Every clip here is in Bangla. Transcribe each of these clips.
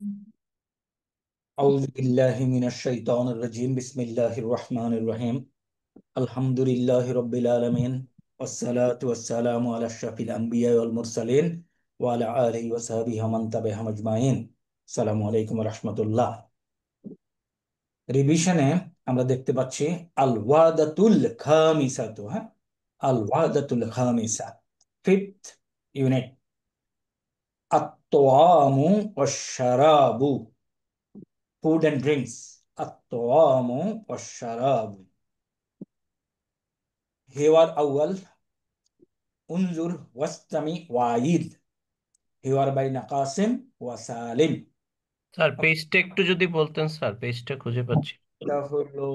أعوذ بالله من الشيطان الرجيم بسم الله الرحمن الرحيم الحمد لله رب العالمين والصلاة والسلام على أشرف الأنبياء والمرسلين وعلى آله وصحبه ومن تبعهم أجمعين السلام عليكم ورحمة الله রিভিশনে আমরা দেখতে পাচ্ছি আল ওয়াদাতুল খামিসাতু হ্যাঁ আল ওয়াদাতুল খামিসা ফিফথ ইউনিট আত-তাআমু ওয়াশ-শারাবু food and drinks الطعام والشراب حوار أول انظر واستمع وعيد حوار بين قاسم وسالم স্যার পেজটা একটু যদি বলতেন, স্যার পেজটা খুঁজে পাচ্ছি। এটা হলো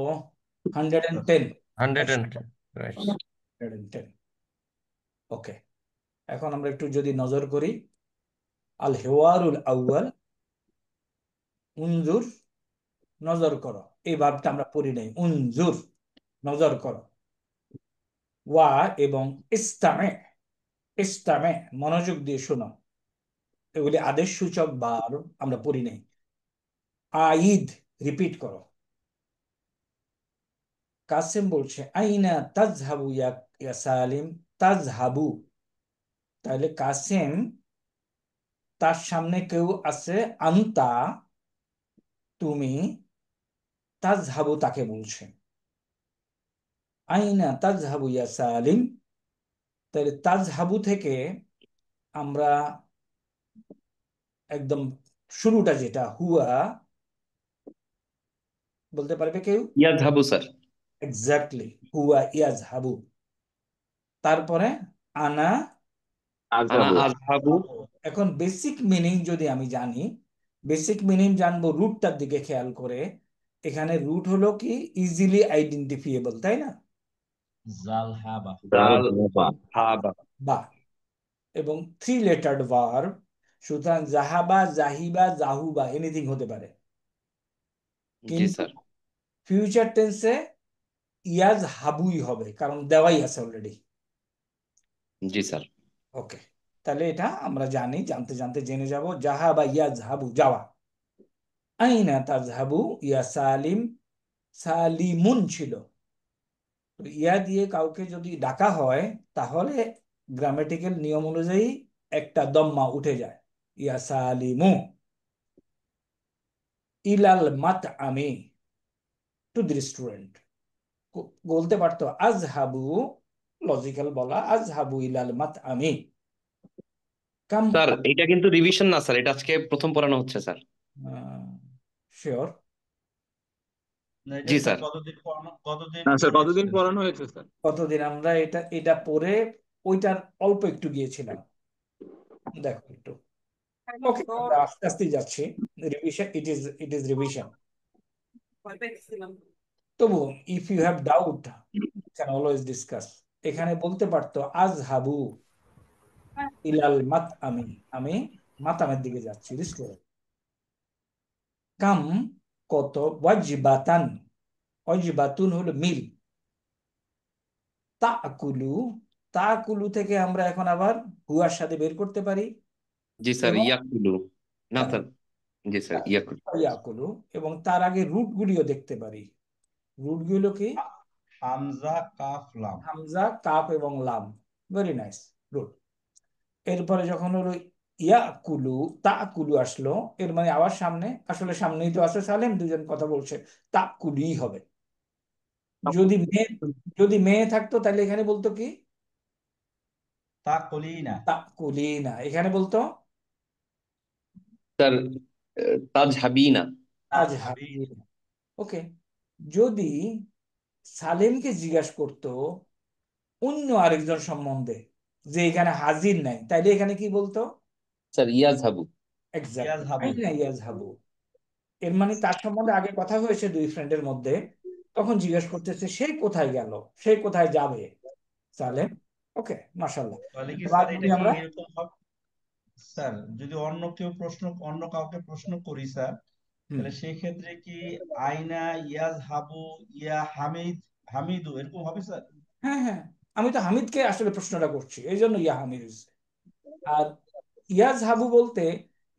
110 110, রাইট। 110 ওকে এখন আমরা একটু যদি নজর করি আল হিওয়ারুল আউয়াল উনজুর নজর করো এই ভাবটা আমরা পড়ি নাই উনজুর নজর করো ওয়া এবং ইস্তামে ইস্তামে মনোযোগ দিয়ে শোনো এগুলি আদেশ সূচক বার আমরা পড়ি নাই আইদ রিপিট করো কাসেম বলছে আইনা তাজহাবু ইয়া সালিম তাজহাবু তাহলে কাসেম তার সামনে কেউ আছে আন্তা তুমি তাজহাবু তাকে বলছে আইনা তাজহাবু ইয়া সালিম তাহলে তাজহাবু থেকে আমরা একদম শুরুটা যেটা হুয়া বলতে পারবে কেউ ইয়াজহাবু স্যার। এক্স্যাক্টলি হুয়া ইয়াজহাবু তারপরে আনা আনা আজহাবু। এখন বেসিক মিনিং যদি আমি জানি বেসিক মিনিং জানবো রুটটার দিকে খেয়াল করে এখানে রুট হলো কি ইজিলি আইডেন্টিফিয়েবল তাই না জালহাবা জালহাবা। বা এবং থ্রি লেটার্ড ভার্ব সুতরাং জাহাবা জাহিবা জাহুবা এনিথিং হতে পারে জি কিন্তু স্যার। ফিউচার টেন্সে ইয়াজ হাবুই হবে কারণ দেওয়াই আছে অলরেডি জি স্যার। ওকে তাহলে এটা আমরা জানি জানতে জানতে জেনে যাব জাহাবা ইয়াজ হাবু যাওয়া আইনা তাজহাবু ইয়া সালিম সালিমুন ছিল তো ইয়া দিয়ে কাউকে যদি ডাকা হয় তাহলে গ্রামেটিক্যাল নিয়ম অনুযায়ী একটা দম্মা উঠে যায় ইয়া সালিমু ইলাল মাত আমি টু দি রেস্টুরেন্ট বলতে পারতো আজহাবু লজিক্যাল বলা আজহাবু ইলাল মাত আমি কাম স্যার এটা কিন্তু রিভিশন না স্যার, এটা আজকে প্রথম পড়ানো হচ্ছে স্যার। শিওর না, এটা জি স্যার স্যার। কতদিন না স্যার, কতদিন পড়েছিলেন? পড়ানো হয়েছে স্যার? কতদিন আমরা এটা এটা পরে ওইটার অল্প একটু গিয়েছিলাম দেখো একটু ওকে আমরা আস্তে আস্তে যাচ্ছি রিভিশন ইট ইজ রিভিশন তবু if you have doubt can always discuss এখানে বলতে পারতো আজহাবু ইলাল মাত আমি আমি মাতামের দিকে যাচ্ছি রেস্টুরেন্ট কাম কত ওয়াজিবাতান ওয়াজিবাতুন হলো মিল তাকুলু তাকুলু থেকে আমরা এখন আবার হুয়ার সাথে বের করতে পারি জি স্যার। এবং ইয়াকুলু। না স্যার। জি স্যার, ইয়াকুলু। ইয়াকুলু এবং তার আগে রুট গুলিও দেখতে পারি রুট গুলো কি হামজা কাফ লাম। হামজা কাপ এবং লাম ভেরি নাইস রুট এরপরে যখন হলো ইয়াকুলু তাকুলু আসলো এর মানে আবার সামনে আসলে সামনেই তো আছে সালেম দুজন কথা বলছে তাকুলুই হবে যদি মেয়ে যদি মেয়ে থাকতো তাহলে এখানে বলতো কি তা কলি না। তাকুলিনা এখানে বলতো স্যার তাজহাবিনা। আজ হাবি ওকে যদি সালেমকে জিজ্ঞাসা করতো অন্য আরেকজন সম্বন্ধে যে এখানে হাজির নাই তাইলে এখানে কি বলতো স্যার ইয়াজহাবু। ইয়াজহাবু। ইয়াজহাবু এর মানে তার সম্বন্ধে আগে কথা হয়েছে দুই ফ্রেন্ডের মধ্যে তখন জিজ্ঞেস করতেছে সে কোথায় গেল সে কোথায় যাবে সালেম ওকে মাশাআল্লাহ তাহলে কি বাদ স্যার এটা দিয়ে কি আমরা এরকম হবে স্যার, যদি অন্য কাউকে প্রশ্ন করি স্যার, হুম তাহলে সেই ক্ষেত্রে কি আইনা ইয়াজহাবু ইয়া হামিদু এরকম হবে স্যার? হ্যাঁ হ্যাঁ আমি তো হামিদকে আসলে প্রশ্নটা করছি এই জন্য ইয়া হামিদ আর ইয়াজহাবু বলতে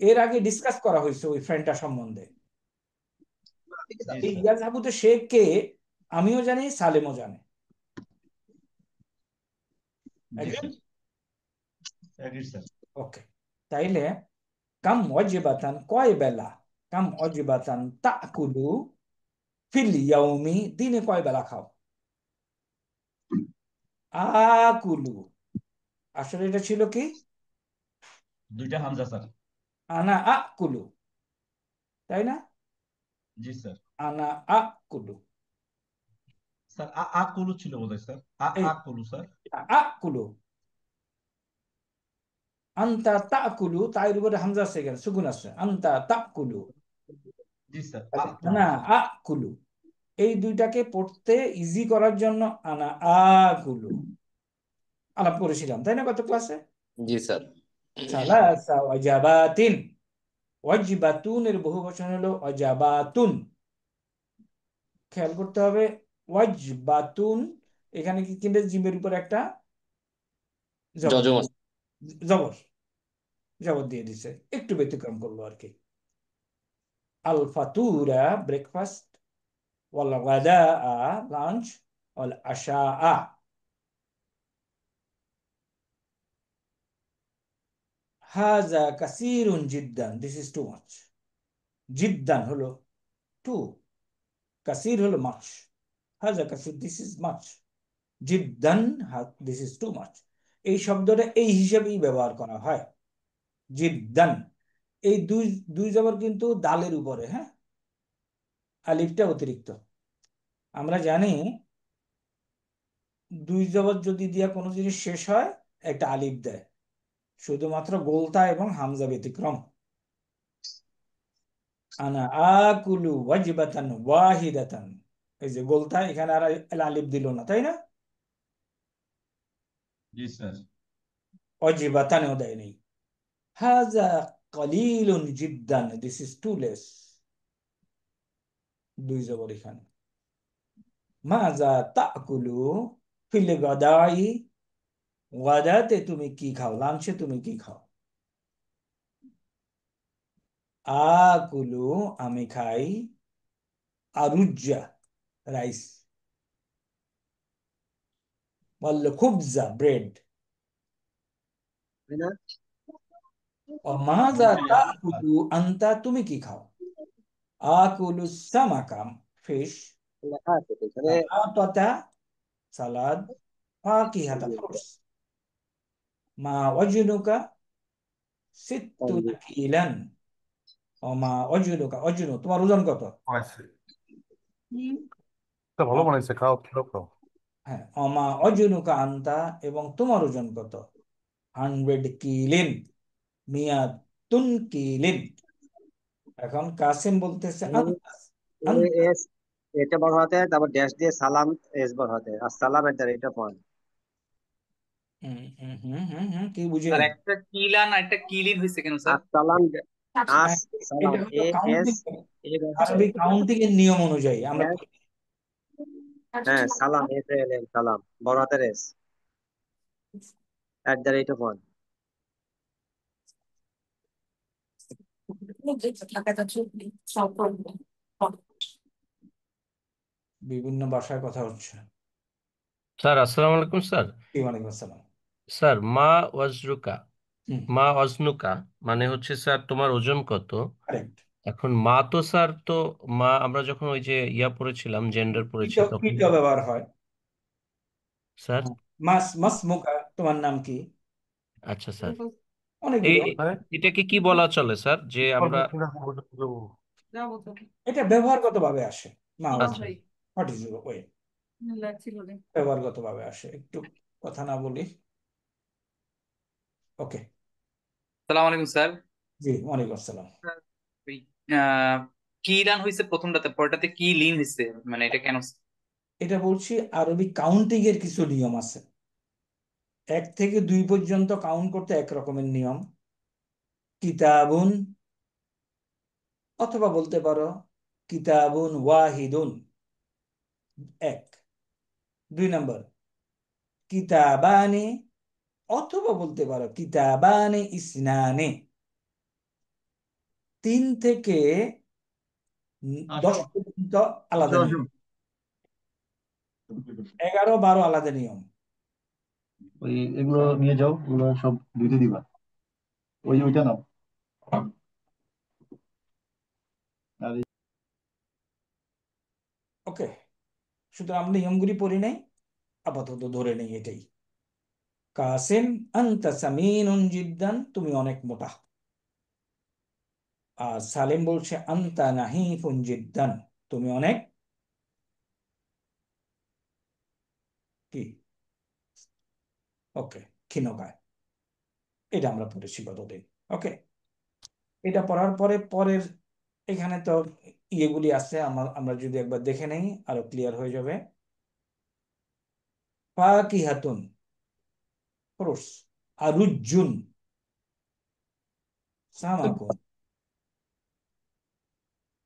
এর আগে ডিসকাস করা হয়েছে ওই ফ্রেন্ডটা সম্বন্ধে। জি এই স্যার। ইয়াজহাবুতে সে কে আমিও জানি, সালেমও জানে। জি স্যার। Agree sir. ওকে, তাইলে কাম ওয়াজিবাতান কয় বেলা, কাম ওয়াজিবাতান তাকুলু ফিল ইয়াউমি, দিনে কয় বেলা খাও? আকুলু, আসলে এটা ছিল কি? দুইটা হামজা স্যার। আনা আকুলু, তাই না? জি স্যার। আনা আকুলু, স্যার আ কুলু ছিল বোধহয় স্যার। এই কুলু স্যার। আকুলু। আন্তা তাকুলু, তাইর উপরে হামজা আছে, এখানে সুকুন আছে, আন্তা তাকুলু। জি স্যার কুলু আনা স্যার। আকুলু, এই দুইটাকে পড়তে ইজি করার জন্য আনা আকুলু আলাপ করেছিলাম, তাই না গত ক্লাসে? जी सर। সালাসা ওয়াজাবাতিন, ওয়াজিবাতুন এর বহু বচন হলো ওয়াজাবাতুন। খেয়াল করতে হবে, ওয়াজবাতুন এখানে কি কিন্তু জিমের উপর একটা জবর, जजमस। জবর জবর দিয়ে দিছে, একটু ব্যতিক্রম করলো আর কি। আল ফাতুরা ব্রেকফাস্ট, ওয়াল গাদা লাঞ্চ, ওয়াল আশা হাজা কাসিরুন জিদ্দান, দিস ইজ টু মাচ। জিদ্দান হলো টু, কাসির হলো মাচ, হাজা কাসির দিস ইজ মাচ, জিদ্দান দিস ইজ টু মাচ। এই শব্দটা এই হিসেবেই ব্যবহার করা হয়, জিদ্দান। এই দুই দুই জবর কিন্তু দালের উপরে, হ্যাঁ, আলিফটা অতিরিক্ত। আমরা জানি দুই জবর যদি দিয়া কোনো জিনিস শেষ হয় একটা আলিফ দেয়, শুধুমাত্র গোলতা এবং হামজা ব্যতিক্রম। আনা আকুলু ওয়াজিবাতান ওয়াহিদাতান, এই যে গোলতা, এখানে আর আলিফ দিল না, তাই না? জি স্যার। ওয়াজিবাতানও দেয় নেই। হাজা কলিলুন জিদ্দান, দিস ইজ টু লেস, দুই জবর এখানে। মাজা তাকুলু ফিল গাদাই, গাদাতে তুমি কি খাও, লাঞ্চে তুমি কি খাও? আকুলু আমি খাই, আরুজ্জা রাইস, বললো খুবজা ব্রেড। ও মাজা দুইটাই স্যার। তাকুলু আন্তা, তুমি কি খাও? আকুলু সামাকাম ফিশ, পাতা সালাদ, ফাকিহাতা ফ্রুটস। মা ওয়াজনুকা সিত্তুনা কিলান, ও মা ওয়াজনুকা, ওজনু তোমার ওজন কত? বানাইছে এটা ভালো বানাইছে, খাও খাও খাও। হ্যাঁ, অমা অজনুকা আন্তা, এবং তোমার ওজন কত? 100 কিলিন, মিয়াতুন কিলিন। এখন কাসিম বলতেছে আন্তাস, আন্তা। এস এটা বড় হাতে, তারপর ড্যাশ দিয়ে সালাম, এস বড় হাতে, আর সালাম at the rate of one. কি বুঝি স্যার নাই? একটা কিলান আর একটা কিলিন হয়েছে কেন স্যার? আর সালাম, আস হ্যাঁ, সালাম, এটা হলো এ এস, কাউন্টিং, এ হচ্ছে আরবি কাউন্টিং এর নিয়ম অনুযায়ী আমরা ড্যাশ, হ্যাঁ সালাম, এস এল এম সালাম, বড় হাতের S, at the rate of one. বিভিন্ন ভাষায় কথা হচ্ছে। স্যার আসসালামু আলাইকুম স্যার। ওয়ালাইকুম আসসালাম। স্যার মা ওয়াজরুকা, হুম, মা অজনুকা মানে হচ্ছে স্যার তোমার ওজন কত। কারেক্ট। এখন মা তো স্যার তো, মা আমরা যখন ওই যে ইয়া পড়েছিলাম, জেন্ডার পড়েছি তখন। কিটা ব্যবহার হয়। স্যার মাস মাস মুকা, তোমার নাম কি? আচ্ছা স্যার, এই অনেকগুলো। হ্যাঁ এটাকে কি বলা চলে স্যার, যে আমরা এটা ব্যবহারগত ভাবে আসে, মা আচ্ছা হোয়াট ইজ ওয়ে, ব্যবহারগত ভাবে আসে, একটু কথা না বলি। ওকে, সালাম আলাইকুম স্যার। জি ওয়ালাইকুম আসসালাম। স্যার, ওই আহ, কিলান হয়েছে প্রথমটাতে, পরটাতে কি লিন হয়েছে, মানে এটা কেন? এটা বলছি আরবি কাউন্টিং এর কিছু নিয়ম আছে, 1 থেকে 2 পর্যন্ত কাউন্ট করতে এক রকমের নিয়ম। কিতাবুন, অথবা বলতে পারো কিতাবুন ওয়াহিদুন, 1। 2 নম্বর কিতাবানে, অথবা বলতে পারো কিতাবানে ইসনানে। 3 থেকে 10 পর্যন্ত আলাদা নিয়ম, 11, 12 আলাদা নিয়ম। ওই এগুলো নিয়ে যাও, ওগুলো সব ধুইতে দিবা। ওইটা নাও। আর ওকে, সুতরাং আমরা নিয়মগুলি পড়ি নাই, আপাতত ধরে নেই এটাই। কাসিম আনতা সামিনুন জিদ্দান, তুমি অনেক মোটা। আর সালিম বলছে আনতা নাহিফুন জিদ্দান, তুমি অনেক কি, ওকে, ক্ষীণকায়। এটা আমরা পড়েছি গতদিন। ওকে, এটা পড়ার পরে পরের এখানে তো ইয়েগুলি আছে, আমরা যদি একবার দেখে নেই আরো ক্লিয়ার হয়ে যাবে। ফাকিহাতুন ফ্রুটস, আরুজ্জুন সামাকুন,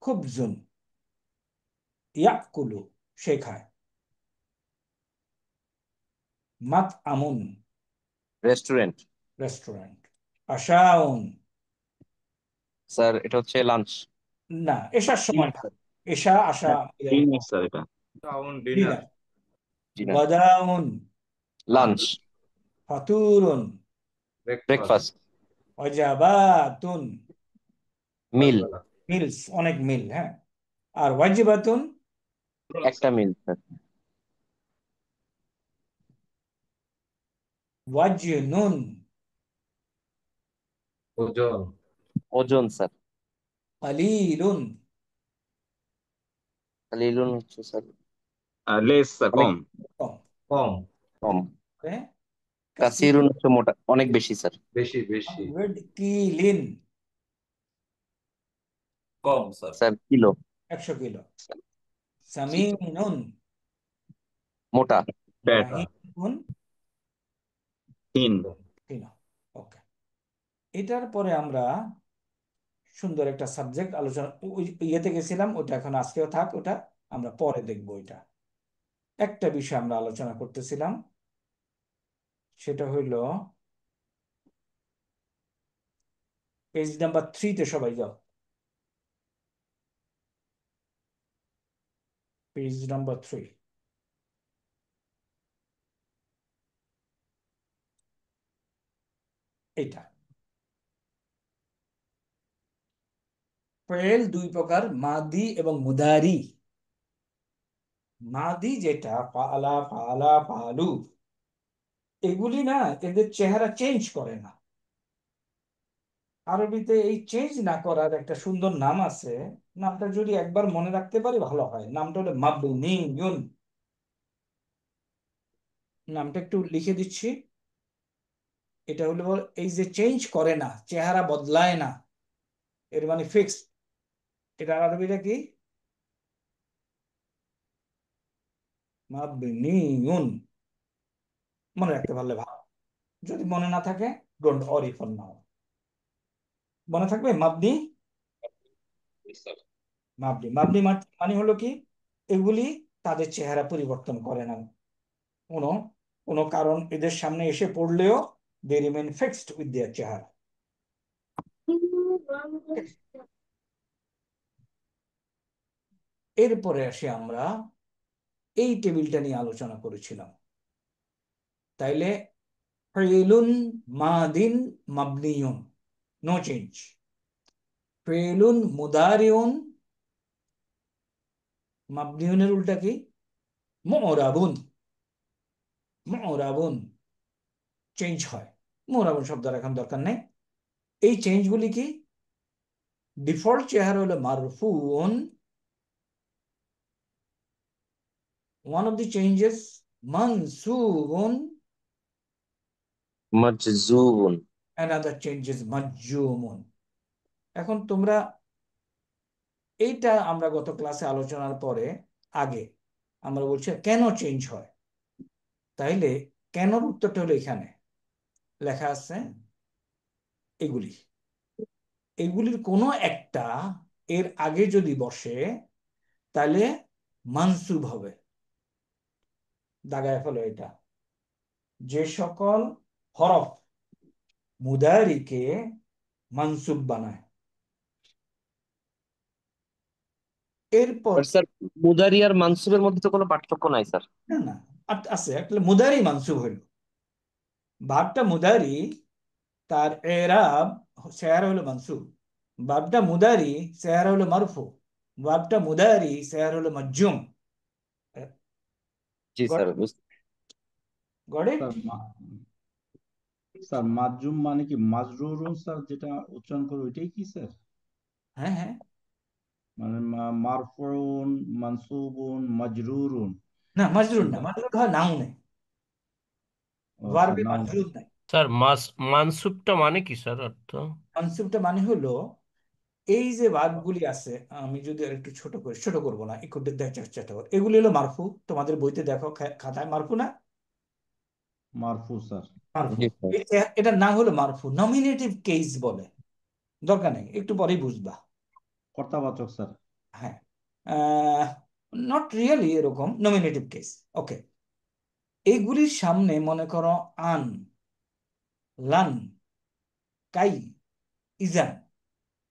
খুবজুন ইয়াকুলু সে খায়, মাত আমুন রেস্টুরেন্ট। রেস্টুরেন্ট, আশাউন স্যার এটা হচ্ছে লাঞ্চ। না, এশার সময়টা, এশা আশা ডিনার স্যার, এটা ডিনার। ডিনার। গাদাউন লাঞ্চ। ফাতুরুন ব্রেকফাস্ট। ওয়াজাবাতুন মিল। মিলস, অনেক মিল, হ্যাঁ। আর ওয়াজিবাতুন একটা মিল স্যার। ওয়াজনুন ওজন। ওজন স্যার। কালিলুন কালিলুন হচ্ছে স্যার লেস স্যার, কম। কম, কম। কম। হ্যাঁ। কাসিরুন হচ্ছে মোটা, অনেক বেশি স্যার। বেশি বেশি। কিলিন কম স্যার। Sir kilo. 100 কিলো। সামিনুন মোটা। ফ্যাট। নাহিকুন তিন। কিলো। ওকে, এটার পরে আমরা সুন্দর একটা সাবজেক্ট আলোচনা, ওই ইয়েতে গেছিলাম, ওটা এখন আজকেও থাক, ওটা আমরা পরে দেখবো। ওইটা একটা বিষয় আমরা আলোচনা করতেছিলাম, সেটা হইল পেজ নাম্বার 3-তে সবাই যাও, পেজ নাম্বার 3। এটা ফেল দুই প্রকার, মাদি এবং মুদারি। মাদি যেটা ফালা ফালা ফালু, এগুলি না, এদের চেহারা চেঞ্জ করে না। আরবিতে এই চেঞ্জ না করার একটা সুন্দর নাম আছে, নামটা যদি একবার মনে রাখতে পারি ভালো হয়। নামটা হলো মাবনিয়ুন। নামটা একটু লিখে দিচ্ছি। এটা হলো এই যে চেঞ্জ করে না, চেহারা বদলায় না, এর মানে ফিক্সড। এটা আরবিটা কি? মাবনিয়ুন। মনে রাখতে পারলে ভালো, যদি মনে না থাকে ডোন্ট ওয়ারি ফর নাও। মনে থাকবে মাবনি। মাবনি মাবনি মানে হলো কি, এগুলি তাদের চেহারা পরিবর্তন করে না। কোনো কোনো কারণ এদের সামনে এসে পড়লেও দে রিমেন ফিক্সড উইথ দেয়ার চেহারা। এরপরে আসি আমরা এই টেবিলটা নিয়ে আলোচনা করেছিলাম। তাইলে ফেলুন মাদিন মাবনিয়ুন, নো চেঞ্জ। ফেলুন মুদারিউন, মাবনিয়ুনের উল্টা কি? মুরাবুন। মুরাবুন চেঞ্জ হয়। মুরাবুন শব্দের এখন দরকার নেই। এই চেঞ্জগুলি কি? ডিফল্ট চেহারা হলো মারফুন। One of the changes mansubun, মাজজুবুন। another change is majjumun. এখন তোমরা এইটা আমরা গত ক্লাসে আলোচনার পরে আগে আমরা বলছি কেন চেঞ্জ হয়। তাইলে কেনর উত্তরটা হলো এখানে লেখা আছে। এগুলি এগুলির কোনো একটা এর আগে যদি বসে তাহলে মানসুব হবে। দাগায় ফেলো এটা। যে সকল হরফ মুদারিকে মানসুব বানায়, এরপর বাট স্যার মুদারি আর মানসুবের মধ্যে তো কোনো পার্থক্য নাই স্যার। না না আছে একটা মুদারি মানসুব হইল, ভাবটা মুদারি, তার এরাব চেহারা হলো মানসুব। ভাবটা মুদারি চেহারা হলো মারফু। ভাবটা মুদারি চেহারা হলো মাজজুম। জি got sir got it? Sir sir মাজুম মানে কি মাজরুরুন স্যার, যেটা উচ্চারণ করে ওইটাই কি স্যার? হ্যাঁ হ্যাঁ। মানে মারফুন, মানসুবুন, মাজরুরুন। না মাজরুর না, মাজরুর হয় নাউনে, ও স্যার ভার্বে নাউন। মাজরুর নাই। স্যার মানসুবটা মানে কি স্যার অর্থ? মানসুবটা মানে হলো এই যে ভার্বগুলি আছে, আমি যদি আর একটু ছোট করে, ছোট করবো না, একটু দেখার চেষ্টা করো, এগুলি হলো মারফু। তোমাদের বইতে দেখো, খাতায় মারফু না? মারফু স্যার। মারফু। জি স্যার এটা না হলো মারফু, নমিনেটিভ কেস বলে, দরকার নেই, একটু পরেই বুঝবা। কর্তাবাচক স্যার। হ্যাঁ, নট রিয়েলি এরকম, নমিনেটিভ কেস। ওকে, এইগুলির সামনে মনে করো আন, লান, কাই, ইজান,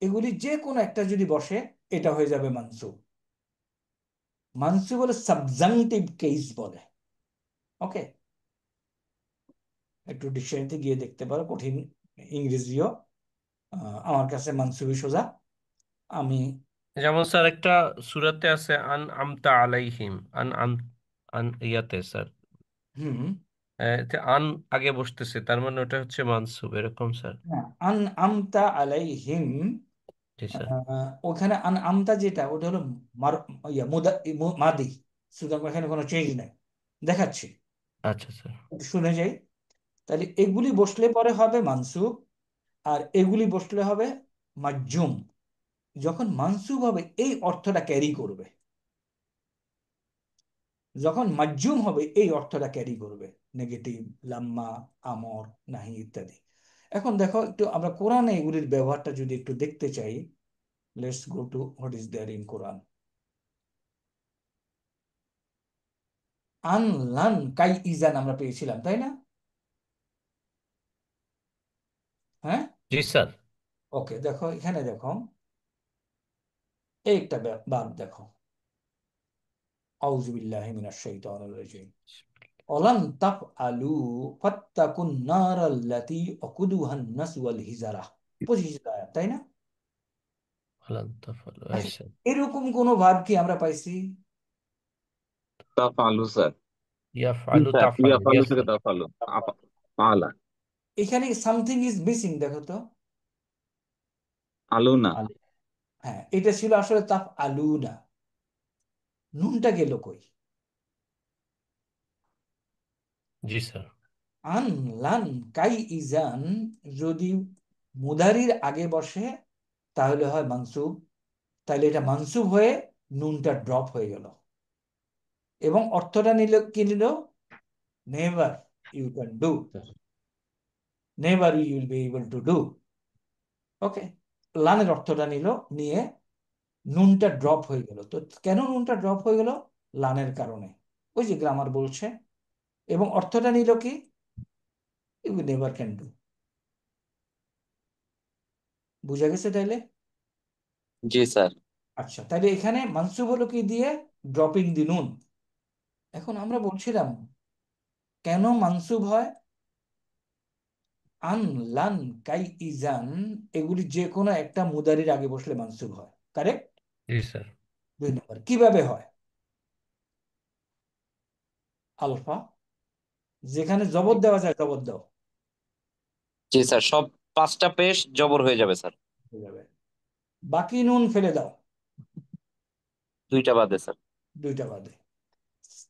এগুলি যে কোনো একটা যদি বসে, এটা হয়ে যাবে মানসুব। মানসুব হলো সাবজাংটিভ কেস বলে। ওকে, একটু ডিকশনারিতে গিয়ে দেখতে পারো, কঠিন ইংরেজিও। আমার কাছে মানসুবই সোজা। আমি যেমন স্যার একটা সূরাতে আছে আন আমতা আলাইহিম, আন আম আন ইয়াতে স্যার হুম, এতে আন আগে বসতেছে, তার মানে ওটা হচ্ছে মানসুব, এরকম স্যার? হ্যাঁ, আন আমতা আলাইহিম। জি স্যার। ওখানে আন আমতা যেটা, ওটা হলো মার, মাদি, সুতরাং এখানে কোনো চেঞ্জ নাই, দেখাচ্ছি, আচ্ছা স্যার। শুনে যাই। তাহলে এগুলি বসলে পরে হবে মানসুব, আর এগুলি বসলে হবে মাজজুম। যখন মানসুব হবে এই অর্থটা ক্যারি করবে, যখন মাজজুম হবে এই অর্থটা ক্যারি করবে, নেগেটিভ, লাম্মা, আমর, নাহি ইত্যাদি। এখন দেখো একটু আমরা কোরআনে এগুলির ব্যবহারটা যদি একটু দেখতে চাই, let's go to what is there in Quran. আন, লান, কাই, ইজান আমরা পেয়েছিলাম, তাই না? হ্যাঁ, জি স্যার। ওকে, দেখো এখানে দেখো, এই একটা বাদ দেখো, আউযু বিল্লাহি মিনাশ শাইতানির রাজিম, অলান তাফআলু ফাত্তাকুন নারাল্লাতী ওয়াকুদুহান নাস ওয়াল হিজারা। 25 আয়াত, তাই না? আলান তাফালু, আচ্ছা, আচ্ছা। এরকম কোন ভার্ব কি আমরা পাইছি? তাফালু স্যার। জি ইয়াফআলু স্যার, তাফআলু, ইয়াফালু ইয়েস থেকে স্যার। তাফালু। ফালা। এখানে সামথিং ইজ মিসিং, দেখো তো। আলু না। হ্যাঁ, এটা ছিল আসলে তাফ আলু না, নুনটা গেল কই? জি স্যার। আন, লান, কাই, ইজান যদি মুদারির আগে বসে তাহলে হয় মানসুব। তাহলে এটা মানসুব হয়ে নুনটা ড্রপ হয়ে গেল, এবং অর্থটা নিল কি নিল? Never you can do, never you will be able to do. Okay, লানের অর্থটা নিল, নিয়ে নুনটা ড্রপ হয়ে গেল। তো কেন নুনটা ড্রপ হয়ে গেল? লানের কারণে, ওই যে গ্রামার বলছে। এবং অর্থটা নিল কি? You never can do. বুঝা গেছে তাইলে? জি স্যার আচ্ছা, তাহলে এখানে মানসুব হলো কি দিয়ে? ড্রপিং দি নুন। এখন আমরা বলছিলাম কেন মানসুব হয়? আন, লান, কাই, ইজান এগুলি যে কোনো একটা মুদারির আগে বসলে মানসুব হয়, কারেক্ট? জি স্যার। 2 নম্বর কিভাবে হয়? আলফা, যেখানে জবর দেওয়া যায় জবর দাও, জি স্যার, সব 5টা পেশ জবর হয়ে যাবে স্যার। হয়ে যাবে। বাকি নুন ফেলে দাও, 2টা বাদে স্যার। 2টা বাদে।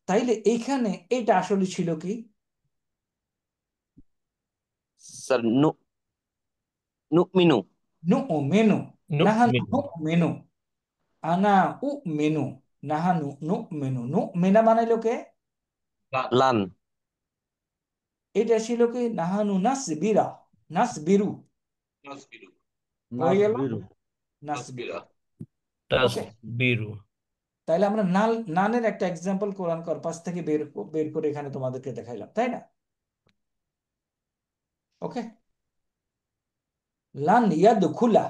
তাইলে এইখানে এটা আসলে ছিল কি? স্যার নুমিনু। নু ও মেনু, নাহানু নুমিনু। নু মেনু, আনা উ মেনু, নাহানু নু মেনু। নু মেনা বানাইলো কে? লান। এটা ছিল কি? নাহানু নাস বিরা, নাস বিরু হয়ে গেল, নাসবিরু। নাস বিরু। ওকে, তাসবিরু। তাইলে আমরা নানের একটা এক্সাম্পল কোরআন কর্পাস থেকে বের করে এখানে তোমাদেরকে দেখাইলাম, তাই না? ওকে, লান ইয়াদখুলা,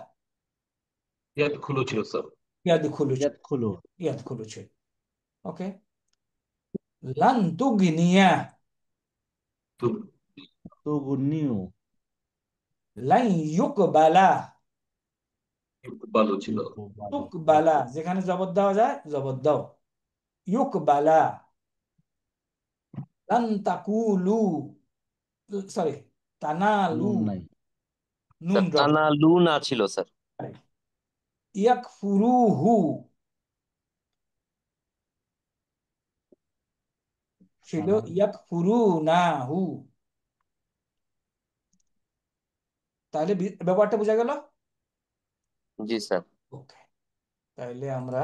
ইয়াদ খুলো ছিল স্যার। ইয়াদখুলু ছিল, ইয়াদখুলু ইয়াদখুলু ছিল। ওকে, লান তুগনিয়া, তুগনিউ লান ইউকবালা, ভালো ছিল। ইউকবালু তুকবালা যেখানে জবর দেওয়া যায় জবর দাও, ইউকবালা। লান তাকুলু, সরি, তানালু, নুন নাই। নুন স্যার ড্রপ, তানা লুনা ছিল স্যার। ইয়াকফুরুহু ছিল তানা ইয়াকফুরুনাহু। তাহলে ব্যাপারটা বোঝা গেল? জি স্যার। ওকে, তাহলে আমরা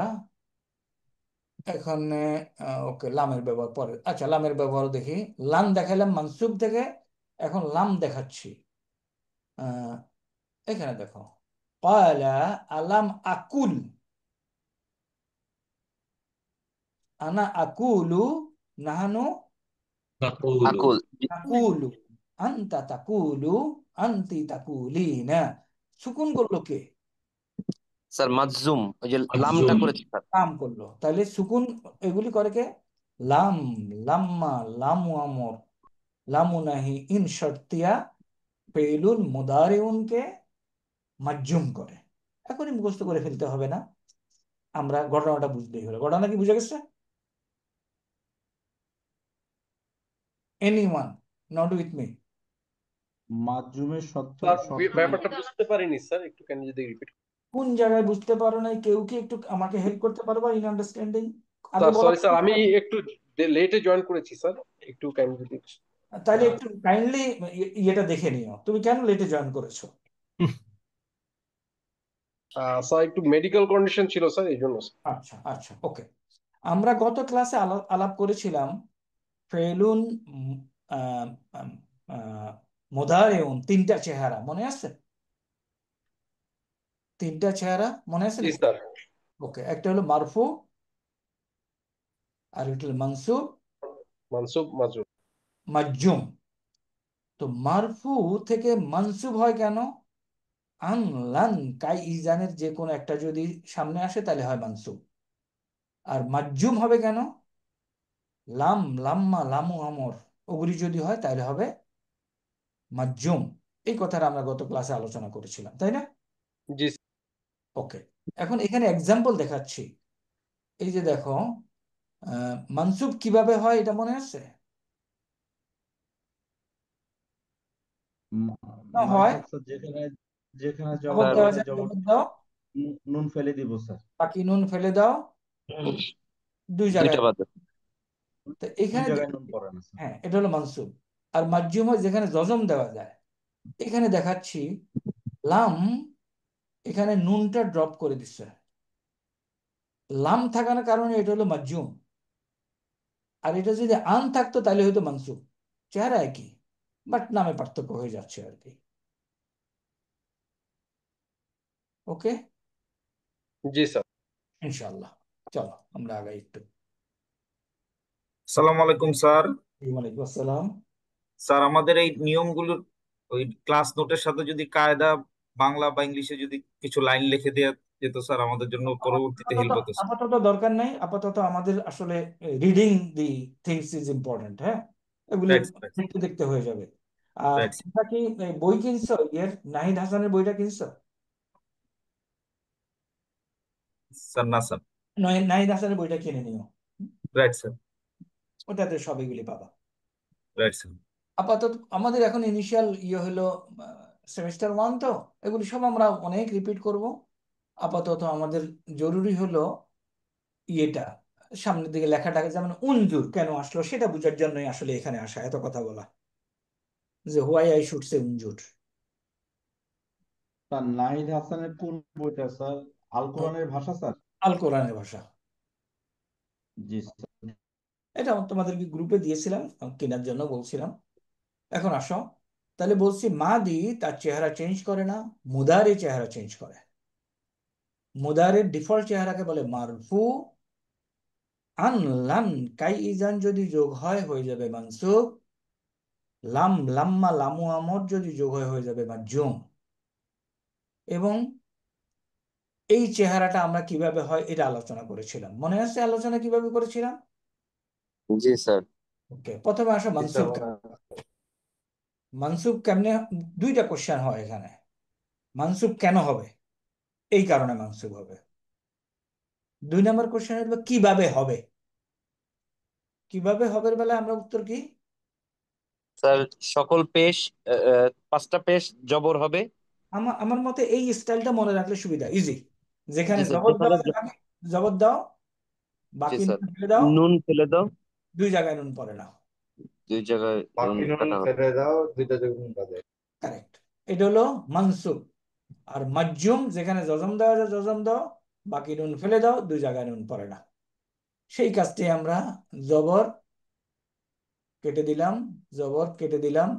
এখানে ওকে লামের ব্যবহার পরে, আচ্ছা লামের ব্যবহার দেখি। লাম দেখালাম মানসুব থেকে, এখন লাম দেখাচ্ছি। আহ, এখানে দেখো, ক্বালা আলাম আকুল, আনা আকুলু, নাহানু তাকুলু। আকুল। তাকুলু, আনতা তাকুলু, আনতি তাকুলিনা। সুকুন করলো কে? স্যার মাজজুম, ওই যে লামটা মাজজুম। করেছে স্যার। লাম করলো, তাহলে সুকুন এগুলি করে কে? লাম, লাম্মা, লামু আমর, লামু নাহি, ইন শর্তিয়া, ফেইলুল মুদারিউনকে মাজজুম করে। এখনই মুখস্থ করে ফেলতে হবে না, আমরা ঘটনাটা বুঝলেই হলো। ঘটনা কি বুঝে গেছে? Anyone not with me? মাজুমের স্যার শর্ত ব্যাপারটা বুঝতে পারিনি স্যার, একটু কেন যদি রিপিট। কোন জায়গায় বুঝতে পারো নাই? কেউ কি একটু আমাকে হেল্প করতে পারবা ইন আন্ডারস্ট্যান্ডিং? আগে স্যার বলো। সরি স্যার, আমি একটু লেটে জয়েন করেছি স্যার, একটু কেন যদি। তাহলে একটু কাইন্ডলি ইয়েটা দেখে নিও, তুমি কেন লেটে জয়েন করেছো? স্যার একটু মেডিকেল কন্ডিশন ছিল স্যার, এই জন্য। আচ্ছা আচ্ছা, ওকে। আমরা গত ক্লাসে আলাপ আলাপ করেছিলাম ফেলুন মুদারিউন তিনটা চেহারা, মনে আছে? তিনটা চেহারা মনে আছে জি নাকি? স্যার। ওকে, একটা হলো মারফু, আর একটা হলো মানসুব, মানসুব মাজুম। মাজজুম। তো মারফু থেকে মানসুব হয় কেন? আন, লান, কাই, ইজানের যে কোনো একটা যদি সামনে আসে তাহলে হয় মানসুব। আর মাজজুম হবে কেন? লাম, লাম্মা, লামু আমর, ওগুলি যদি হয় তাহলে হবে মাজজুম। এই কথাটা আমরা গত ক্লাসে আলোচনা করেছিলাম, তাই না? জি ওকে, এখন এখানে এক্সাম্পল দেখাচ্ছি। এই যে দেখো, মানসুব কিভাবে হয় এটা মনে আছে? হয় মানসুব স্যার যেখানে যেখানে জবাব জবর স্যার দেওয়া হবে যায়, জবাব জবর দাও, নুন ফেলে দিব স্যার। বাকি নুন ফেলে দাও, দুই দুইটা জায়গায়। বাদ। তো দুই এখানে জায়গায় নুন পড়ে না স্যার। হ্যাঁ, এটা হলো মানসুব। আর মাজজুম হয় যেখানে জজম দেওয়া যায়। এখানে দেখাচ্ছি লাম, এখানে নুনটা ড্রপ করে দিচ্ছে। লাম থাকার কারণে এটা হলো মাজজুম, আর এটা যদি আন থাকতো তাহলে হয়তো মানসুব। চেহারা একই, বাট নামে পার্থক্য হয়ে যাচ্ছে আর কি। ওকে, জি স্যার। ইনশাল্লাহ। চলো আমরা আগাই একটু। সালাম আলাইকুম স্যার। ওয়ালাইকুম আসসালাম। স্যার আমাদের এই নিয়মগুলোর ওই ক্লাস নোটের সাথে যদি কায়দা বাংলা বা ইংলিশে যদি কিছু লাইন লিখে দেওয়া যেত স্যার, আমাদের জন্য পরবর্তীতে আপাতত হেল্প হতো স্যার। আপাতত দরকার নাই, আপাতত আমাদের আসলে reading the things is important. হ্যাঁ, এগুলি রাইট দেখতে দেখতে হয়ে যাবে। আর রাইট তোমরা কি এই বই কিনছো? এর নাহিদ হাসানের বইটা কিনছো? স্যার। না স্যার। নাহিদ হাসানের বইটা কিনে নিও, রাইট স্যার। ওটাতে সব এগুলি পাবা। Right sir. আপাতত আমাদের এখন ইনিশিয়াল ইয়ে হলো সেমিস্টার 1, তো এগুলি সব আমরা অনেক রিপিট করব। আপাতত আমাদের জরুরি হলো ইয়েটা, সামনের দিকে লেখাটাকে, যেমন উনজুর কেন আসলো সেটা বোঝার জন্যই আসলে এখানে আসা, এত কথা বলা, যে হোয়াই আই শুড সে উনজুর। স্যার নাহিদ হাসানের কোন বইটা স্যার? আল কোরআনের ভাষা স্যার? আল কোরআনের ভাষা। জি স্যার। এটা তোমাদেরকে গ্রুপে দিয়েছিলাম, কেনার জন্য বলছিলাম। এখন আসো, তাহলে বলছি মাদি তার চেহারা চেঞ্জ করে না, মুদারি চেহারা চেঞ্জ করে। মুদারির ডিফল্ট চেহারাকে বলে মারফু। আন, লান, কাই, ইজান যদি যোগ হয় হয়ে যাবে মানসুব। লাম, লাম্মা, লামু আমর যদি যোগ হয় হয়ে যাবে মাজজুম। এবং এই চেহারাটা আমরা কিভাবে হয় এটা আলোচনা করেছিলাম, মনে আছে আলোচনা কিভাবে করেছিলাম? জি স্যার। ওকে, প্রথমে আসো মানসুব। মানসুব কেমনে? দুইটা কোশ্চেন হয় এখানে। মানসুব কেন হবে? এই কারণে মানসুব হবে। 2 নম্বর কোশ্চেন হলো কিভাবে হবে। কিভাবে হবে বেলা আমরা উত্তর কি? স্যার সকল পেশ পাঁচটা পেশ জবর হবে। আমার আমার মতে এই স্টাইলটা মনে রাখলে সুবিধা, ইজি। যেখানে জি স্যার, জবর যেখানে দেওয়া আছে, জবর দাও, জি বাকি স্যার, নুন ফেলে দাও, নুন ফেলে দাও, 2 জায়গায় নুন পড়ে না। 2 জায়গায় নুন কাটা হবে। কারেক্ট। এটা হলো মানসুব। আর মাজজুম যেখানে জজম দেওয়া যায় জজম দাও, বাকি নুন ফেলে দাও, 2 জায়গায় নুন পড়ে না। সেই কাজটি আমরা জবর কেটে দিলাম, জবর কেটে দিলাম,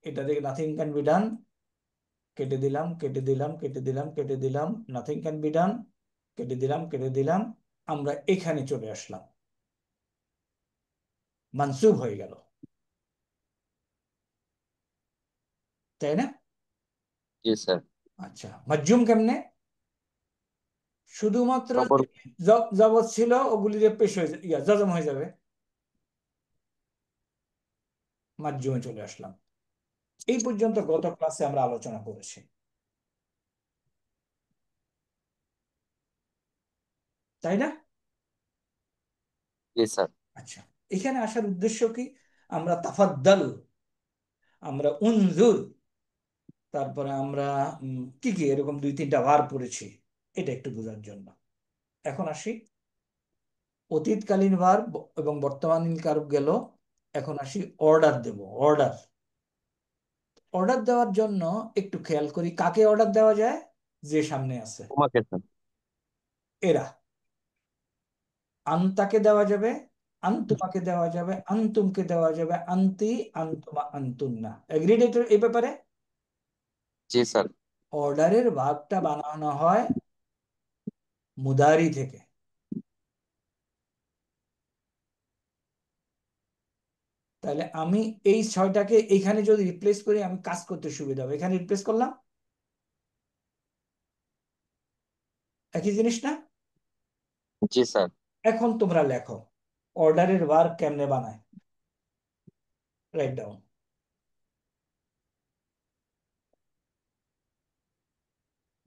এটা থেকে নাথিং ক্যান বি ডান, কেটে দিলাম, কেটে দিলাম, কেটে দিলাম, কেটে দিলাম, নাথিং ক্যান বি ডান, কেটে দিলাম, কেটে দিলাম, আমরা এখানে চলে আসলাম, মানসুব হয়ে গেল, তাই না? জি স্যার। আচ্ছা, মাজজুম কেমনে? শুধুমাত্র জবর। জবর ছিল ওগুলি যে পেশ হয়ে জজম হয়ে যাবে, মাজজুমে চলে আসলাম। এই পর্যন্ত গত ক্লাসে আমরা আলোচনা করেছি, তাই না? জি স্যার। আচ্ছা, এখানে আসার উদ্দেশ্য কি? আমরা তাফাদ্দাল, আমরা উনজুর, তারপরে আমরা কি কি এরকম 2-3টা বার পড়েছি, এটা একটু বোঝার জন্য। এখন আসি অতীতকালীন ভার্ব এবং বর্তমানকালীন কারক গেল। এখন আসি অর্ডার দেব। অর্ডার অর্ডার দেওয়ার জন্য একটু খেয়াল করি কাকে অর্ডার দেওয়া যায়। যে সামনে আছে তোমাকে স্যার। এরা, আন্তাকে দেওয়া যাবে, আন্তুমাকে দেওয়া যাবে, আন্তুমকে দেওয়া যাবে, আন্তি, আন্তুমা, আন্তুন্না। এগ্রিড এই ব্যাপারে? জি স্যার। অর্ডারের ভাগটা বানানো হয় মুদারি থেকে। তাহলে আমি এই 6টাকে এইখানে যদি রিপ্লেস করি আমি কাজ করতে সুবিধা হবে। এখানে রিপ্লেস করলাম, একই জিনিস না? জি স্যার। এখন তোমরা লেখো অর্ডারের ভার্ব কেমনে বানায়, রাইট ডাউন।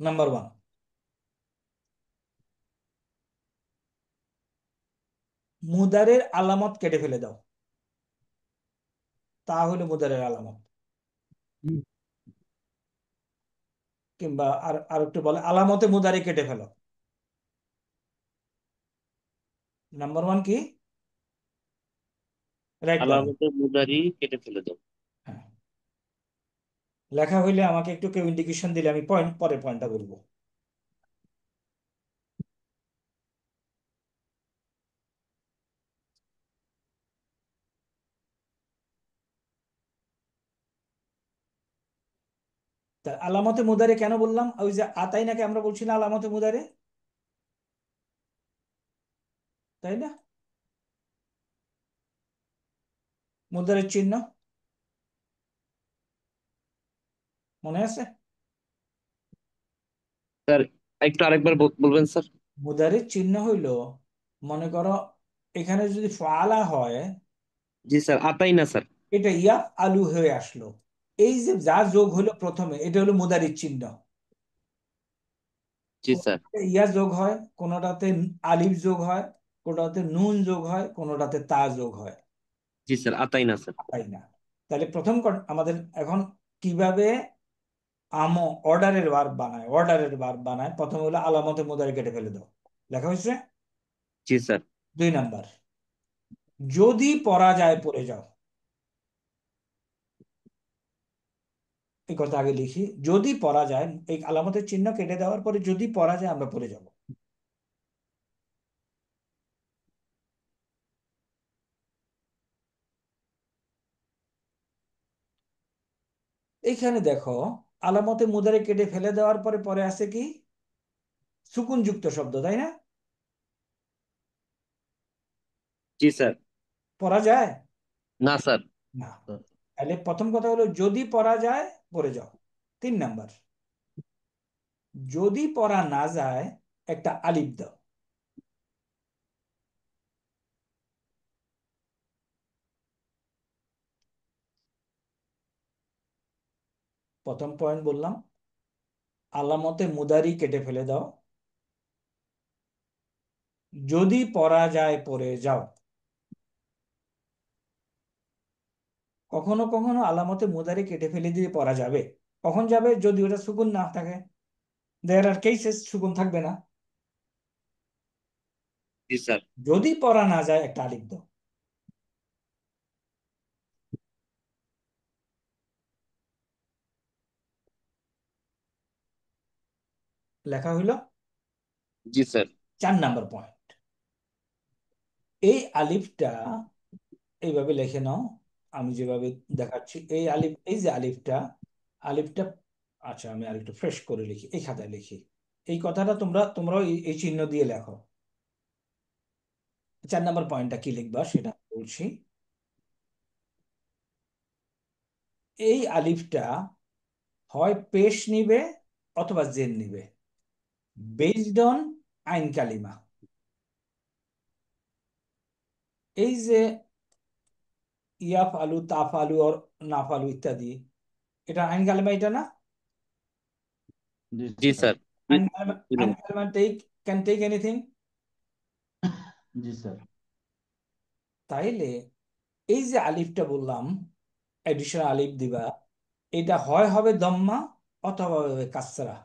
নাম্বার 1, মুদারের আলামত কেটে ফেলে দাও, তাহলে মুদারের আলামত। কিংবা আর আর একটু বলে আলামতে মুদারি কেটে ফেলো। নাম্বার 1 কি? Write down. আলামতে মুদারি কেটে ফেলে দাও। হ্যাঁ, লেখা হইলে আমাকে একটু কেউ ইন্ডিকেশন দিলে আমি পরে পয়েন্টটা বলবো। তা আলামতে মুদারে কেন বললাম? ওই যে আতাইনাকে আমরা বলছি না আলামতে মুদারে, তাই না? মুদারের চিহ্ন মনে আছে? স্যার একটু আরেকবার বলবেন স্যার। মুদারের চিহ্ন হইল, মনে করো এখানে যদি ফালা হয়, জি স্যার, আতাই না স্যার। এটা ইয়া আলু হয়ে আসলো। এই যে যা যোগ হলো প্রথমে, এটা হলো মুদারির চিহ্ন। জি স্যার। কোনোটাতে ইয়া যোগ হয়, কোনোটাতে আলিফ যোগ হয়, কোনোটাতে নুন যোগ হয়, কোনোটাতে তা যোগ হয়, জি স্যার, আতাই না স্যার। তাই না? তাহলে প্রথম আমাদের এখন কিভাবে অর্ডারের ভার্ব বানায়, অর্ডারের ভার্ব বানায়, প্রথম হলো আলামতে মুদারি কেটে ফেলে দাও, লেখা হয়েছে। জি স্যার। 2 নাম্বার, যদি পড়া যায় পড়ে যাও। এই কথা আগে লিখি, যদি পড়া যায়, এই আলামতের চিহ্ন কেটে দেওয়ার পরে যদি পড়া যায় আমরা পড়ে যাব। এইখানে দেখো আলামতে মুদারে কেটে ফেলে দেওয়ার পরে পরে আছে কি? সুকুন যুক্ত শব্দ, তাই না? জি স্যার। পড়া যায় না স্যার। না। তাহলে প্রথম কথা হলো যদি পড়া যায় পড়ে যাও। 3 নাম্বার, যদি পড়া না যায় একটা আলিফ দাও। প্রথম পয়েন্ট বললাম, আলামতে মুদারি কেটে ফেলে দাও। যদি পড়া যায় পড়ে যাও। কখনো কখনো আলামতে মুদারি কেটে ফেলে দিয়ে পড়া যাবে। কখন যাবে? যদি ওটা সুকুন না থাকে। দেয়ার আর কেসেস সুকুন থাকবে না। জি স্যার। যদি পড়া না যায় একটা আলিফ দাও। লেখা হইলো। জি স্যার। 4 নাম্বার পয়েন্ট, এই আলিফটা এইভাবে লিখে নাও। আমি যেভাবে দেখাচ্ছি এই আলিফ, এই যে আলিফটা, আলিফটা আচ্ছা আমি আরেকটু ফ্রেশ করে লিখি, এই খাতায় লিখি। এই কথাটা তোমরাও এই চিহ্ন দিয়ে লেখো। 4 নাম্বার পয়েন্টটা কি লিখবা সেটা বলছি। এই আলিফটা হয় পেশ নিবে অথবা জেন নিবে, বেসড অন আইন কালিমা। এই যে ইয়াফ আলু, তাফ আলু আর নাফ আলু ইত্যাদি, এটা আইন কালিমা, এটা না? জি স্যার। আইন কালিমা ক্যান টেক এনিথিং। জি স্যার। তাইলে এই যে আলিফটা বললাম এডিশনাল আলিফ দিবা, এটা হয় হবে দম্মা অথবা হবে কাসরা,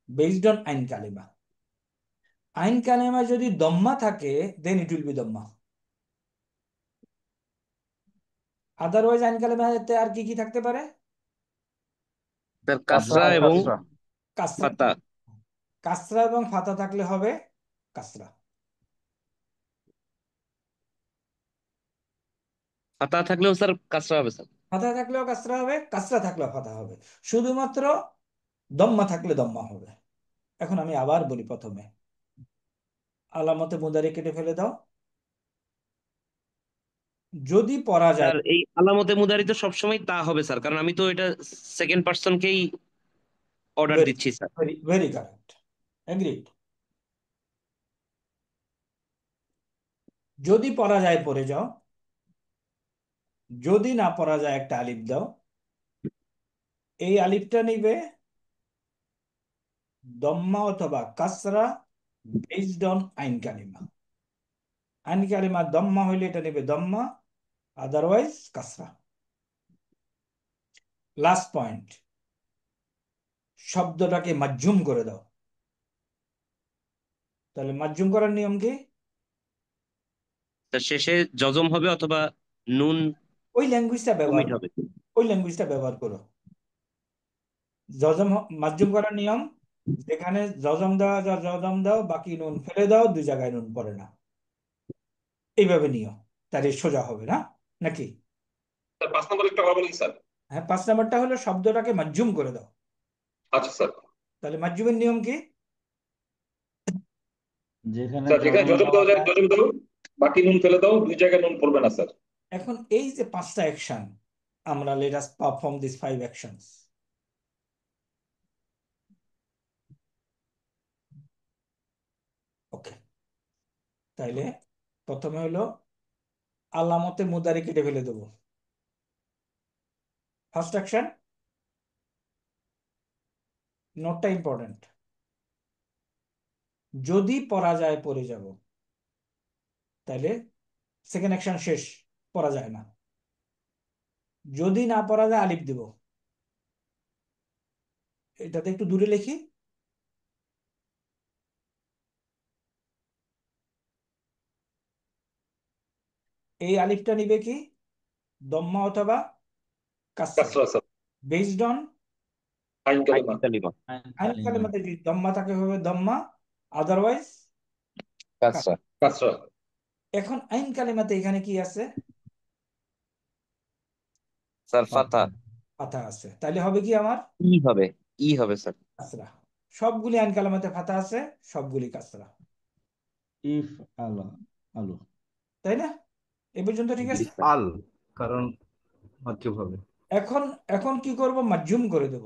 বেসড অন আইন কালিমা। আইন কালিমা যদি দম্মা থাকে দেন ইট উইল বি দম্মা। আদারওয়াইজ আইন কালিমাতে আর কি কি থাকতে পারে? স্যার কাসরা এবং কাসরা। ফাতা। কাসরা এবং ফাতা থাকলে হবে কাসরা। ফাতা থাকলেও স্যার কাসরা হবে স্যার। ফাতা থাকলেও কাসরা হবে, কাসরা থাকলেও ফাতা হবে। শুধুমাত্র দম্মা থাকলে দম্মা হবে। এখন আমি আবার বলি, প্রথমে আলামতে মুদারি কেটে ফেলে দাও। যদি পড়া যায়, স্যার এই আলামতে মুদারি তো সবসময় তা হবে স্যার, কারণ আমি তো এটা সেকেন্ড পার্সনকেই অর্ডার দিচ্ছি স্যার। Very correct, agreed. যদি পড়া যায় পড়ে যাও, যদি না পড়া যায় একটা আলিফ দাও। এই আলিফটা নিবে দম্মা অথবা কাসরা বেসড অন আইন কালিমা। আইন কালিমা দম্মা হইলে এটা নেবে দম্মা, আদারওয়াইজ কাসরা। লাস্ট পয়েন্ট, শব্দটাকে মাজজুম করে দাও। তাহলে মাজজুম করার নিয়ম কি? স্যার শেষে জজম হবে অথবা নুন ওই ল্যাঙ্গুয়েজটা ব্যবহার ওমিট করো, হবে। ওই ল্যাঙ্গুয়েজটা ব্যবহার করো। জজম মাজজুম করার নিয়ম, যেখানে জজম দেওয়া যা জজম দাও, বাকি নুন ফেলে দাও, 2 জায়গায় নুন পড়ে না। এইভাবে নিও, তাহলে সোজা হবে না নাকি? স্যার 5 নম্বর একটা কথা বলেন স্যার। হ্যাঁ, 5 নাম্বারটা হলো শব্দটাকে মাজজুম করে দাও। আচ্ছা স্যার। তাহলে মাজজুমের নিয়ম কি? যেখানে স্যার যেখানে জজম জজম দেওয়া দেওয়া যায় যায় জজম দাও, বাকি নুন ফেলে দাও, 2 জায়গায় নুন পড়বে না স্যার। এখন এই যে 5টা অ্যাকশন, আমরা let us perform this 5 actions. Okay, তাইলে প্রথমে হলো আলামতে মুদারি কেটে ফেলে দেবো। ফার্স্ট অ্যাকশন, নোটটা ইম্পর্টেন্ট। যদি পড়া যায় পড়ে যাব, তাইলে সেকেন্ড অ্যাকশন শেষ, পড়া যায় না। যদি না পড়া যায় আলিফ দেব। এটাতে একটু দূরে লিখি। এই আলিফটা নিবে কি দম্মা অথবা কাসরা, কাসরা স্যার। বেসড অন আইন আইন কালিমা। কালিমা। আইন কালিমাতে যদি দম্মা থাকে হবে দম্মা, আদারওয়াইজ কাসরা। কাসরা। এখন আইন কালিমাতে এখানে কি আছে? স্যার ফাতা। ফাতা আছে, তাহলে হবে কি আমার ই হবে, ই হবে স্যার। কাসরা। সবগুলি আইন কালামাতে ফাতা আছে, সবগুলি কাসরা, ইফ আলা আলু। তাই না? এ পর্যন্ত ঠিক আছে? আল, কারণ মাতৃ হবে। এখন এখন কি করব? মাজজুম করে দেব।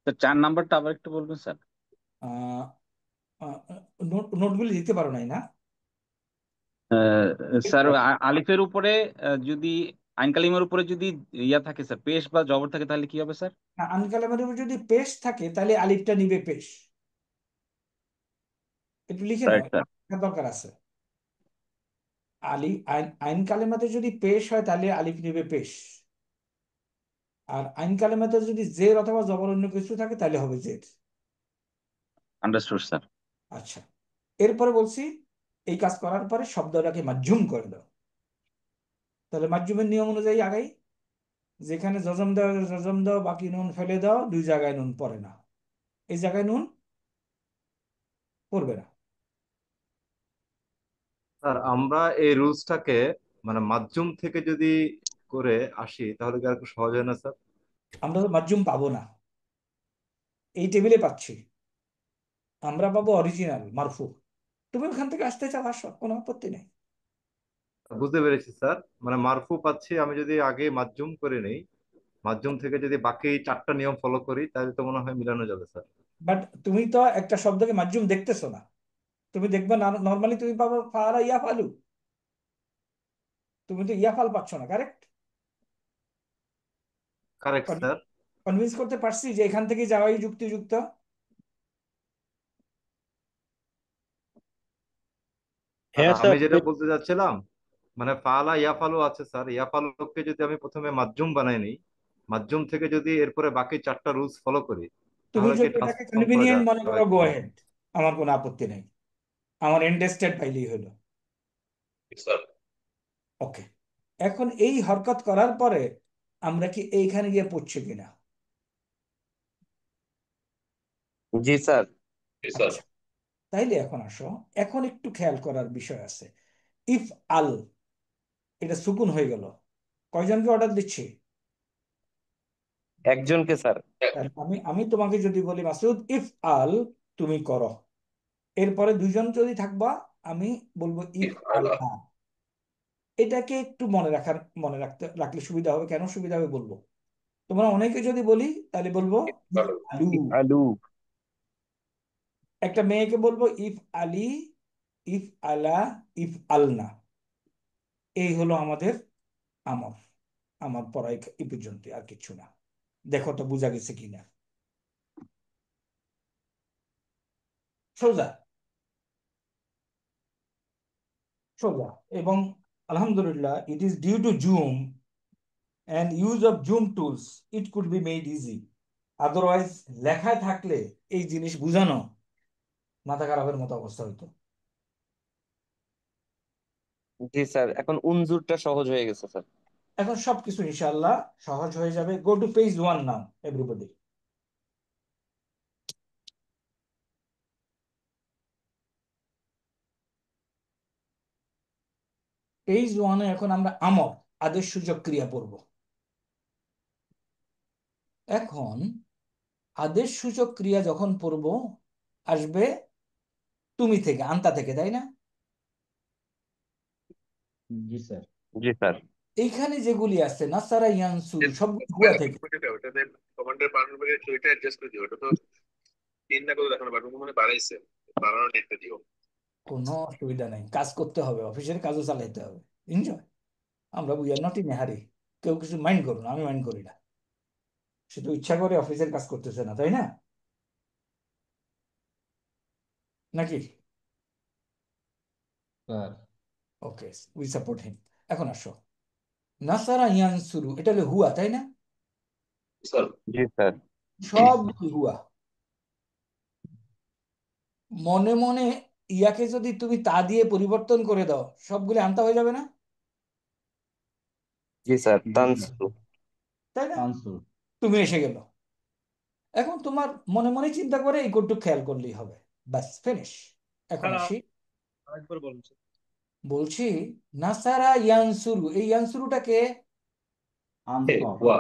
স্যার 4 নাম্বারটা আবার একটু বলবেন স্যার। আহ, নোটগুলি দিতে পারো নাই না? স্যার আলিফের উপরে যদি আইন কালিমের উপরে যদি ইয়া থাকে স্যার, পেশ বা জবর থাকে, তাহলে কি হবে স্যার? আনকালামের উপর যদি পেশ থাকে তাহলে আলিফটা নিবে পেশ। একটু লিখে নাও, রাইট স্যার। এটা দরকার আছে। আইন কালেমাতে যদি পেশ হয় তাহলে আলিফ নিবে পেশ, আর আইন কালেমাতে যদি জের অথবা জবর অন্য কিছু থাকে তাহলে হবে জের। Understood sir. আচ্ছা, এরপরে বলছি এই কাজ করার পরে শব্দটাকে মাজুম করে দাও। তাহলে মাজুমের নিয়ম অনুযায়ী আগাই, যেখানে জজম দাও জজম দাও, বাকি নুন ফেলে দাও, দুই জায়গায় নুন পড়ে না, এই জায়গায় নুন পড়বে না। স্যার আমরা এই রুলসটাকে মানে মাধ্যম থেকে যদি করে আসি তাহলে কি আর একটু সহজ হয় না স্যার? আমরা তো মাজুম পাবো না, এই টেবিলে পাচ্ছি, আমরা পাবো অরিজিনাল মারফু। তুমি ওখান থেকে আসতে চাও আসো, কোনো আপত্তি নেই। বুঝতে পেরেছি স্যার, মানে মারফু পাচ্ছি, আমি যদি আগে মাধ্যম করে নেই, মাধ্যম থেকে যদি বাকি 4টা নিয়ম ফলো করি তাহলে তো মনে হয় মিলানো যাবে স্যার। বাট তুমি তো একটা শব্দকে মাজুম দেখতেছো না, তুমি দেখবে না, নর্মালি তুমি পাবো ফারা ইয়া ফালু, তুমি তো ইয়া ফাল পাচ্ছ না, কারেক্ট? Correct sir. কনভিন্স করতে পারছি যে এখান থেকে যাওয়াই যুক্তিযুক্ত। আর আমি যেটা বলতে চাচ্ছিলাম, মানে ফালা ইয়াফালু আছে স্যার, ইয়াফালুকে যদি আমি প্রথমে মাধ্যম বানাই নিই, মাধ্যম থেকে যদি এরপরে বাকি 4টা রুলস ফলো করি তুমি তাহলে কি যদি এটাকে ট্রান্সফর্ম করা কনভিনিয়েন্ট মনে যাবে করো, গো কিনা? হেড, আমার কোনো আপত্তি নেই, আমার ইন্টারেস্টেড পাইলেই হলো। স্যার ওকে, এখন এই হরকত করার পরে আমরা কি এইখানে গিয়ে পড়ছি কিনা? জি স্যার। স্যার আচ্ছা, তাইলে এখন আসো, এখন একটু খেয়াল করার বিষয় আছে। ইফ আল, এটা সুকুন হয়ে গেল, কয়জনকে অর্ডার দিচ্ছি? একজনকে স্যার। তাহলে আমি আমি তোমাকে যদি বলি মাসুদ ইফ আল, তুমি করো, এরপরে দুইজন যদি থাকবা, আমি বলবো ইফ ইফ আলা আল্লাহ। এটাকে একটু মনে রাখলে সুবিধা হবে। কেন সুবিধা হবে বলবো। তোমরা অনেকে যদি বলি তাহলে বলবো ইফ আলু আলু। আলু। একটা মেয়েকে বলবো ইফ আলী, ইফ আলা, ইফ আলনা। এই হলো আমাদের আমর, আমার পড়াই এই পর্যন্ত, আর কিছু না। দেখো তো বোঝা গেছে কিনা। সোজা সোজা। এবং আলহামদুলিল্লাহ, it is due to Zoom and use of zoom tools it could be made easy. Otherwise লেখায় থাকলে এই জিনিস বুঝানো মাথা খারাপের মতো অবস্থা হইতো। জি স্যার, এখন উনজুরটা সহজ হয়ে গেছে স্যার। এখন সবকিছু ইনশাআল্লাহ সহজ হয়ে যাবে। Go to page 1 now everybody. Page 1 এ এখন আমরা আমর, আদেশ সূচক ক্রিয়া পড়ব। এখন আদেশ সূচক ক্রিয়া যখন পড়ব আসবে তুমি থেকে, আন্তা থেকে, তাই না? জি স্যার। জি স্যার। এইখানে যেগুলি আছে নাসারা ইয়ানসুরু সবগুলো হুয়া থেকে। ওটাতে কমান্ডের পারমিট ওইটা অ্যাডজাস্ট করে দিও, ওটা তো তিন না করে দেখানো বাটন মানে বাড়াইছে, বাড়ানোর ডেটটা দিও। কোনো অসুবিধা নেই, কাজ করতে হবে, অফিসের কাজও চালাইতে হবে। এনজয়, আমরা we are not in Harry. কেউ কিছু মাইন্ড করো না, আমি মাইন্ড করি না। সে তো ইচ্ছা করে অফিসের কাজ করতেছে না, তাই না? নাকি? Sir okay, we support him. এখন আসো, নাসারা ইয়ানসুরু, এটা হলো হুয়া, তাই না? স্যার জি স্যার। সব হুয়া। মনে মনে ইয়াকে যদি তুমি তা দিয়ে পরিবর্তন করে দাও সবগুলি আনতে হয়ে যাবে না? জি স্যার। জি স্যার। তানসু। তাই না? আনসুর। তুমি এসে গেল, এখন তোমার মনে মনে চিন্তা করে এই কোডটুকু খেয়াল করলেই হবে, বাস ফিনিশ। এখন আসি, আরেকবার বলুন স্যার। বলছি নাসারা ইয়ানসুরু, এই ইয়ানসুরুটাকে আনসর। হুয়া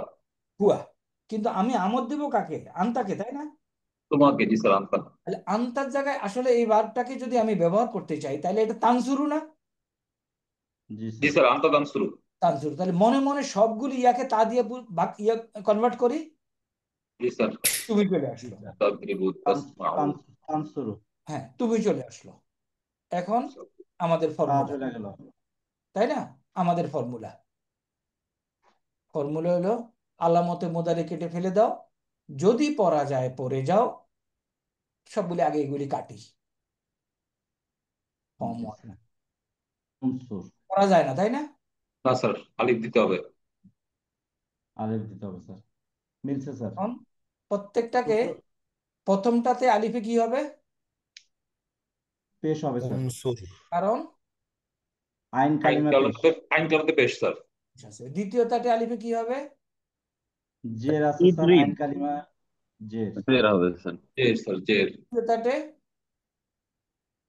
হুয়া, কিন্তু আমি আমদ দেব কাকে? আন্তাকে, তাই না? তোমাকে। জি স্যার আনসার। তাহলে আন্তার জায়গায় আসলে এই ভার্বটাকে যদি আমি ব্যবহার করতে চাই তাহলে এটা তানসুরু না? জি জি স্যার। স্যার আনতা দান শুরু। তানসুরু। তাহলে মনে মনে সবগুলি ইয়াকে তা দিয়ে কনভার্ট করি, জি স্যার। তুমি চলে জি আসলো। স্যার। তাদরিবু তাসমাউ। আনসুরু। হ্যাঁ, তুমি চলে আসলো। এখন আমাদের ফর্মুলা, চলে গেল। তাই না? আমাদের ফর্মুলা হলো আলামতে মোদারে কেটে ফেলে দাও, যদি পড়া যায় পড়ে যাও, সবগুলি আগে এগুলি কাটি, কম হয় না, উনসুর। পড়া যায় না, তাই না? না স্যার, আলিফ দিতে হবে। আলিফ দিতে হবে স্যার। মিলছে স্যার। এখন প্রত্যেকটাকে সূত্র প্রথমটাতে আলিফে কি হবে? পেশ হবে স্যার। উনসুর। কারণ আইন কালিমা পেশ। আইন কালামতে পেশ স্যার। আছে। দ্বিতীয়টাতে আলিফে কি হবে? জের আছে স্যার, ইদরিব আইন কালিমা জের। বের হবে স্যার। জের স্যার, জের। তৃতীয়টাতে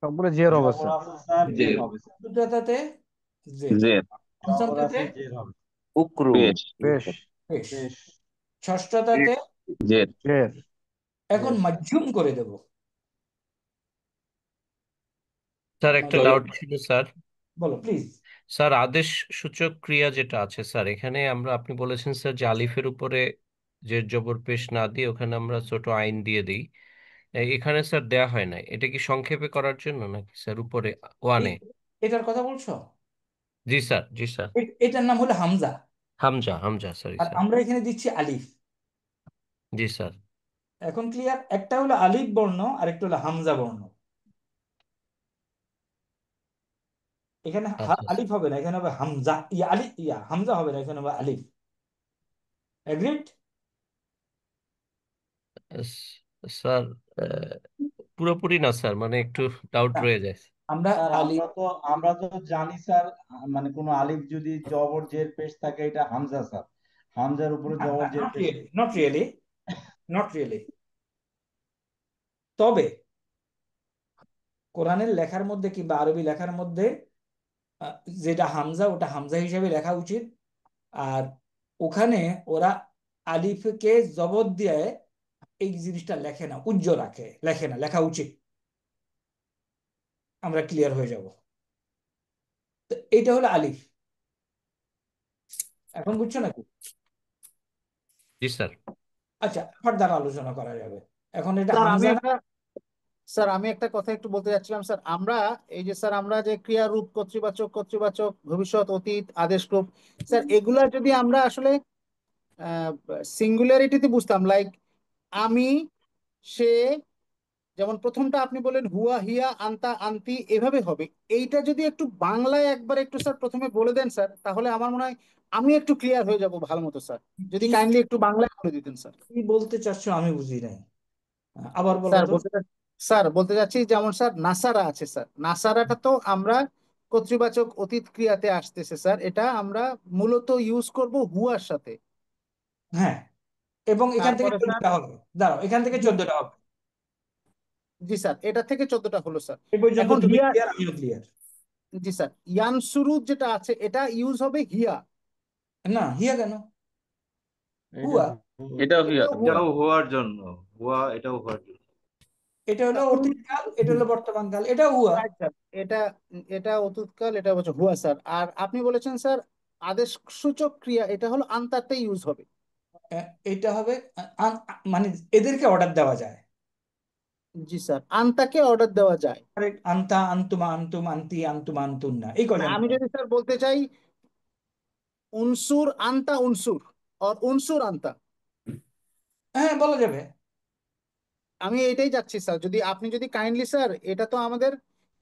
সবগুলো জের হবে জবর স্যার। আছে স্যার, জের জের। হবে স্যার। চতুর্থটাতে জের, জের জবর পঞ্চমটাতে আছে, জের হবে। উক্রু পেশ পেশ পেশ, পেশ, ষষ্ঠটাতে জের জের। এখন জের। মাজঝুম করে দেব। স্যার একটা স্যার, ডাউট ছিল স্যার। বলো প্লিজ। স্যার আদেশ সূচক ক্রিয়া যেটা আছে স্যার, এখানে আপনি বলেছেন স্যার যে আলিফের উপরে জের জবর পেশ না দিয়ে ওখানে আমরা ছোট আইন দিয়ে দিই। এখানে স্যার দেয়া হয় না, এটা কি সংক্ষেপে করার জন্য নাকি স্যার উপরে ওয়ানে? এটার কথা বলছো? জি স্যার, জি স্যার। এটার নাম হলো হামজা, হামজা, হামজা, সরি আর স্যার। আমরা এখানে দিচ্ছি আলিফ। জি স্যার। এখন ক্লিয়ার? একটা হলো আলিফ বর্ণ আর একটা হলো হামজা বর্ণ। এখানে আচ্ছা আলিফ হবে না, এখানে হবে হামজা। হামজা হবে না, এখানে হবে আলিফ। এগ্রিড? স্যার পুরোপুরি না স্যার, মানে একটু ডাউট রয়ে যায়। আমরা স্যার আলিফ, আমরা তো জানি স্যার, মানে কোনো আলিফ যদি জবর জের পেশ থাকে এটা হামজা স্যার। হামজার উপরে জবর জের নট পেশ। Really, not really, not really. তবে কোরআনের লেখার মধ্যে কিংবা আরবি লেখার মধ্যে আহ, যেটা হামজা ওটা হামজা হিসেবে লেখা উচিত। আর ওখানে ওরা আলিফকে জবর দিয়ে এই জিনিসটা লেখে না, উজ্জ্ব রাখে, লেখে না, লেখা উচিত। আমরা ক্লিয়ার হয়ে যাব। তো এইটা হলো আলিফ। এখন বুঝছো নাকি? জি স্যার। আচ্ছা, ফার্দার আলোচনা করা যাবে। এখন এটা স্যার হামজা না? আমি একটা কথা একটু বলতে যাচ্ছিলাম স্যার। আমরা এই যে স্যার আমরা যে ক্রিয়া রূপ, কর্তৃবাচক, কর্তৃবাচক, ভবিষ্যৎ, অতীত, আদেশ রূপ, স্যার এগুলা যদি আমরা আসলে সিঙ্গুলারিটিতে বুঝতাম, লাইক আমি, সে, যেমন প্রথমটা আপনি বলেন হুয়া, হিয়া, আন্তা, আন্তি, এভাবে হবে। এইটা যদি একটু বাংলায় একবার একটু স্যার প্রথমে বলে দেন স্যার, তাহলে আমার মনে হয় আমি একটু ক্লিয়ার হয়ে যাব ভালো মতো স্যার। যদি কি কাইন্ডলি একটু বাংলায় বলে দিতেন স্যার। কি বলতে চাচ্ছো আমি বুঝি নাই, আবার বলো স্যার তো। বলতে চাচ্ছি যেমন স্যার নাসারা আছে স্যার, নাসারাটা তো আমরা কর্তৃবাচক অতীত ক্রিয়াতে আসতেছে স্যার, এটা আমরা মূলত ইউজ করব হুয়ার সাথে। হ্যাঁ, এবং এখান থেকে তারপরে স্যার 14টা হবে। দাঁড়াও, এখান থেকে 14টা হবে। জি স্যার, এটা থেকে 14টা হলো স্যার। এই পর্যন্ত এখন তুমি হিয়া, ক্লিয়ার, আমিও ক্লিয়ার। জি স্যার, ইয়ানসুরু যেটা আছে এটা ইউজ হবে হিয়া। না, হিয়া কেন? এটা হুয়া। এটাও কি এটাও হুয়া। এটাও হওয়ার জন্য, এটাও হওয়ার জন্য। এটা হলো অতীতকাল, এটা হলো বর্তমান কাল, এটা হুয়া। রাইট স্যার, এটা এটা অতীতকাল, এটা হচ্ছে হুয়া স্যার। আর আপনি বলেছেন স্যার আদেশ সূচক ক্রিয়া, এটা হলো আন্তাতে ইউজ হবে। এটা হবে মানে এদেরকে অর্ডার দেওয়া যায়। জি স্যার, আন্তাকে অর্ডার দেওয়া যায়। আন্তা, আন্তুমা, আন্তুম, আন্তি, আন্তুমা, আন্তুন্না, এই মানে কজন। আমি যদি স্যার বলতে চাই উনসুর আন্তা উনসুর, আর উনসুর আন্তা, হ্যাঁ, বলা যাবে। আমি এটাই যাচ্ছি স্যার। যদি আপনি যদি কাইন্ডলি স্যার, এটা তো আমাদের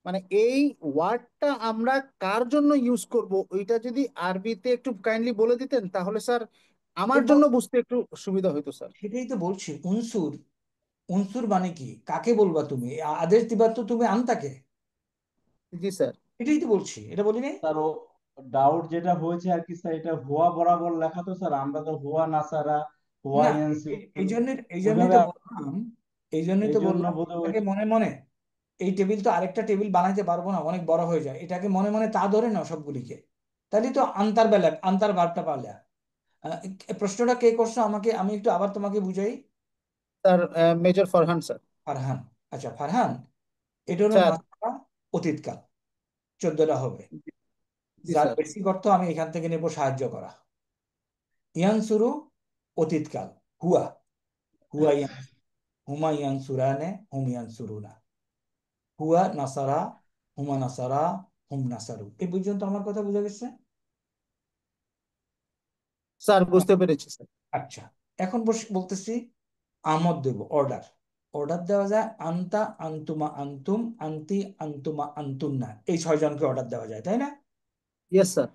মানে এই ওয়ার্ডটা আমরা কার জন্য ইউজ করব ওইটা যদি আরবিতে একটু কাইন্ডলি বলে দিতেন, তাহলে স্যার আমার এটা জন্য বুঝতে একটু সুবিধা হতো স্যার। সেটাই তো বলছি, উনসুর। উনসুর মানে কি, কাকে বলবা তুমি? আদেশ দিবা তো তুমি আন্তাকে। জি স্যার। এটাই তো বলছি, এটা বলি নাই? স্যার ও ডাউট যেটা হয়েছে আর কি স্যার, এটা হুয়া বরাবর লেখা তো স্যার, আমরা তো হুয়া নাসারা, হুয়া না, ইয়ানসুর এই জন্যই ওইভাবে, তো বললাম, এই জন্যই এই তো জন্য বললাম বোধহয় এটাকে মনে মনে, এই টেবিল তো আরেকটা টেবিল বানাইতে পারবো না, অনেক বড় হয়ে যায়। এটাকে মনে মনে তা ধরে নাও সবগুলিকে, তাহলে তো আন্তার বেলা আন্তার ভাবটা পারলে। প্রশ্নটা কে করছো আমাকে, আমি একটু আবার তোমাকে বুঝাই। Sir major Farhan sir. Farhan. আচ্ছা ফারহান, এটা হলো স্যার নাসারা, অতীতকাল, 14টা হবে। জি যার স্যার। বেশি অর্থ আমি এখান থেকে নেব সাহায্য করা। ইয়ানসুরু, অতীতকাল, হুয়া, হুয়া ইয়ানসুরু। হুমা ইয়ানসুরানে হুম ইয়ানসুরুনা, হুয়া নাসারা হুমা নাসারা হুম নাসারু। এই পর্যন্ত আমার কথা বুঝা গেছে? স্যার বুঝতে পেরেছি স্যার। আচ্ছা, এখন বলতেছি আমদ দেব, অর্ডার। অর্ডার দেওয়া যায় আন্তা আন্তুমা আন্তুম আন্তি আন্তুমা আন্তুন্না, এই 6 জনকে অর্ডার দেওয়া যায়, তাই না? Yes sir.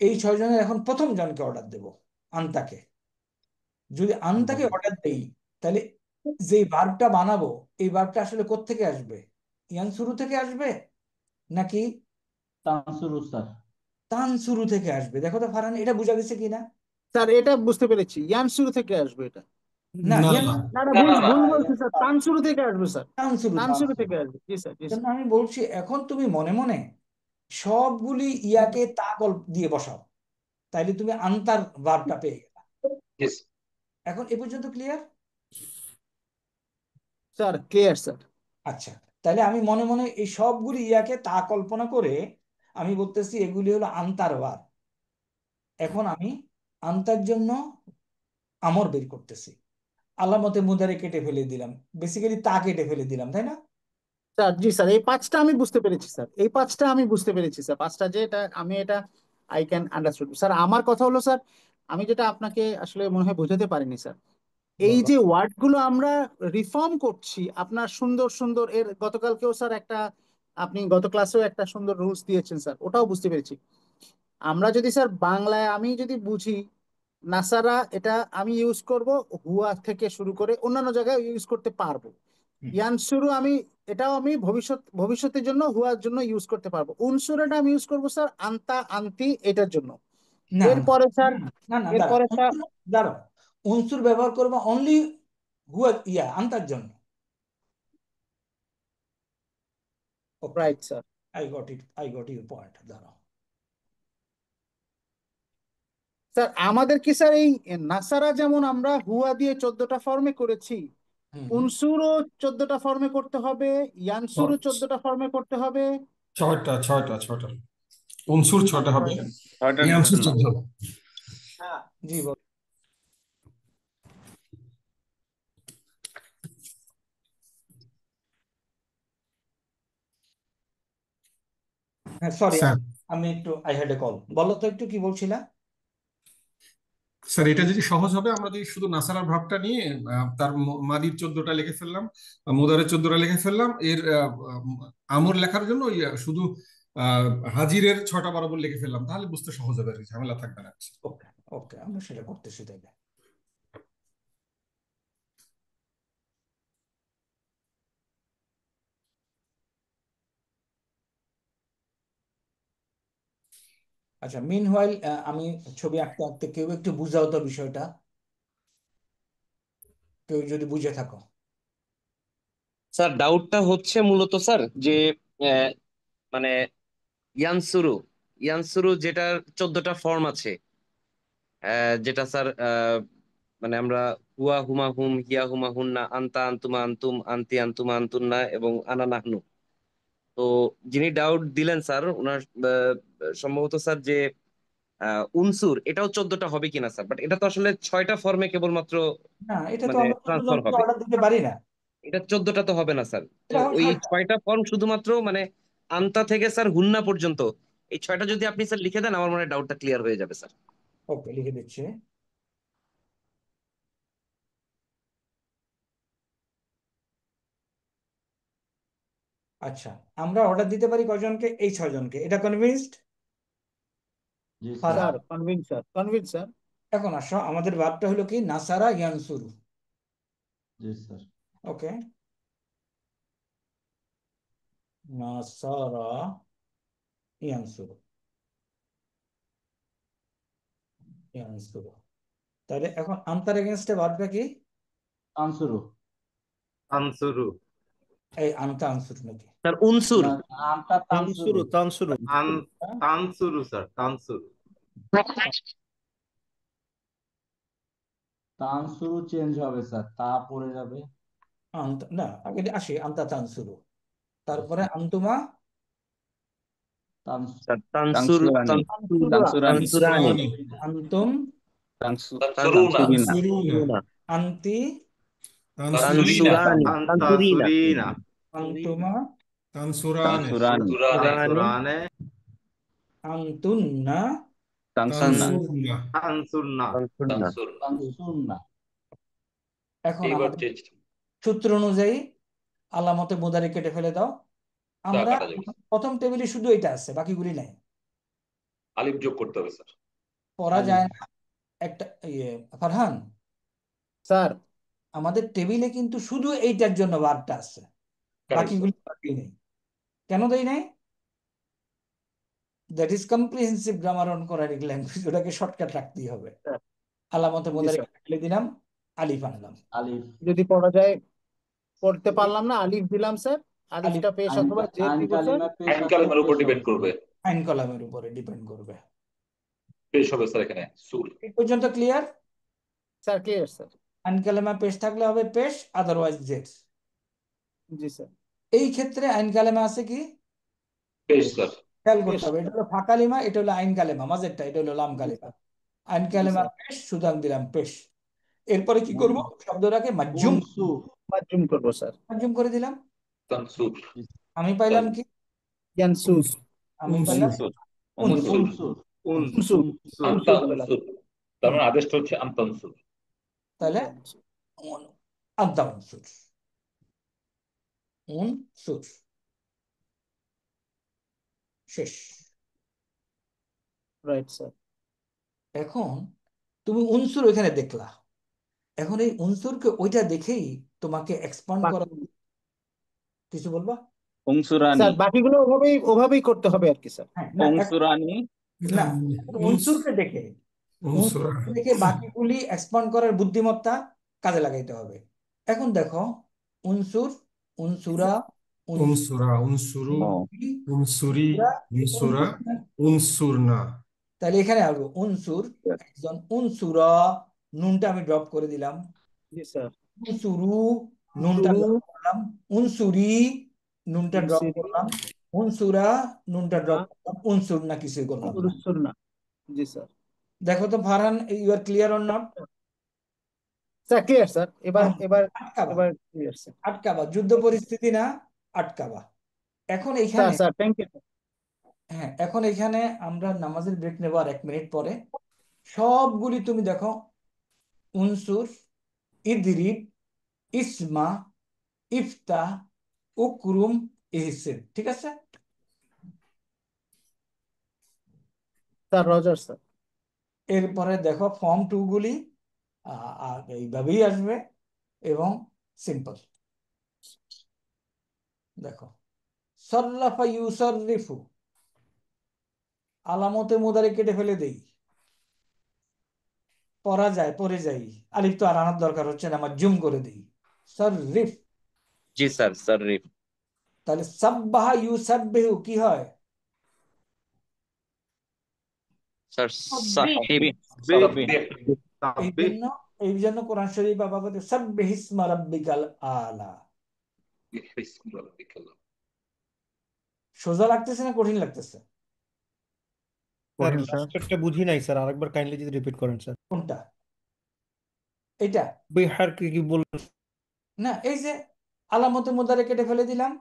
এই 6 জনের এখন প্রথম জনকে অর্ডার দেব, আন্তাকে। যদি আন্তাকে অর্ডার দেই, তাহলে যে ভার্বটা বানাবো এই ভার্বটা আসলে কোত্থেকে আসবে? ইয়ানসুরু থেকে আসবে নাকি তানসুরু স্যার। তানসুরু থেকে আসবে? দেখো তো ফারহান, এটা বোঝা গেছে কিনা? স্যার এটা বুঝতে পেরেছি, ইয়ানসুরু থেকে আসবে এটা। না, না ইয়ান না না না, না ভুল না না, ভুল বলছি স্যার, তানসুরু থেকে আসবে স্যার, তানসুরু তানসুরু তানসুরু। থেকে আসবে। জি স্যার, জি জন্য স্যার। আমি বলছি এখন তুমি মনে মনে সবগুলি ইয়াকে তা গল্প দিয়ে বসাও, তাইলে তুমি আন্তার ভার্বটা পেয়ে গেলা। Yes. এখন এ পর্যন্ত ক্লিয়ার? Sir clear sir. আচ্ছা, তাহলে আমি মনে মনে এই সবগুলি ইয়াকে তা কল্পনা করে আমি বলতেছি এগুলি হলো আন্তার ভার্ব। এখন আমি আন্তার জন্য আমর বের করতেছি, আলামতে মুদারে কেটে ফেলে দিলাম, বেসিক্যালি তা কেটে ফেলে দিলাম, তাই না? স্যার জি স্যার, এই 5টা আমি বুঝতে পেরেছি স্যার, এই 5টা আমি বুঝতে পেরেছি স্যার, 5টা যে এটা আমি এটা আই ক্যান আন্ডারস্টুড স্যার। আমার কথা হলো স্যার, আমি যেটা আপনাকে আসলে মনে হয় বোঝাতে পারিনি স্যার, এই বলো। যে ওয়ার্ড গুলো আমরা রিফর্ম করছি আপনার সুন্দর সুন্দর, এর গতকালকেও স্যার একটা, আপনি গত ক্লাসেও একটা সুন্দর রুলস দিয়েছেন স্যার, ওটাও বুঝতে পেরেছি। আমরা যদি স্যার বাংলায় আমি যদি বুঝি, নাসারা এটা আমি ইউজ করব হুয়া থেকে শুরু করে অন্যান্য জায়গায় ইউজ করতে পারবো। ইয়ানসুরু আমি, এটাও আমি ভবিষ্যতের জন্য হুয়ার জন্য ইউজ করতে পারবো। উনসুরাটা আমি ইউজ করবো স্যার আন্তা আন্তি এটার জন্য। না না এরপরে স্যার, না না, দাঁড়া, এরপরে স্যার, দাঁড়াও। উনসুর ব্যবহার করবো অনলি হুয়া ইয়া আন্তার জন্য। Okay, right sir. I got your point. দাঁড়াও। স্যার আমাদের কি স্যার এই নাসারা যেমন আমরা হুয়া দিয়ে 14টা ফর্মে করেছি, উনসুরও 14টা ফর্মে করতে হবে, ইয়ানসুরও 14টা ফর্মে করতে হবে? ছয়টা উনসুর 6টা হবে, ছয়টা ইয়ানসুর না। 14। জি বল। হ্যাঁ, সরি, স্যার আমি একটু আই হ্যাড এ কল। বলো তো একটু কি বলছিলা? স্যার এটা যদি সহজ হবে, আমরা যদি শুধু নাসারার ভাবটা নিয়ে তার মাদির 14টা লিখে ফেললাম, মুদারের 14টা লিখে ফেললাম, এর আমর লেখার জন্য ওই শুধু হাজিরের 6টা বরাবর লিখে ফেললাম, তাহলে বুঝতে সহজ হবে আর কি, ঝামেলা থাকবে না। ওকে ওকে, আমরা সেটা করতেছি তাইলে। আচ্ছা, মিন হোয়াইল আমি ছবি আঁকতে আঁকতে, কেউ একটু বুঝাও তো বিষয়টা, কেউ যদি বুঝে থাকো। স্যার ডাউটটা হচ্ছে মূলত স্যার যে আহ, মানে ইয়ানসুরু, ইয়ানসুরু যেটার 14টা ফর্ম আছে, যেটা স্যার মানে আমরা হুয়া হুমা হুম হিয়া হুমা হুন্না আন্তা আন্তুমা আন্তুম আন্তি আন্তুমা আন্তুন্না এবং আনা নাহনু। তো যিনি ডাউট দিলেন স্যার ওনার সম্ভবত স্যার যে উনসুর এটাও 14টা হবে কিনা স্যার, বাট এটা তো আসলে 6টা ফর্মে কেবলমাত্র না, এটা তো মানে আমরা ট্রান্সফার হবে, অর্ডার দিতে পারি না। এটা 14টা তো হবে না স্যার। তো এটা এখন ওই 6টা। 6টা ফর্ম শুধুমাত্র মানে আন্তা থেকে স্যার হুন্না পর্যন্ত, এই 6টা যদি আপনি স্যার লিখে দেন আমার মনে হয় ডাউটটা ক্লিয়ার হয়ে যাবে স্যার। ওকে, লিখে দিচ্ছি। আচ্ছা, আমরা অর্ডার দিতে পারি কয়জনকে? এই 6 জনকে। এটা কনভিন্সড? জি Farhan, sir. Sir convince sir, convince sir. এখন আসো, আমাদের ভাবটা হলো কি নাসারা ইয়ানসুরু। জি স্যার। ওকে, নাসারা ইয়ানসুরু, ইয়ানসুরু। তাহলে এখন আনতার এগেনস্টে ভাবটা কি? তানসুরু। আনসুরু। এই আনতা আনসুরু নাকি? স্যার উনসুর, না, আনতা তানসুরু। তানসুরু তানসুরু স্যার, তানসুরু। তানসুরু চেঞ্জ হবে স্যার, তা পড়ে যাবে। না, আগে আসি আনতা তানসুরু, তারপরে আন্তুমা স্যার তানসুর তানসুরানি, তানসুরা তানসুরানি, তানসুরানি, আন্তুম তানসুরিনা, তানসুরুনা। আন্তি তানসুরিনা তানসুরানি আন্তাসুরিনা আন্তুমা তানসুরানি তানসুরানে আন্তুন্না তানসুন্না তানসুরনা আনসুরনা তানসুরনা। এখন এইবার আমাদের চেঞ্জ সূত্র অনুযায়ী আলামতে মুদারি কেটে ফেলে দাও। আমরা কাটা যাবে প্রথম টেবিলে শুধু এটা আছে, বাকিগুলি নাই। আলিফ যোগ করতে হবে স্যার পড়া যায় না একটা ফারহান, স্যার আমাদের টেবিলে কিন্তু শুধু এইটার জন্য ভার্বটা আছে, কারেক্ট বাকিগুলি বাকি নেই। কেন দেই নাই? That is comprehensive grammar on Quranic language, ওটাকে শর্টকাট রাখতেই হবে। স্যার আলামতে জি মুদারি স্যার। ফেলে দিলাম, আলিফ আনলাম। আলিফ যদি পড়া যায়, পড়তে পারলাম না, আলিফ দিলাম স্যার। আলিফ আলিফটা পেশ অথবা জের আইন দিব স্যার। কালিমা পেশ আইন অথবা কালেমার উপর পেশ ডিপেন্ড হবে। করবে আইন কলামের উপরে ডিপেন্ড করবে। পেশ হবে স্যার এখানে সুর এই পর্যন্ত ক্লিয়ার? Sir clear sir. আইন কালেমা পেশ থাকলে হবে পেশ, আদারওয়াইজ জের। জি স্যার। এই ক্ষেত্রে আইন কালেমা আছে কি পেশ পেশ স্যার খেয়াল পেশ করতে হবে। এটা হলো ফাঁকালিমা, এটা হলো আইন কালেমা, মাঝেরটা এটা হলো লাম জি কালেমা। স্যার। আইন জি কালেমা স্যার। পেশ, সুতরাং দিলাম পেশ। এরপরে কি করব? শব্দটাকে মাজুম উনসু মাজ্জুম করবো স্যার। মাজুম করে দিলাম। তানসুর আমি পাইলাম কি? ইয়ানসুস আমি উনসুর পাইলাম উনসুর। উনসুর উনসুর উনসুস উনসুর আন্তা উনসুস পেলাম। উনসুর তার মানে আদেশটা হচ্ছে আন্তানসুর তাহলে ইয়ানসুস। আদা উনসুর, উনসুর, শেষ। Right sir. এখন তুমি উনসুর ওইখানে দেখলা, এখন এই উনসুরকে ওইটা দেখেই তোমাকে এক্সপান্ড করা, কিছু বলবা? অংশুরানি স্যার বাকিগুলো ওভাবেই ওভাবেই করতে হবে আর কি স্যার। হ্যাঁ, না অংশুরানি এটা না, উনসুরকে দেখে উনসুরা উনসুরকে দেখে বাকিগুলি এক্সপান্ড করার বুদ্ধিমত্তা কাজে লাগাইতে হবে। এখন দেখো উনসুর, উনসুরা, উনসুরা উনসুরু উনসুরি, উনসুরি উনসুরা উনসুর। উনসুরনা তাহলে এখানে আসবো উনসুর, একজন উনসুরা, নুনটা আমি ড্রপ করে দিলাম। জি স্যার। উনসুরু, নুনটা শুরু ড্রপ করলাম। উনসুরি, নুনটা ড্রপ উনসিরি করলাম। উনসুরা, নুনটা ড্রপ করলাম। উনসুর না, কিছুই করলাম না। উরসুরনা। জি স্যার। দেখো তো Farhan, you are clear or not? Sir clear sir. এবার এবার আটকাবা, এবার ক্লিয়ার স্যার। আটকাবা, যুদ্ধ পরিস্থিতি না, আটকাবা। এখন স্যার এইখানে, স্যার থ্যাংক ইউ। হ্যাঁ, এখন এখানে আমরা নামাজের ব্রেক নেবো আর 1 মিনিট পরে। সবগুলি তুমি দেখো, উনসুর, ইদরিব, ইসমা, ইফতা, উকরুম, ইহসিন, ঠিক আছে? Sir Roger sir. এরপরে দেখো ফর্ম 2 গুলি এইভাবেই আসবে এবং সিম্পল। দেখো সররাফা ইউসররিফু, আলামতে মুদারি কেটে ফেলে দেই, পড়া যায়, পড়ে যাই, আলিফ তো আর আনার দরকার হচ্ছে না, আমার জুম করে দিই, সররিফ। জি স্যার সার্রিফ তাহলে সাব্বাহা ইউসাব্বিহু কি হয়? স্যার সাব্বিহ। সাহিব এই জন্য, এই জন্য কোরআন শরীফ বাবা বলতে সাব্বিহ ইসমা রাব্বিকাল আলা। সোজা লাগতেছে না কঠিন লাগতেছে? স্যার লাস্টেরটা বুঝি নাই স্যার, আরেকবার কাইন্ডলি যদি রিপিট করেন স্যার। কোনটা? এটা বিহার কি বললেন? না, এই যে আলামতে মুদারি কেটে ফেলে দিলাম,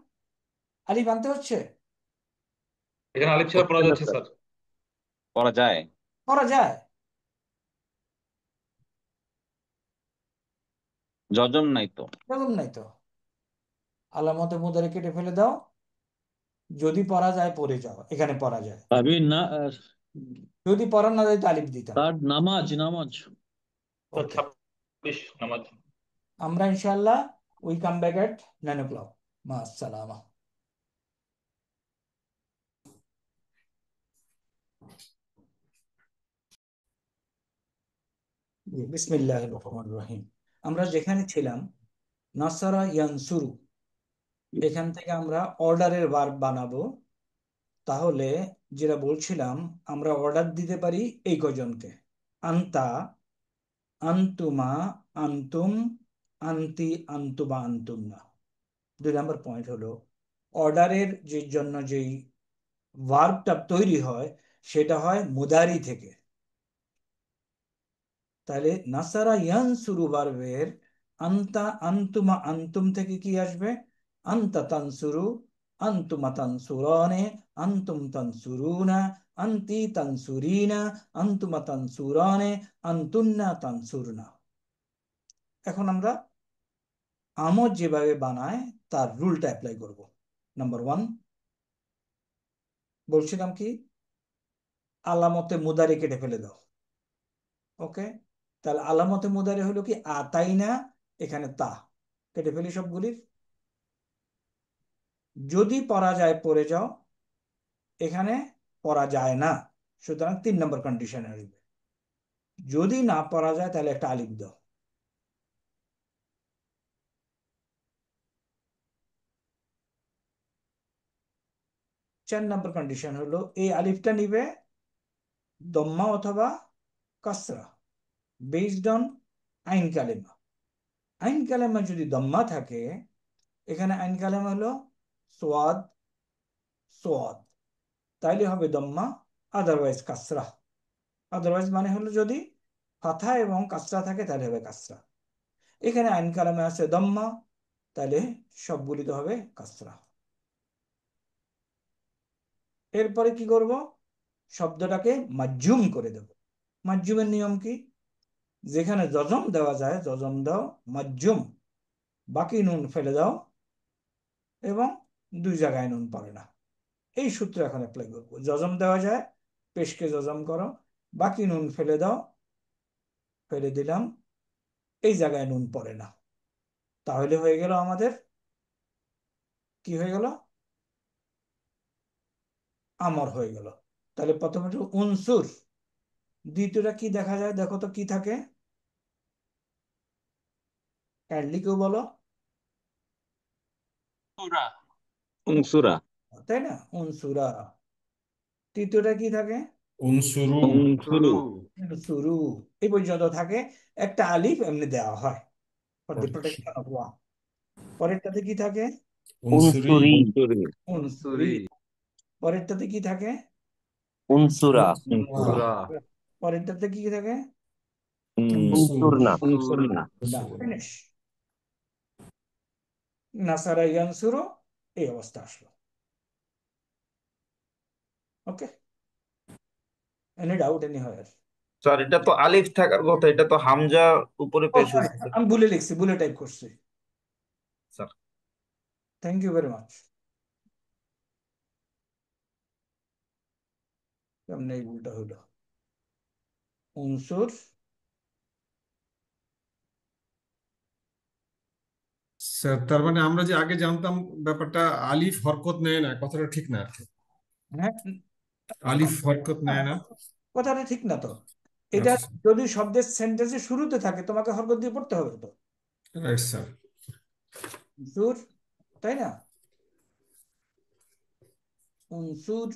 আলিফ আনতে হচ্ছে। এখানে আলিফ ছাড়া পড়া যাচ্ছে স্যার করা যায়। করা যায়, যজম নাই তো। এরকম নাই তো। আলামতে মুদারি কেটে ফেলে দাও, যদি পড়া যায় পড়ে যাও, এখানে পড়া যায়। আমি না যদি পড়া না যায় তো আলিফ দিতাম। তার নামাজ নামাজ ওকে, 26 নামাজ আমরা ইনশাআল্লাহ we come back at 9 o'clock। মা আসসালামা। বিসমিল্লাহির রহমানির রহিম। আমরা যেখানে ছিলাম নাসারা ইয়ানসুরু, এখান থেকে আমরা অর্ডারের ভার্ব বানাবো। তাহলে যেটা বলছিলাম, আমরা অর্ডার দিতে পারি এই কয়জনকে, আন্তা, আন্তুমা, আন্তুম, আন্তি, আন্তুবা, আন্তুন্না। 2 নম্বর পয়েন্ট হলো অর্ডারের যে জন্য যেই ভার্বটা তৈরি হয় সেটা হয় মুদারি থেকে। তাহলে নাসারা ইয়ানসুরু ভার্বের আন্তা আন্তুমা আন্তুম থেকে কি আসবে? আন্তা তানসুরু, আন্তুমা তানসুরানে, আন্তুম তানসুরুনা, আন্তি তানসুরিনা, আন্তুমা তানসুরানে, আন্তুন্না তানসুরনা। এখন আমরা আমর যেভাবে বানায় তার রুলটা অ্যাপ্লাই করব। নাম্বার 1 বলছিলাম কি, আলামতে মুদারি কেটে ফেলে দাও। ওকে, তাহলে আলামতে মুদারি হলো কি আতাইনা, এখানে তা কেটে ফেলি সবগুলির। যদি পড়া যায় পড়ে যাও, এখানে পড়া যায় না, সুতরাং 3 নম্বর কন্ডিশনে আসবে। যদি না পড়া যায় তাহলে একটা আলিফ দাও। চার নম্বর কন্ডিশন হলো এই আলিফটা নিবে দম্মা অথবা কাসরা বেসড অন আইন কালেমা। আইন কালেমা যদি দম্মা থাকে, এখানে আইন কালেমা হলো সোয়াদ, সোয়াদ, তাইলে হবে দম্মা, আদারওয়াইজ কাসরা। আদারওয়াইজ মানে হলো যদি ফাথা এবং কাসরা থাকে তাহলে হবে কাসরা। এখানে আইন কালামে আছে দম্মা, তাহলে সবগুলিতে হবে কাসরা। এরপরে কি করব? শব্দটাকে মাজুম করে দেব। মাজুমের নিয়ম কি? যেখানে জজম দেওয়া যায় জজম দাও, মাজুম, বাকি নুন ফেলে দাও, এবং 2 জায়গায় নুন পড়ে না। এই সূত্র এখন অ্যাপ্লাই করব। জজম দেওয়া যায়, পেশকে জজম করো, বাকি নুন ফেলে দাও, ফেলে দিলাম, এই জায়গায় নুন পড়ে না। তাহলে হয়ে গেল আমাদের, কি হয়ে গেল? আমর হয়ে গেল। তাহলে প্রথমে উনসুর, দ্বিতীয়টা কি দেখা যায় দেখো তো কি থাকে, কাইন্ডলি কেউ বলো। উনসুরা। তাই না, উনসুরা। তৃতীয়টা কি থাকে? উনসুরু। উনসুরু। উনসুরু। এই পর্যন্ত থাকে। একটা আলিফ এমনি দেওয়া হয় ফর দি আচ্ছা। Protection of one. পরেরটাতে কি থাকে? উনসুরি। উনসুরি। উনসুরি। পরেরটাতে কি থাকে? উনসুরা। উনসুরা। পরেরটাতে কি থাকে? উনসুর। উনসুরনা। উনসুরনা। ফিনিশ। নাসারা ইয়ানসুরু, এই অবস্থা আসলো। Okay, any doubt any higher? Sir এটা তো আলিফ থাকার কথা, এটা তো হামজা উপরে ও পেশ সরি, হয়েছে আমি ভুলে লিখছি, ভুলে টাইপ করছি। Sir. Thank you very much. কেমন এই ভুলটা হইলো? উনসুর, স্যার তার মানে আমরা যে আগে জানতাম ব্যাপারটা আলিফ হরকত নেয় না, কথাটা ঠিক না আর কি। হ্যাঁ, আলিফ হরকত নেয় না। কথাটা ঠিক না তো। এটা আচ্ছা যদি শব্দের সেন্টেন্সের শুরুতে থাকে তোমাকে হরকত দিয়ে পড়তে হবে তো। Right sir. উনসুর, তাই না? উনসুর,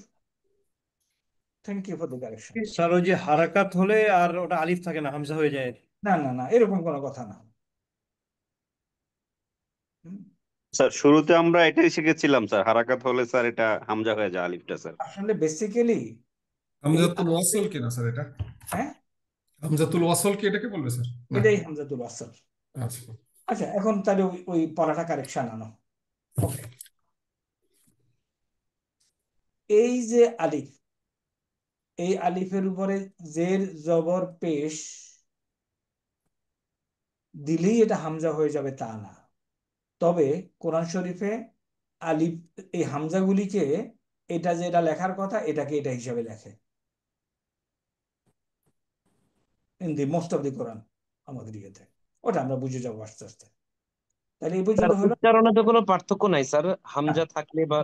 thank you for the correction. Sir ওই যে হারাকাত হলে আর ওটা আলিফ থাকে না, হামজা হয়ে যায়। না না না, এরকম কোনো কথা না। হুম, স্যার শুরুতে আমরা এটাই শিখেছিলাম স্যার, হারাকাত হলে স্যার এটা হামজা হয়ে যায় আলিফটা স্যার। আসলে বেসিক্যালি এই হামজাতুল ওয়াসল কি না স্যার এটা? হ্যাঁ, হামজাতুল ওয়াসল কি এটাকে বলবে স্যার? না। এটাই হামজাতুল ওয়াসল। আচ্ছা। আচ্ছা, এখন তাহলে ওই পড়াটা কারেকশন আনো। ওকে, এই যে আলিফ, এই আলিফের উপরে জের জবর পেশ দিলেই এটা হামজা হয়ে যাবে তা না। তবে কোরআন শরীফে আলিফ, এই হামজাগুলিকে এটা যেটা লেখার কথা এটাকে এটা হিসাবে লেখে in the most of the Quran আমাদের ইয়েতে। ওটা আমরা বুঝে যাবো আস্তে আস্তে। তাহলে এই স্যার পর্যন্ত হলো। উচ্চারণে তো কোনো পার্থক্য নাই স্যার, না, হামজা থাকলে বা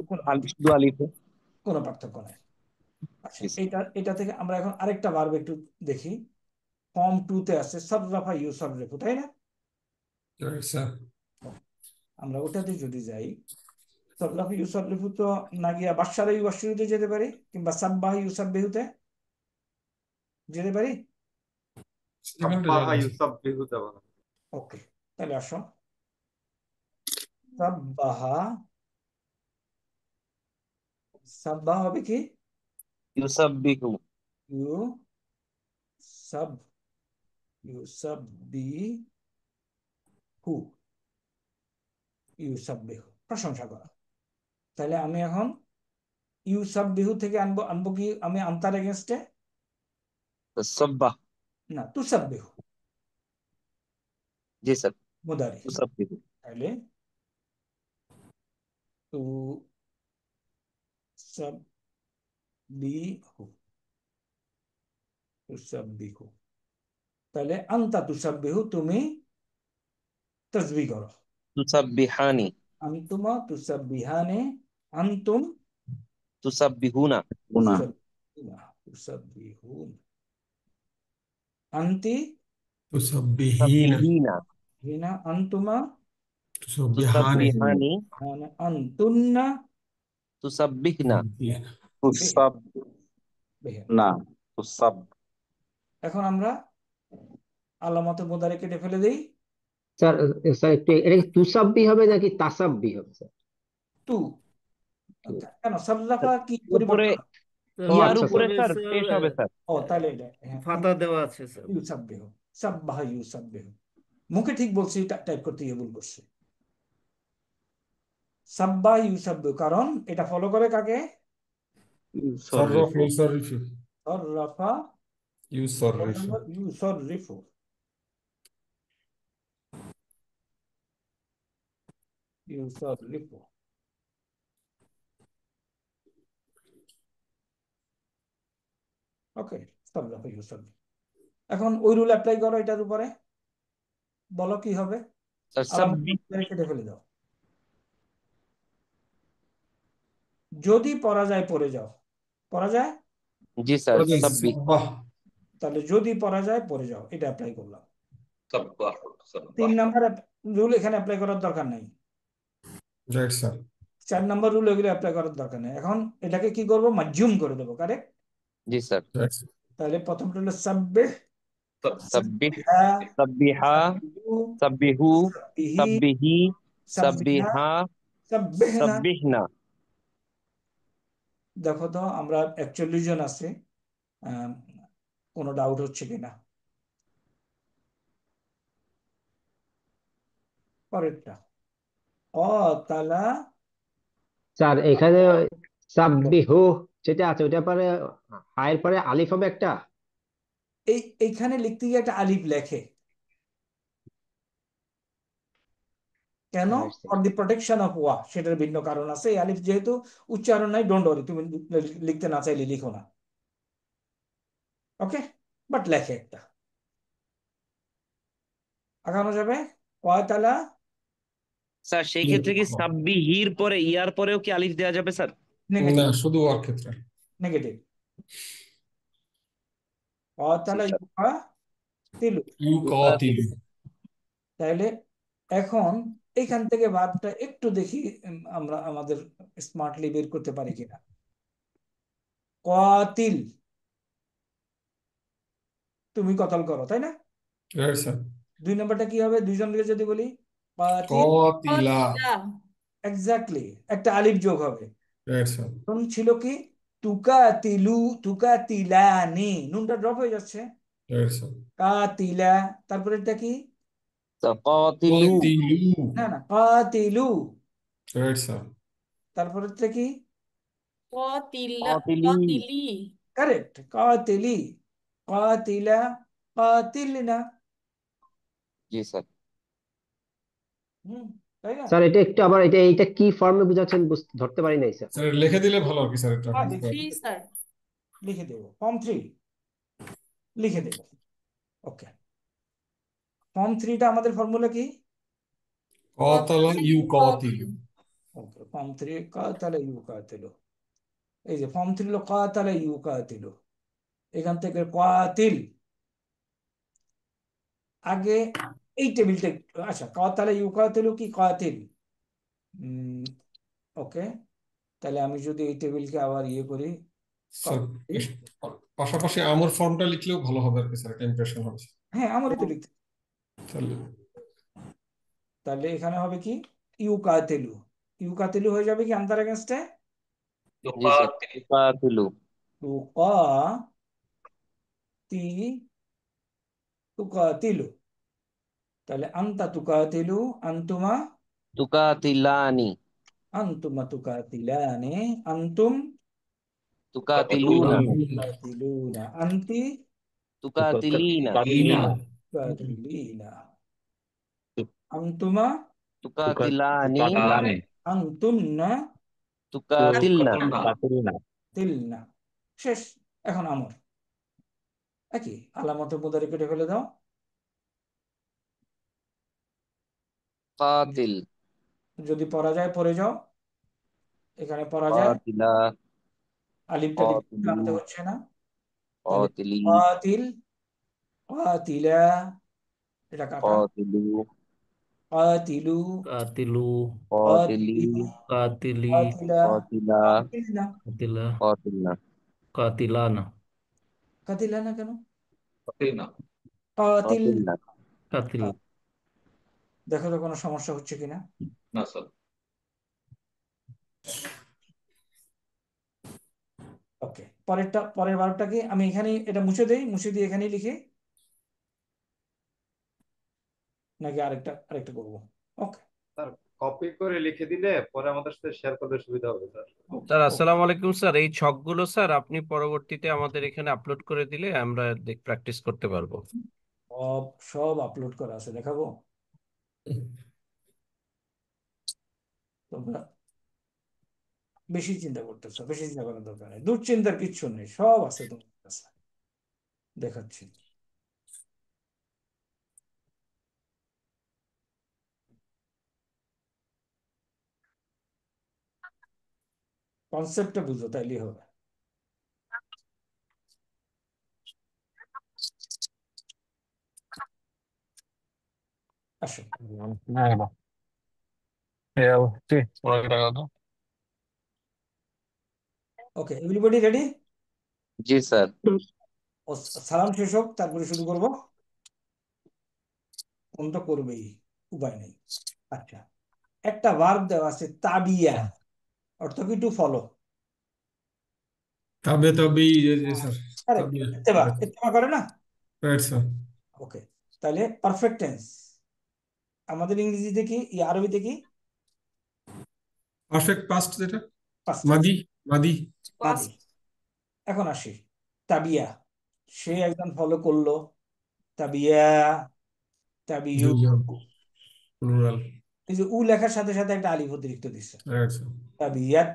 কোনো শুধু আলিফে। কোনো পার্থক্য নাই। আচ্ছা, এটা থেকে আমরা এখন আরেকটা ভার্ব একটু দেখি। ফর্ম 2 তে আছে সররাফা ইউসাররিফু, তাই না? Right sir. আমরা ওটাতে যদি যাই, সররাফা ইউসাররিফু তো না গিয়া বাশশারা ইউবাশশিরুতে যেতে পারি, কিংবা সাব্বাহা ইউসাব্বিহুতে যেতে পারি। সাব্বাহা ইউসাব্বিহু দেওয়া। ওকে, তাহলে আসো, সাব্বাহা, সাব্বাহা হবে কি? ইউসাব্বিহু। ইউ সাব, ইউসাব্বি, হু, ইউসাব্বিহু প্রশংসা করা। তাহলে আমি এখন ইউসাব্বিহু থেকে আনবো কি আমি আন্তার এগেনস্টে? সাব্বাহ। না, তুসাব্বিহু জি স্যার, মুদারি। তুসাব্বিহু। তাহলে তু সাব্বিহু, তুসাব্বিহু। তাহলে আন্তা তুসাব্বিহু, তুমি তাসবিহ করো। তুসাব্বিহানি। আনতুমা তুসাব্বিহানে, আনতুম তুসাব্বিহুনা। তুসাব্বিহুনা, তুসাব্বিহুন। আনতি তুসাব্বিহিনা তুসাব্বিহিনা। হিনা, আনতুমা তুসাব্বিহানি তুসাব্বিহানি। আনতুন্না তুসাব্বিহনা। তুসাব বিহা। না তুসাব। এখন আমরা আলামতে মুদারি কেটে ফেলে দেই। স্যার স্যার একটু এটা কি তুসাব্বি হবে নাকি তাসাব্বি হবে স্যার? তু কেন সাল্লাফা কি উপরে পরিবর্তন? ও ইয়ার আচ্ছা উপরে স্যার। স্যার পেশ হবে স্যার। ও তাহলে এটা হ্যাঁ, ফাতা দেওয়া আছে স্যার। ইউসাব্বিহু, সাব্বাহা ইউসাব্বিহু। মুখে ঠিক বলছি, টাইপ করতে গিয়ে ভুল করছি। সাব্বাহ ইউসাব্বিহু, কারণ এটা ফলো করে কাকে? সররফ ইউসাররিফু সররাফা ইউসাররিফু। ইউসাররিফু, ইউসাররিফু। ওকে, সররাফা ইউসাররিফু। এখন ওই রুল অ্যাপ্লাই করো এটার উপরে, বলো কি হবে? স্যার আলামত সাব্বি। মুদারি কেটে ফেলে দাও। যদি পড়া যায় পড়ে যাও, পড়া যায় জি স্যার, সাব্বি। সাব্বাহ। তাহলে যদি পড়া যায় পড়ে যাও, এটা অ্যাপ্লাই করলাম। সাব্বাহ 3 সাব্বাহ। নাম্বার রুল এখানে অ্যাপ্লাই করার দরকার নাই। Right sir. 4 নাম্বার রুল এগুলো অ্যাপ্লাই করার দরকার নেই। এখন এটাকে কি করবো? মাজুম করে দেবো, কারেক্ট? জি স্যার। তাহলে প্রথমটা হলো সাব্বিহ, সাব্বিহ, সাব্বিহা, সাব্বিহা, সাব্বিহু, সাব্বিহু, সাব্বিহি, সাব্বিহি, সাব্বিহা, সাব্বিহা, সাব্বিহনা। সাব্বিহনা। দেখো তো আমরা 41 জন আছে, কোনো ডাউট হচ্ছে কিনা? পরেরটা তালা, স্যার এখানে সাব্বিহু যেটা আছে ওটা পরে হায়ের পরে আলিফ হবে একটা। এইখানে লিখতে গিয়ে একটা আলিফ লেখে কেন? ফর দি প্রোটেকশন অফ ওয়া, সেটার ভিন্ন কারণ আছে। এই আলিফ যেহেতু উচ্চারণ নাই, ডোন্ট ওয়ারি, তুমি লিখতে না চাইলে লিখো না, ওকে? বাট লেখে একটা, আগানো যাবে। কয়তালা, স্যার সেই ক্ষেত্রে কি সাব্বিহির পরে ইয়ার পরেও কি আলিফ দেওয়া যাবে স্যার? না, নেগেটিভ, শুধু ওর ক্ষেত্রে নেগেটিভ। কয়তালা ইউকা তিলু। ইউকাতিলু। তাইলে এখন এখান থেকে ভাবটা একটু দেখি আমরা আমাদের স্মার্টলি বের করতে পারি কিনা। কাতিল, তুমি কতল করো, তাই না? Right sir. 2 নম্বরটা কি হবে? দুইজনকে যদি বলি কাতিল, কাতিলা। এক্স্যাক্টলি, একটা আলিফ যোগ হবে। Right sir. নুন ছিল কি? তুকাতিলু, তুকাতিলানি, নুনটা ড্রপ হয়ে যাচ্ছে। Right sir. কাতিলা, তারপরে এটা কি? কাতিলু। কাতিলু। না না, কাতিলু। Right sir. তারপরে এটা কি? কাতিলি। কারেক্ট, কাতিলি, কাতিলা, কাতিলনা। জি স্যার। তাই না? স্যার এটা একটু আবার এটা কি ফর্মে বুঝাচ্ছেন ধরতে পারি নাই স্যার। স্যার লিখে দিলে ভালো আর কি স্যার, এটা লিখে দেবো, ফর্ম 3 লিখে দেবো। ওকে, ফর্ম 3টা আমাদের ফর্মুলা কি? কাতালা ইউকাতিলু। ওকে, ফর্ম 3 কাতালা ইউকাতিলু। এই যে ফর্ম 3 হলো কাতালা ইউকাতিলু। এখান থেকে কাতিল, আগে এই টেবিলটা, আচ্ছা কাতালা ইউকাতিলু কি কাতিল? ওকে, তাহলে আমি যদি এই টেবিলকে আবার ইয়ে করি, স্যার পাশাপাশি আমর ফর্মটা লিখলেও ভালো হবে আর কি স্যার, একটা ইমপ্রেশন হবে। হ্যাঁ আমারই তো লিখতে। তাহলে তাহলে এখানে হবে কি? ইউকাতিলু, ইউকাতিলু হয়ে যাবে কি আনতার এগেনস্টে? জি স্যার, তুকাতিলু। তুকাতিলু। তাহলে আন্তা তুকাতিলু, আন্তুমা তুকাতিলানি, আন্তুমা তুকাতিলানে, আন্তুম তুকাতিলুনা, তুকাতিলুনা, আন্তি তুকাতিলিনা, তুকাতিলিনা, আন্তুমা তুকাতিলানি, আন্তুমনা তুকাতিলনা। তিলনা। শেষ। এখন আমর একই আলামতে মুদারি কেটে ফেলে দাও। কাতিল, যদি পড়া যায় পড়ে যাও, এখানে পড়া যায়, কাতিলা, আলিফটা লিখতে আনতে কাতিলু, হচ্ছে না। তাহলে কাতিলি, কাতিল, কাতিলা, এটা কাটা, কাতিলু, কাতিলু, কাতিলু, কাতিলি, কাতিলি, কাতিলি, কাতিলা, কাতিলা, কাতিলনা। কাতিলা, কাতিলনা। কাতিলানা, কাতিলানা কেন? কাতিনা। কাতিল। কাতিলনা। কাতিল। দেখো তো কোনো সমস্যা হচ্ছে কিনা। না স্যার। ওকে, পরের বারটা কি আমি এখানে এটা মুছে দেই, মুছে দিয়ে এখানেই লিখি, নাকি আরেকটা করবো? ওকে স্যার কপি করে লিখে দিলে পরে আমাদের সাথে শেয়ার করতে সুবিধা হবে স্যার। স্যার আসসালামু আলাইকুম স্যার, এই ছকগুলো স্যার আপনি পরবর্তীতে আমাদের এখানে আপলোড করে দিলে আমরা প্র্যাকটিস করতে পারবো। সব সব আপলোড করা আছে, দেখাবো। তোমরা বেশি চিন্তা করতেছো, বেশি চিন্তা করার দরকার নেই, দুশ্চিন্তার কিচ্ছু নেই, সব আছে তোমার কাছে, দেখাচ্ছি। কনসেপ্টটা বুঝো, তাইলেই হবে। আসো। ওকে, এভরিবডি রেডি? জি স্যার। ও সালাম শেষ হোক, তারপরে শুরু করবো। কোনটা করবেই, উপায় নেই। আচ্ছা, একটা ভার্ব দেওয়া আছে তাবিয়া, অর্থ কি টু ফলো। তবে তবেই স্যার। আরে তবে ইত্তেবা করে না। Right sir. ওকে, তাহলে পারফেক্ট টেন্স আমাদের ইংরেজিতে কি, আরবিতে কি? পারফেক্ট পাস্ট যেটা Past মাদি মাদি। মাদি। এখন আসি তাবিয়া, সে একজন ফলো করলো, তাবিয়া, তাবিউ। দুইজন প্লুরাল। এই যে উ লেখার সাথে সাথে একটা আলিফ অতিরিক্ত দিচ্ছে। Right sir. তাবিয়াত,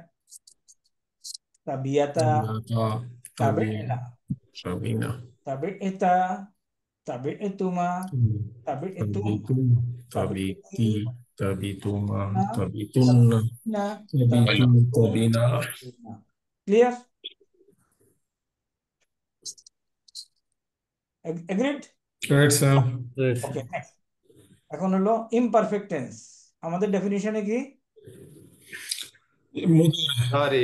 তাবিয়াতা, তাবিনা, তাবিনা, তাবিইতা, তাবিইতুমা, তাবিইতুম, তাবিতি, তাবিতুমা, তাবিইনা, তাবিতুন্না, তাবিইনা, তাবিতু, তাবিনা। Clear? Agreed? Right sir. Okay, এখন হলো ইমপারফেক্ট টেন্স, আমাদের ডেফিনিশনে কি? মুদারি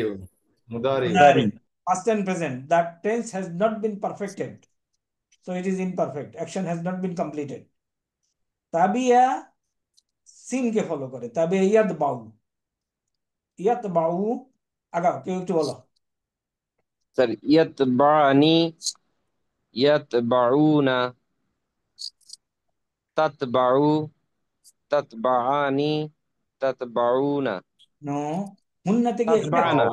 মুদারি Mudari. Past and present. That tense has not been perfected, so it is imperfect. Action has not been completed. তাবিয়া সিন কে ফলো করে, তবে ইয়াত বাউ আগাও, কেউ একটু বলো। স্যার ইয়াতবানি, ইয়াতবাউনা, তাতবাউ, তাতবাআনি, তাতবাউনা। নো, হুন্না থেকে তাতবানা।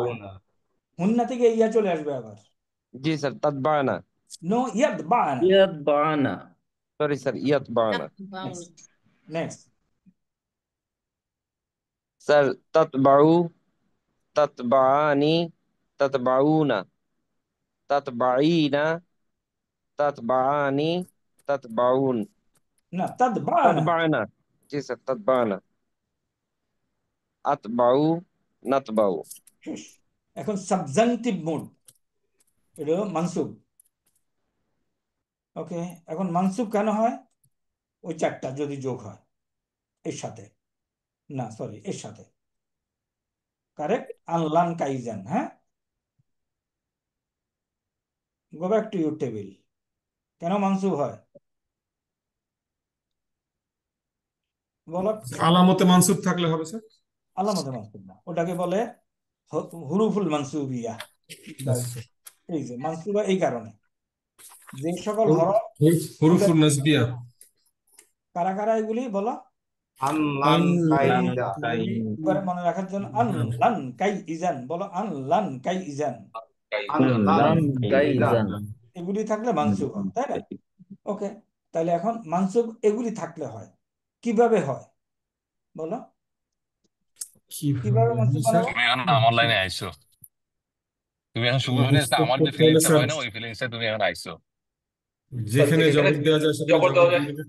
হুন্না থেকে ইয়া চলে আসবে আবার। জি স্যার, তাতবানা। নো, ইয়াত বানা। ইয়াতবানা। সরি স্যার, ইয়াতবানা। নেক্সট। স্যার তাতবাউ, তাতবাআনি, তাতবাউনা, তাতবাঈনা, তাতবাআনি, তাতবাউন। না, তাতবানা। তাতবানা। জি স্যার, তাতবানা। আতবাউ, নাতবাউ। এখন সাবজেন্টিভ মুড, এটা হলো মানসুব। ওকে, এখন মানসুব কেন হয়? ওই চারটা যদি যোগ হয় এর সাথে, না সরি এর সাথে, কারেক্ট, আনলান কাইজান। হ্যাঁ, go back to your table. কেন মানসুব হয় বলো? আলামতে মানসুব থাকলে হবে স্যার। আলামতে মানসুব না, ওটাকে বলে হুরুফুল মানসুবিয়া। এই যে মানসুবা এই কারণে, যে সকল হরফ হুরুফুন নাসবিয়া। কারা কারা এগুলি বলো? আনলান কাইদা এবারে মনে রাখার জন্য আনলান কাই ইজান বলো, আনলান কাই ইজান। আনলান কাইদা এগুলি থাকলে মানসুব হয়, তাই না? ওকে, তাহলে এখন মানসুব এগুলি থাকলে হয়, কিভাবে হয় বলো? কিভাবে মানসুব স্যার বানাবো? তুমি এখন আমার লাইনে আইছো, তুমি এখন শুভ ফিলিংসটা মানসুব আমার যে করতে হলে ফিলিংসটা স্যার হয় না ওই ফিলিংসটা তুমি এখন আইছো। যেখানে জবর দেওয়া যায় সেখানে জবর দিয়ে দেবে।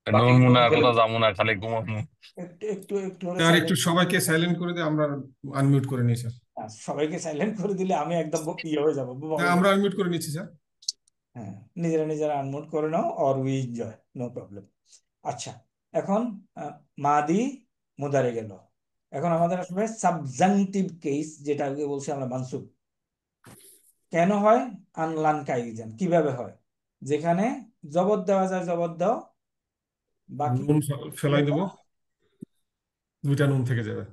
নড়মু না, কোথাও যাবো না, খালি ঘুমাবো। একটু একটু একটু হলে স্যার একটু সাইলেন্ট, সবাইকে সাইলেন্ট করে দিয়ে আমরা আনমিউট করে নিই স্যার। সবাইকে সাইলেন্ট করে দিলে আমি একদম ইয়ে হয়ে যাবো, বোবা হয়ে আমরা যাবো। আনমিউট করে নিচ্ছি স্যার। হ্যাঁ, নিজেরা নিজেরা আনমিউট করে নাও, or we enjoy, no problem. আচ্ছা, এখন মাদি মুদারে গেল, এখন আমাদের আসবে সাবজাংটিভ কেস, যেটা আগে বলছি আমরা মানসুব। কেন হয়? আনলান কাইজান, কিভাবে হয়? যেখানে জবর দেওয়া যায় জবর দাও, বাকি নুন ফেলাই দেবো, দুইটা নুন থেকে যাবে।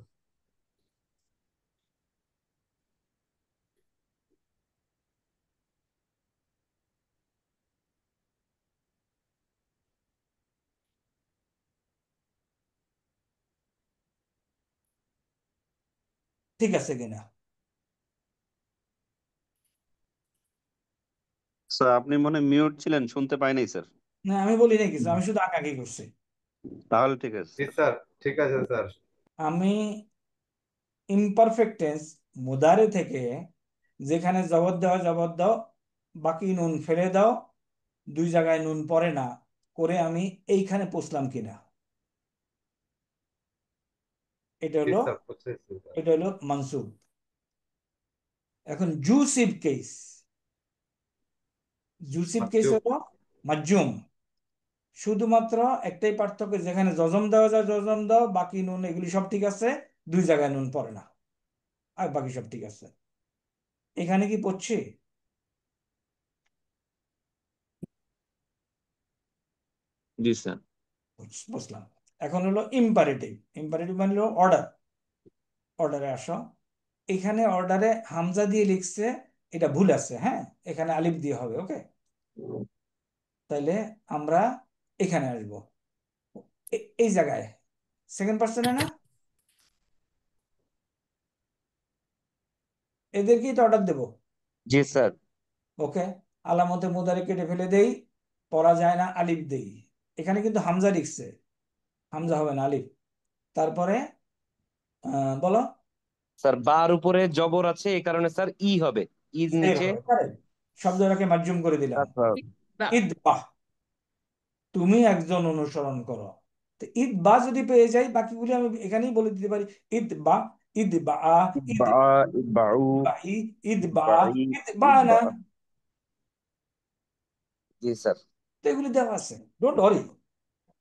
ঠিক আছে কিনা? স্যার আপনি মনে মিউট ছিলেন, শুনতে পাই নাই স্যার। না, আমি বলি নাই কিছু, আমি শুধু আঁকাকি করছি। তাহলে ঠিক আছে জি স্যার। স্যার, ঠিক আছে স্যার। আমি ইমপারফেক্ট টেন্স মুদারে থেকে যেখানে জবর দেওয়া জবর দাও, বাকি নুন ফেলে দাও, দুই জায়গায় নুন পড়ে না করে আমি এইখানে পৌঁছলাম কিনা, এটা জি হলো স্যার, বুঝতেছি স্যার। এটা হলো মানসুব। এখন জুসিব কেস, জুসিব কেস মাকজুব। হলো মাজুম। শুধুমাত্র একটাই পার্থক্য, যেখানে জজম দেওয়া যায় জজম দাও, বাকি নুন এগুলি সব ঠিক আছে, দুই জায়গায় নুন পড়ে না, আর বাকি সব ঠিক আছে। এখানে কি পড়ছি? জি স্যার। বুঝলাম। এখন হলো ইম্পারেটিভ, ইম্পারেটিভ মানে হলো অর্ডার। অর্ডারে আসো, এখানে অর্ডারে হামজা দিয়ে লিখছে, এটা ভুল আছে, হ্যাঁ, এখানে আলিফ দিয়ে হবে। ওকে, তাইলে আমরা এখানে আসবো, এই জায়গায় সেকেন্ড পার্সনে না, এদেরকেই তো অর্ডার দেবো। জি স্যার। ওকে, আলামতে মুদারে কেটে ফেলে দেই, পড়া যায় না, আলিফ দেই। এখানে কিন্তু হামজা লিখছে, হামজা হবে না, আলিফ। তারপরে বলো। স্যার বার উপরে জবর আছে, এই কারণে স্যার ই হবে, ইর নিচে শব্দটাকে মার্জুম করে দিলাম, স্যার। ইদবাহ, তুমি একজন অনুসরণ করো। তো ইদবা যদি পেয়ে যাই, বাকিগুলি আমি এখানেই বলে দিতে পারি, ইদবা, ইদবা, বা বাউ ইদবাই, ইদবা, বাই ইদবানা। বা। জি স্যার। তো এগুলি দেওয়া আছে, ডোন্ট ওয়ারি।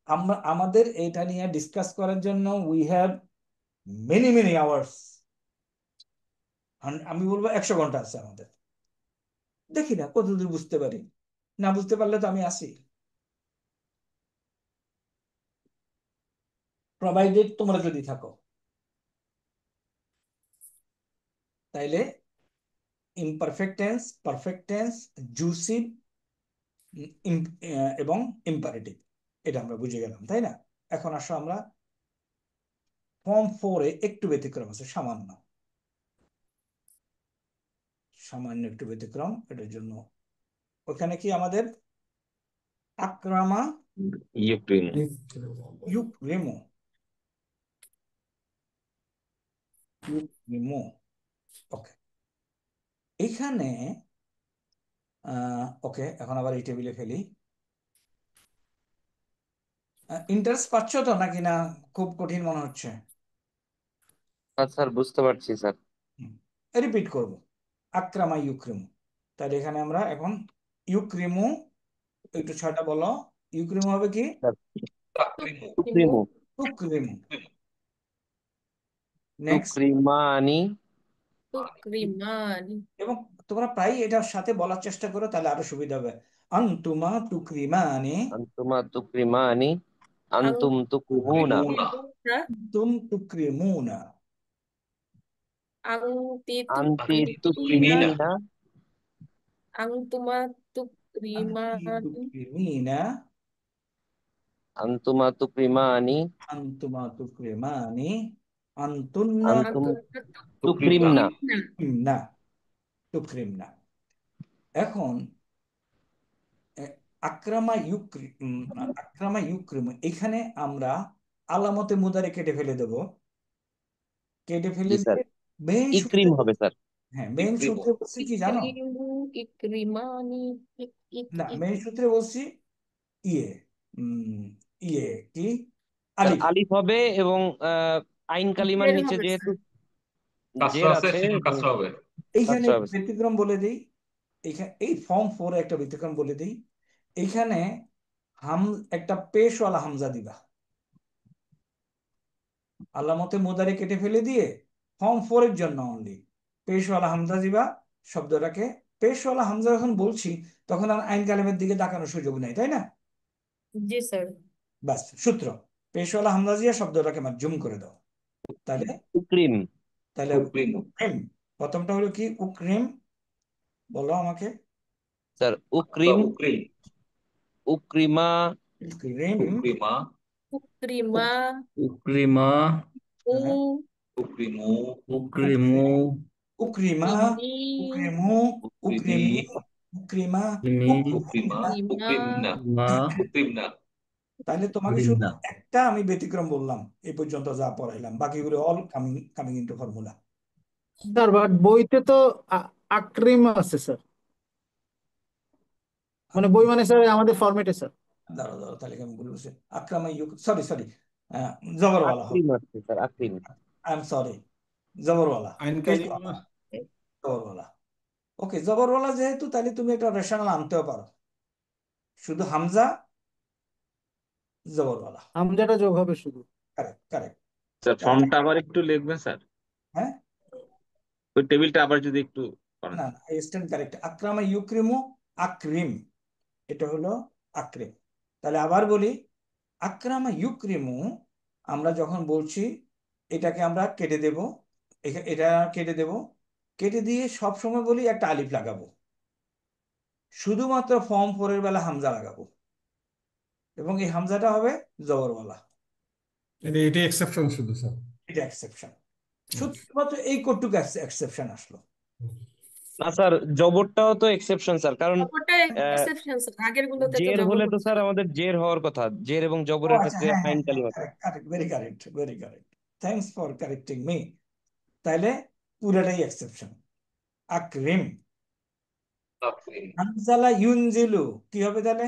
আমরা আমাদের এটা নিয়ে ডিসকাস করার জন্য we have many many hours, আমি বলবো 100 ঘন্টা আছে আমাদের। দেখি না কতদূর বুঝতে পারি, না বুঝতে পারলে তো আমি আসি, প্রোভাইডেড তোমরা যদি থাকো। তাইলে ইমপারফেক্ট টেন্স, পারফেক্ট টেন্স, জুসিভ এবং ইম্পারেটিভ, এটা আমরা বুঝে গেলাম, তাই না? এখন আসো আমরা ফর্ম 4-এ একটু ব্যতিক্রম আছে, সামান্য সামান্য একটু ব্যতিক্রম, এটার জন্য ওখানে কি আমাদের আক্রামা ইউক্রিমু, ইউক্রিমু। ওকে, এখানে ওকে, এখন আবার এই টেবিলে ফেলি। ইন্টারেস্ট পাচ্ছ তো নাকি না খুব কঠিন মনে হচ্ছে? স্যার বুঝতে পারছি স্যার। রিপিট করব, আক্রামা ইউক্রিমু। তাহলে এখানে আমরা এখন ইউক্রিমু, একটু ছয়টা বলো, ইউক্রিমু হবে কি? তুকরিমু তুকরিমু। নেক্সট, তুকরিমানি তুকরিমানি। এবং তোমরা প্রায় এটার সাথে বলার চেষ্টা করো, তাহলে আরো সুবিধা হবে। আনতুমা তুকরিমানি, আনতুমা তুকরিমানি, আনতুম তুকরিমুনা, তুম তুকরিমুনা, আংতি আনতি তুকরিমিনা, তুকরিমিনা, আংতুমা আনতি তুকরিমানি, তুকরিমিনা, আন্তুমা তুকরিমানি আনতুমা তুকরিমানি, আনতুন্না আন্তুম তুকরিমনা। তুকরিমনা। তুকরিমনা, তুকরিমনা। এখন এ, আক্রামা ইউক্রিম, এখানে আমরা আলামতে মুদারে কেটে ফেলে দেব। কেটে ফেলে জি স্যার, দিয়ে মেইন ইক্রিম সূত্রে, হবে স্যার। হ্যাঁ মেইন ইকরিমু। সূত্রে বলছি কি জানো? ইকরিমানি না, মেইন সূত্রে বলছি ইয়ে উম, ইয়ে কি স্যার আলিফ। আলিফ হবে এবং আইন কালিমার জের নিচে হবে যেহেতু স্যার। কাসরা জের আছে, আছে সেখানে এবং কাসরা হবে। এইখানে কাসরা একটু হবে স্যার। ব্যতিক্রম বলে দিই, এইখানে এই ফর্ম 4 একটা ব্যতিক্রম বলে দিই। এইখানে হাম একটা পেশওয়ালা হামজা দিবা, আলামতে মুদারে কেটে ফেলে দিয়ে ফর্ম 4 এর জন্য অনলি পেশওয়ালা হামজা দিবা শব্দটাকে। পেশওয়ালা হামজা যখন বলছি তখন আর আইন কালেমের দিকে তাকানোর সুযোগ নেই, তাই না? জি স্যার। ব্যাস সূত্র, পেশওয়ালা হামজা দিয়ে শব্দটাকে মার্জুম করে দাও। তাহলে উক্রিম। তাহলে উকরিমু। উক্রিম, প্রথমটা হলো কি উক্রিম, বলো আমাকে। স্যার আচ্ছা, উক্রিম, উকরিম। উক্রিমা, উক্রিম, উকরিমা। উকরিমা, উকরিমা, উ, হ্যাঁ, উকরিমু। উকরিমু, উক্রিমা, ইমনি, উক্রিমু, উকরিমি। উক্রিমি, উক্রিমা, উকরিমি, উকরিমা। উক্রিমা। উকরিমনা। মা, উকরিমনা। তাহলে তোমাকে শুধু উকরিমনা। একটা আমি ব্যতিক্রম বললাম এই পর্যন্ত যা পড়াইলাম, বাকিগুলো all coming coming into formula. Sir but বইতে তো আক্রিম আছে স্যার, মানে বই মানে স্যার আমাদের ফরম্যাটে স্যার। দাঁড়াও দাঁড়াও, তাহলে আমি ভুল বলছি। আক্রামা ইউক, সরি সরি, জবরওয়ালা হবে। আক্রিম আছে স্যার, আক্রিম। আই এম সরি, জবরওয়ালা, আইন পেশওয়ালা, কালিমা। জবরওয়ালা। ওকে, জবরওয়ালা যেহেতু, তাহলে তুমি একটা রেশনাল আনতেও পারো, শুধু হামজা জবরওয়ালা। হামজাটা যোগ হবে শুধু। Correct correct. স্যার ফর্মটা আবার একটু লিখবেন স্যার, হ্যাঁ, ওই টেবিলটা আবার যদি একটু করেন না স্যার। না, স্ট্যান্ড কারেক্ট। আক্রামা ইউক্রিমু আক্রিম, এটা হলো আক্রিম। তাহলে আবার বলি, আক্রামা ইউক্রিমু আমরা যখন বলছি এটাকে আমরা কেটে দেব, এটা কেটে দেব, কেটে দিয়ে সব সময় বলি একটা আলিফ লাগাবো, শুধুমাত্র ফর্ম 4 এর বেলা হামজা লাগাবো, এবং এই হামজাটা হবে জবরওয়ালা। এটা এক্সেপশন শুধু স্যার। এটা এক্সেপশন, শুধুমাত্র এই কটুকু এক্সেপশন আসলো। না স্যার, জবরটাও তো এক্সেপশন স্যার, কারণ জবরটা এক্সেপশন স্যার, আগের গুলোতে তো জের জবর হলে তো হচ্ছে স্যার না। আমাদের জের হওয়ার কথা, জের এবং ও জবরের আচ্ছা, ক্ষেত্রে হ্যাঁ হ্যাঁ আইন হ্যাঁ, কালিমা sir. Correct correct, very correct, very correct. Thanks for correcting me. তাহলে পুরাটাই এক্সেপশন। আকরিম, তাকরিম। আনজালা ইউনজিলু, কি হবে তাহলে?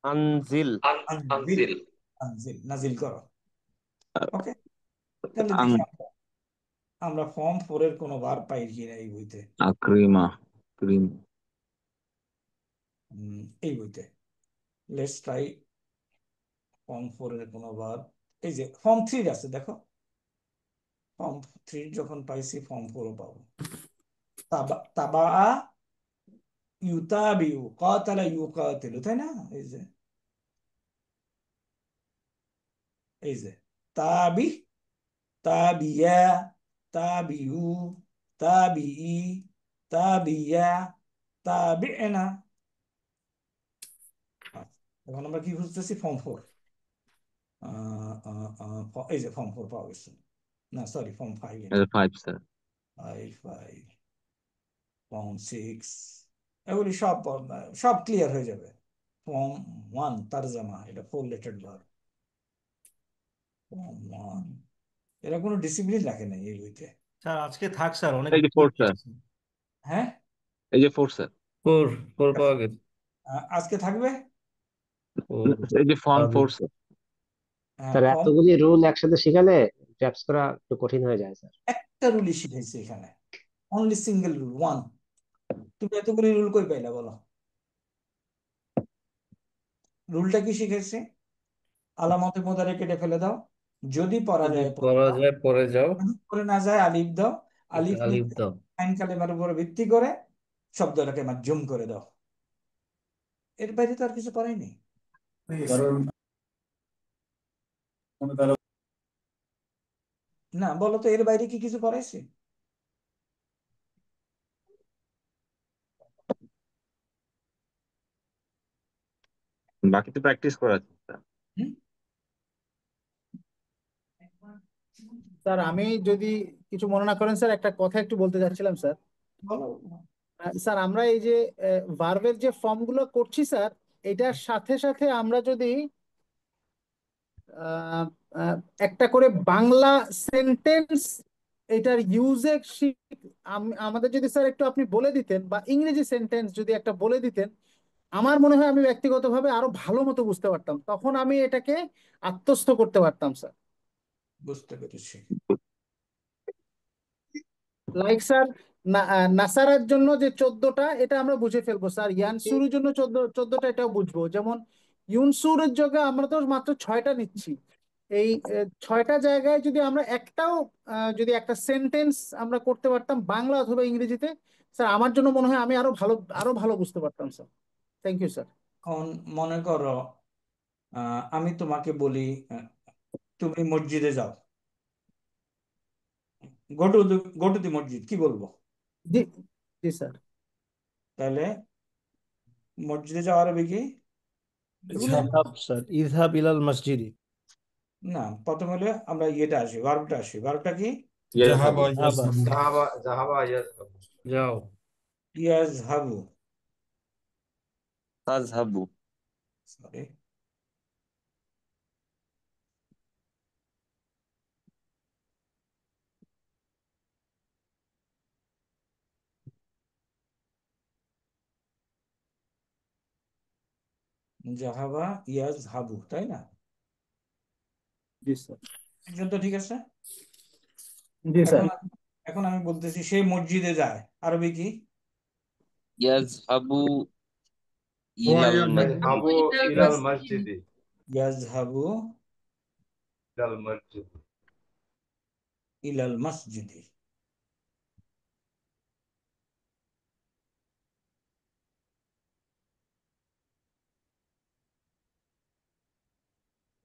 আনজিল। আনজিল, আনজিল। আনজিল, নাজিল করো। ওকে, তাহলে আং দেখি আমরা ফর্ম 4 এর কোনো বার পাই কিনা এই বইতে। আক্রিমা, ক্রিম। এই বইতে লেটস ট্রাই ফর্ম 4 এর কোনো বার। এই যে ফর্ম 3 আছে, দেখো ফর্ম 3 যখন পাইছি ফর্ম 4ও পাবো। তাবা ইউতাবিউ, কাতালা ইউকাতিলু, তাই না? এই যে এই যে তাবি, তাবিয়া, তাবিউ, তাবিই, তাবিয়া, তাবিনা। এখন আমরা কি খুঁজতেছি? ফর্ম 4। এই যে ফর্ম 4 পাওয়া গেছে, না সরি ফর্ম 5, এটা 5 স্যার। 5, ফর্ম 6, এগুলি সব সব ক্লিয়ার হয়ে যাবে। ফর্ম 1 তারজামা, এটা 4 লেটার ভার্ব। ফর্ম 1, এরা কোনো ডিসিপ্লিন রাখে নাই এই বইতে। স্যার আজকে থাক স্যার, অনেক এই যে 4 স্যার, হ্যাঁ, এই যে 4 স্যার, ফোর ফোর পাওয়া গেছে। আজকে থাকবে। ফোর এই যে ফর্ম 4 স্যার। স্যার ফর্ম, এতগুলি রুল একসাথে শিখালে ট্র্যাপস করা একটু কঠিন হয়ে যায় স্যার। একটা রুলই শিখাইছে এখানে, অনলি সিঙ্গেল রুল, ওয়ান। তুমি এতগুলি রুল কই পাইলা বলো? রুলটা কি শিখাইছে? আলামতে মুদারে কেটে ফেলে দাও, যদি পড়া যদি যায় পড়ে পড়া দাও, যায় পরে যাও, যদি পড়ে না যায় আলিফ দাও। এটা আলিফ আলিফ নিচে দাও। আইন কালেমার উপর ভিত্তি করে শব্দটাকে মাজ্জুম করে দাও। এর বাইরে তো আর কিছু করাই নেই। না বলো তো, এর বাইরে কি কিছু করাইছে? বাকি তো প্র্যাকটিস করা আছে স্যার। হুম? স্যার আমি যদি কিছু মনে না করেন স্যার, একটা কথা একটু বলতে যাচ্ছিলাম স্যার। বলো। স্যার আমরা এই যে ভার্বের যে ফর্ম গুলো করছি স্যার, এটার সাথে সাথে আমরা যদি আহ, আহ, একটা করে বাংলা সেন্টেন্স এটার ইউজে আমাদের যদি স্যার একটু আপনি বলে দিতেন, বা ইংরেজি সেন্টেন্স যদি একটা বলে দিতেন, আমার মনে হয় আমি ব্যক্তিগতভাবে আরো ভালো মতো বুঝতে পারতাম, তখন আমি এটাকে আত্মস্থ করতে পারতাম স্যার। বুঝতে পেরেছি। লাইক স্যার, নাসারার জন্য যে 14টা এটা আমরা বুঝে ফেলবো স্যার, ইয়ানসুরের জন্য 14টা এটাও বুঝবো। যেমন ইউনসুরের জায়গায় আমরা তো মাত্র 6টা নিচ্ছি। এই 6টা জায়গায় যদি আমরা একটাও যদি একটা সেন্টেন্স আমরা করতে পারতাম বাংলা অথবা ইংরেজিতে, স্যার আমার জন্য মনে হয় আমি আরো ভালো বুঝতে পারতাম স্যার। Thank you sir. এখন মনে করো আমি তোমাকে বলি তুমি মসজিদে যাও, গো টু দি মসজিদ, কি বলবো? জি জি স্যার। তাহলে মসজিদে যাওয়ার আরবি কি? এগুলো ইযহাব স্যার, ইযহাব ইলাল মসজিদি। না, প্রথম হলে আমরা ইয়েটা আসি, ভার্বটা আসি। ভার্বটা কি? জাহাবা যাহাবা। ইয়াজহাবু। জাহাবা জাহাবা ইয়াজহাবু। যাও। ইয়াজহাবু, তাজহাবু। সরি, জাহাবা ইয়াজহাবু, তাই না? জি স্যার। পর্যন্ত ঠিক আছে। জি স্যার। এখন এখন আমি বলতেছি সে মসজিদে যায়, আরবি কি? ইয়াজহাবু হুয়া ইলাল ইয়াজহাবু ইয়াজহাবু মাসজিদ। ইলাল মসজিদি। ইয়াজহাবু ইলাল মসজিদ। ইলাল মসজিদি।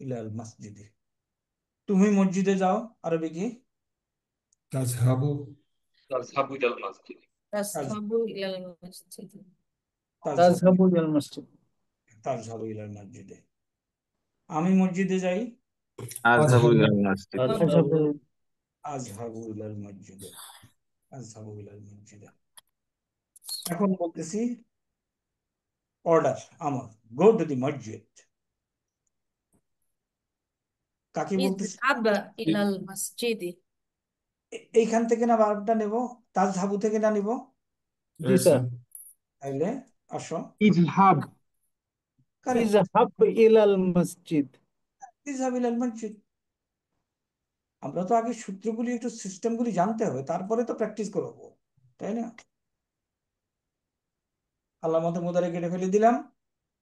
ইলাল মসজিদি। তুমি মসজিদে যাও, আরবি কি? তাজহাবু তাযহাবু ইলাল মাসজিদ। তাযহাবু ইলাল মসজিদ। তাযহাবু ইলাল মসজিদ। তাযহাবু ইলাল মসজিদে। আমি মসজিদে যাই, আযহাবু আযহাবু ইলাল মাসজিদ। তাযহাবু। আযহাবু ইলাল মসজিদে। আযহাবু ইলাল মসজিদে। এখন বলতেছি অর্ডার আমার, গো টু দি মসজিদ। কাকে বলতেছি? ইযহাব ইলাল মসজিদি। এইখান থেকে না ভার্বটা নেব, তাযহাবু থেকে না নিব? জি স্যার। তাইলে আসো, ইযহাব। কারেক্ট, ইযহাব ইলাল মসজিদ। ইযহাব ইলাল মসজিদ। আমরা তো আগে সূত্রগুলি একটু সিস্টেমগুলি জানতে হবে, তারপরে তো প্র্যাকটিস করবো, তাই না? আল্লাহ মতো মুদারে কেটে ফেলে দিলাম,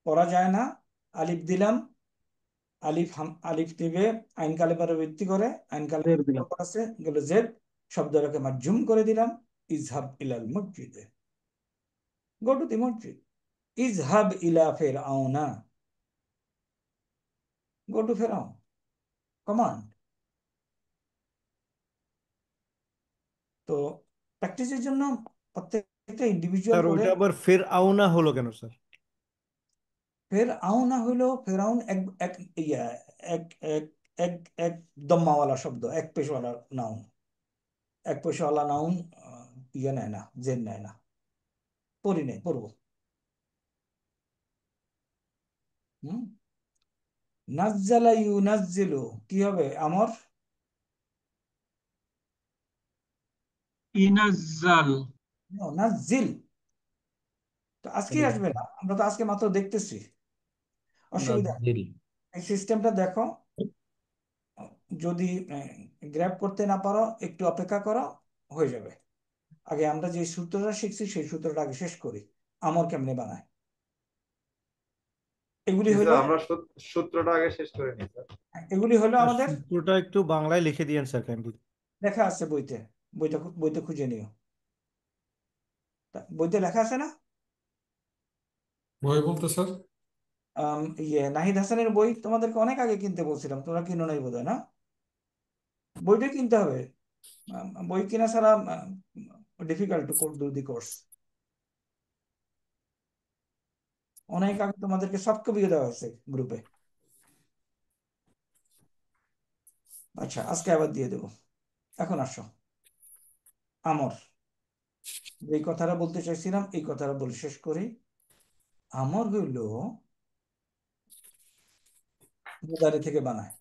পড়া যায় না, আলিফ দিলাম, আলিফ দিবে আইন কালেমার ভিত্তি করে, আইন জের দিলাম। কালেমা আছে গেল জেড, শব্দটাকে মাজ্জুম করে দিলাম, ইজহাব ইলাল মসজিদে, গো টু দি মসজিদ। ইজহাব ইলা ফিরআউনা, গো টু ফিরআউন, কমান্ড। তো প্র্যাকটিসের জন্য প্রত্যেকটা ইন্ডিভিজুয়াল স্যার করে। ওইটা আবার ফের আউনা হলো কেন স্যার? ফেরআউনা হলো, ফেরাউন এক এক ইয়া এক এক এক এক দম্মাওয়ালা শব্দ, এক পেশওয়ালা নাউন। এক পেশওয়ালা নাউন ইয়ে নেয় না, জেন নেয় না। পড়ি নেই, পড়বো। হুম, নাজ্জালা ইউনাজ্জিলু কি হবে আমর? ইনাজ্জাল। নাজ্জিল। তো আজকে আসবে না, আমরা তো আজকে মাত্র দেখতেছি, অসুবিধা নেই। নাজ্জিল। এই সিস্টেমটা দেখো, যদি গ্র্যাব করতে না পারো একটু অপেক্ষা করো, হয়ে যাবে। আগে আমরা যে সূত্রটা শিখছি সেই সূত্রটা আগে শেষ করি, আমর কেমনে বানায়। এগুলি জি হলো স্যার, আমরা সূত্রটা আগে শেষ করে নিই স্যার। এগুলি হলো স্যার আমাদের সূত্রটা একটু বাংলায় লিখে দিয়েন স্যার কাইন্ডলি। লেখা আছে বইতে, বইতে খুঁজে নিও, বইতে লেখা আছে না? বই বলতে স্যার? ইয়ে নাহিদ হাসানের বই তোমাদেরকে অনেক আগে কিনতে বলছিলাম, তোমরা কিনো নাই বোধহয়, না? বইটা কিনতে হবে, বই কেনা ছাড়া difficult to do the course. অনেক আগে তোমাদেরকে সফট কপিও দেওয়া হয়েছে গ্রুপে। আচ্ছা, আজকে আবার দিয়ে দেবো। এখন আসো, আমর, যে কথাটা বলতে চাইছিলাম এই কথাটা বলে শেষ করি। আমর হইল মুদারি থেকে বানায়,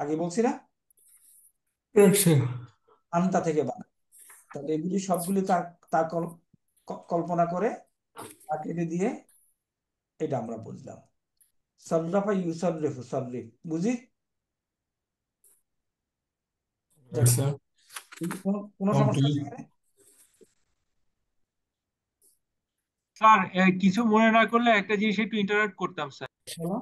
আগে বলছি না, আচ্ছা আন্তা থেকে বানায়। তাহলে এগুলি সবগুলি তার তার কল্পনা করে তা কেটে দিয়ে এটা আমরা বুঝলাম। সররাফা ইউসররিফু, সররিফ বুঝি। দেখো, আচ্ছা কোনো সমস্যা আছে কমপ্লিট। এখানে? স্যার কিছু মনে না করলে একটা জিনিস একটু ইন্টারাপ্ট করতাম স্যার। বলো।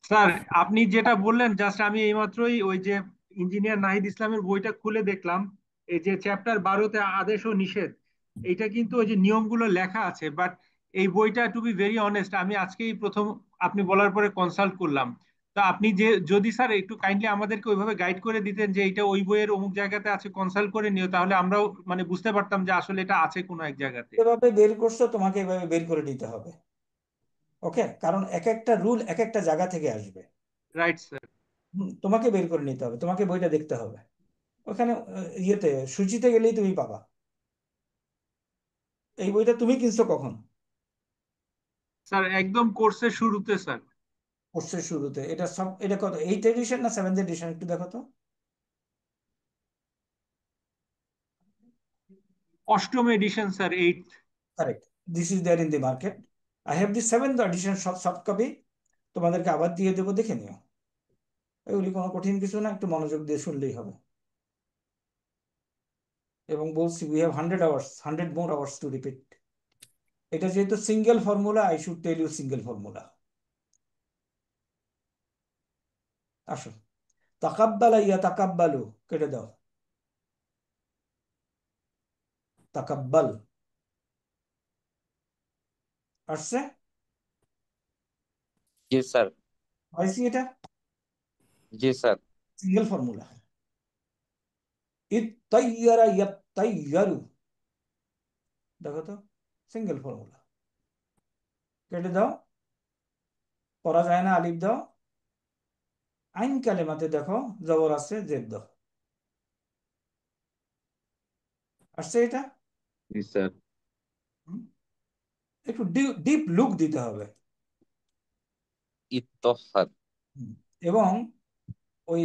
স্যার আপনি যেটা বললেন জাস্ট আমি এইমাত্রই ওই যে ইঞ্জিনিয়ার নাহিদ ইসলামের বইটা খুলে দেখলাম, এই যে চ্যাপ্টার 12-তে আদেশ ও নিষেধ, এইটা কিন্তু ওই যে নিয়মগুলো লেখা আছে, বাট এই বইটা টু বি ভেরি অনেস্ট আমি আজকেই প্রথম আপনি বলার পরে কনসাল্ট করলাম। তা আপনি যে যদি স্যার একটু কাইন্ডলি আমাদেরকে ওইভাবে গাইড করে দিতেন যে এটা ওই বইয়ের অমুক জায়গাতে আছে, কনসাল্ট করে নিও, তাহলে আমরাও মানে বুঝতে পারতাম যে আসলে এটা আছে কোনো এক জায়গাতে। এভাবে বের করছো, তোমাকে এভাবে বের করে নিতে হবে। ওকে, কারণ এক একটা রুল এক একটা জায়গা থেকে আসবে। Right sir. তোমাকে বের করে নিতে হবে, তোমাকে বইটা দেখতে হবে। ওখানে ইয়েতে সূচিতে গেলেই তুমি পাবা। এই বইটা তুমি কিনছো কখন? স্যার একদম কোর্সের শুরুতে স্যার। কোর্সের শুরুতে। এটা সব, এটা কত, 8th এডিশন না 7th এডিশন, একটু দেখো তো। 8ম edition sir, 8th। Correct, this is there in the market. I have the 7th edition soft copy, তোমাদেরকে আবার দিয়ে দেবো, দেখে নিও। এগুলি কোনো কঠিন কিছু না, একটু মনোযোগ দিয়ে শুনলেই হবে। এবং বলছি we have 100 hours, 100 more hours to repeat. এটা যেহেতু single formula, I should tell you single formula. আসো, তাকাব্বালা ইয়া তাকাব্বালু কেটে দাও। তাকাব্বাল আসছে, জি স্যার। পাইছি এটা জি স্যার। Single formula. ইত্তাইয়ারা ইয়াত্তাইয়ারু, দেখো তো সিঙ্গেল ফর্মুলা। কেটে দাও, পড়া যায় না, আলিফ দাও। আইন কালেমাতে দেখো জবর আছে, জেদ দাও। আসছে এটা। জি স্যার। হুম? একটু ডিপ লুক দিতে হবে। ইত্তহাদ। এবং ওই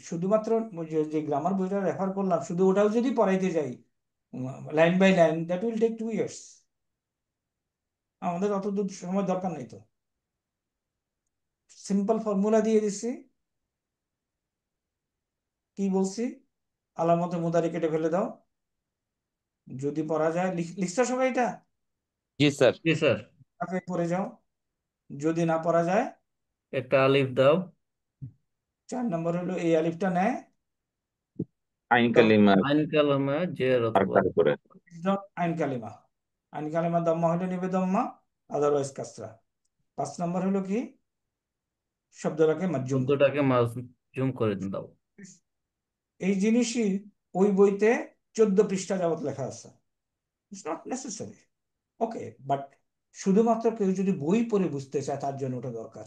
শুধুমাত্র যে গ্রামার বইটা রেফার করলাম, শুধু ওটাও যদি পড়াইতে যাই line by line, that will take 2 years। আমাদের অত দূর সময় দরকার নেই তো। সিম্পল ফর্মুলা দিয়ে দিচ্ছি। কি বলছি? আলামতে মুদারি কেটে ফেলে দাও। যদি পড়া যায়, লিখছো সবাই এটা? জি স্যার। জি স্যার। তাকে পড়ে যাও। যদি না পড়া যায়, একটা আলিফ দাও। 4 নম্বর হলো এই আলিফটা নেয় আইন কালিমা আইন কালামা জের অথবা হারকার করে। আইন কালিমা। আইন কালিমা দম্মা হলে নিবে দম্মা, আদারওয়াইজ কাসরা। 5 নম্বর হলো কি? শব্দটাকে মাজ্জুম করো। শব্দটাকে মাজুম করে দাও। এই জিনিসই ওই বইতে 14 পৃষ্ঠা যাবত লেখা আছে। It's not necessary, okay, but শুধুমাত্র কেউ যদি বই পড়ে বুঝতে চায় তার জন্য ওটা দরকার।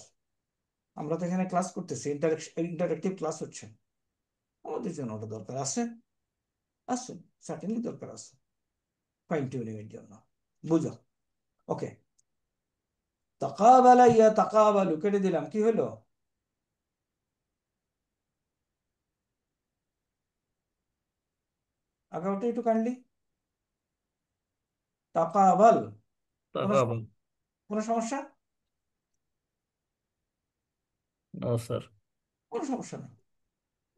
আমরা তো এখানে ক্লাস করতেছি, ইন্টারেক্টিভ ক্লাস হচ্ছে, আমাদের জন্য ওটা দরকার আছে। আছে, সার্টেনলি দরকার আছে ফাইন টিউনিং এর জন্য। বুঝো? ওকে, তাকাবালা ইয়া তাকাবালু কেটে দিলাম, কি হলো? আগে ওটা একটু কাইন্ডলি। তাকাবাল, কোনো তাকাবাল। কোনো সমস্যা? না স্যার। কোনো সমস্যা নেই।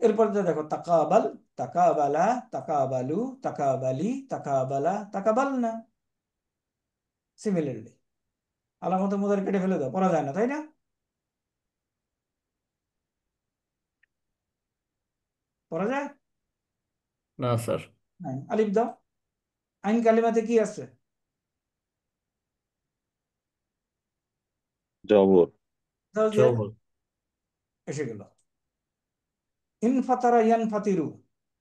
এরপর দেখো, তাকাবাল, তাকাবালা, তাকাবালু, তাকাবালি, তাকাবালা, তাকাবাল না। সিমিলারলি আলামতে মুদারি কেটে ফেলে দাও, পড়া যায় না তাই না? পড়া যায়? না স্যার। হ্যাঁ, আলিফ দাও। আইন কালিমাতে কি আছে? জবর। দাও যে, জবর। এসে গেল। ইনফাতারা ইয়ানফাতিরু,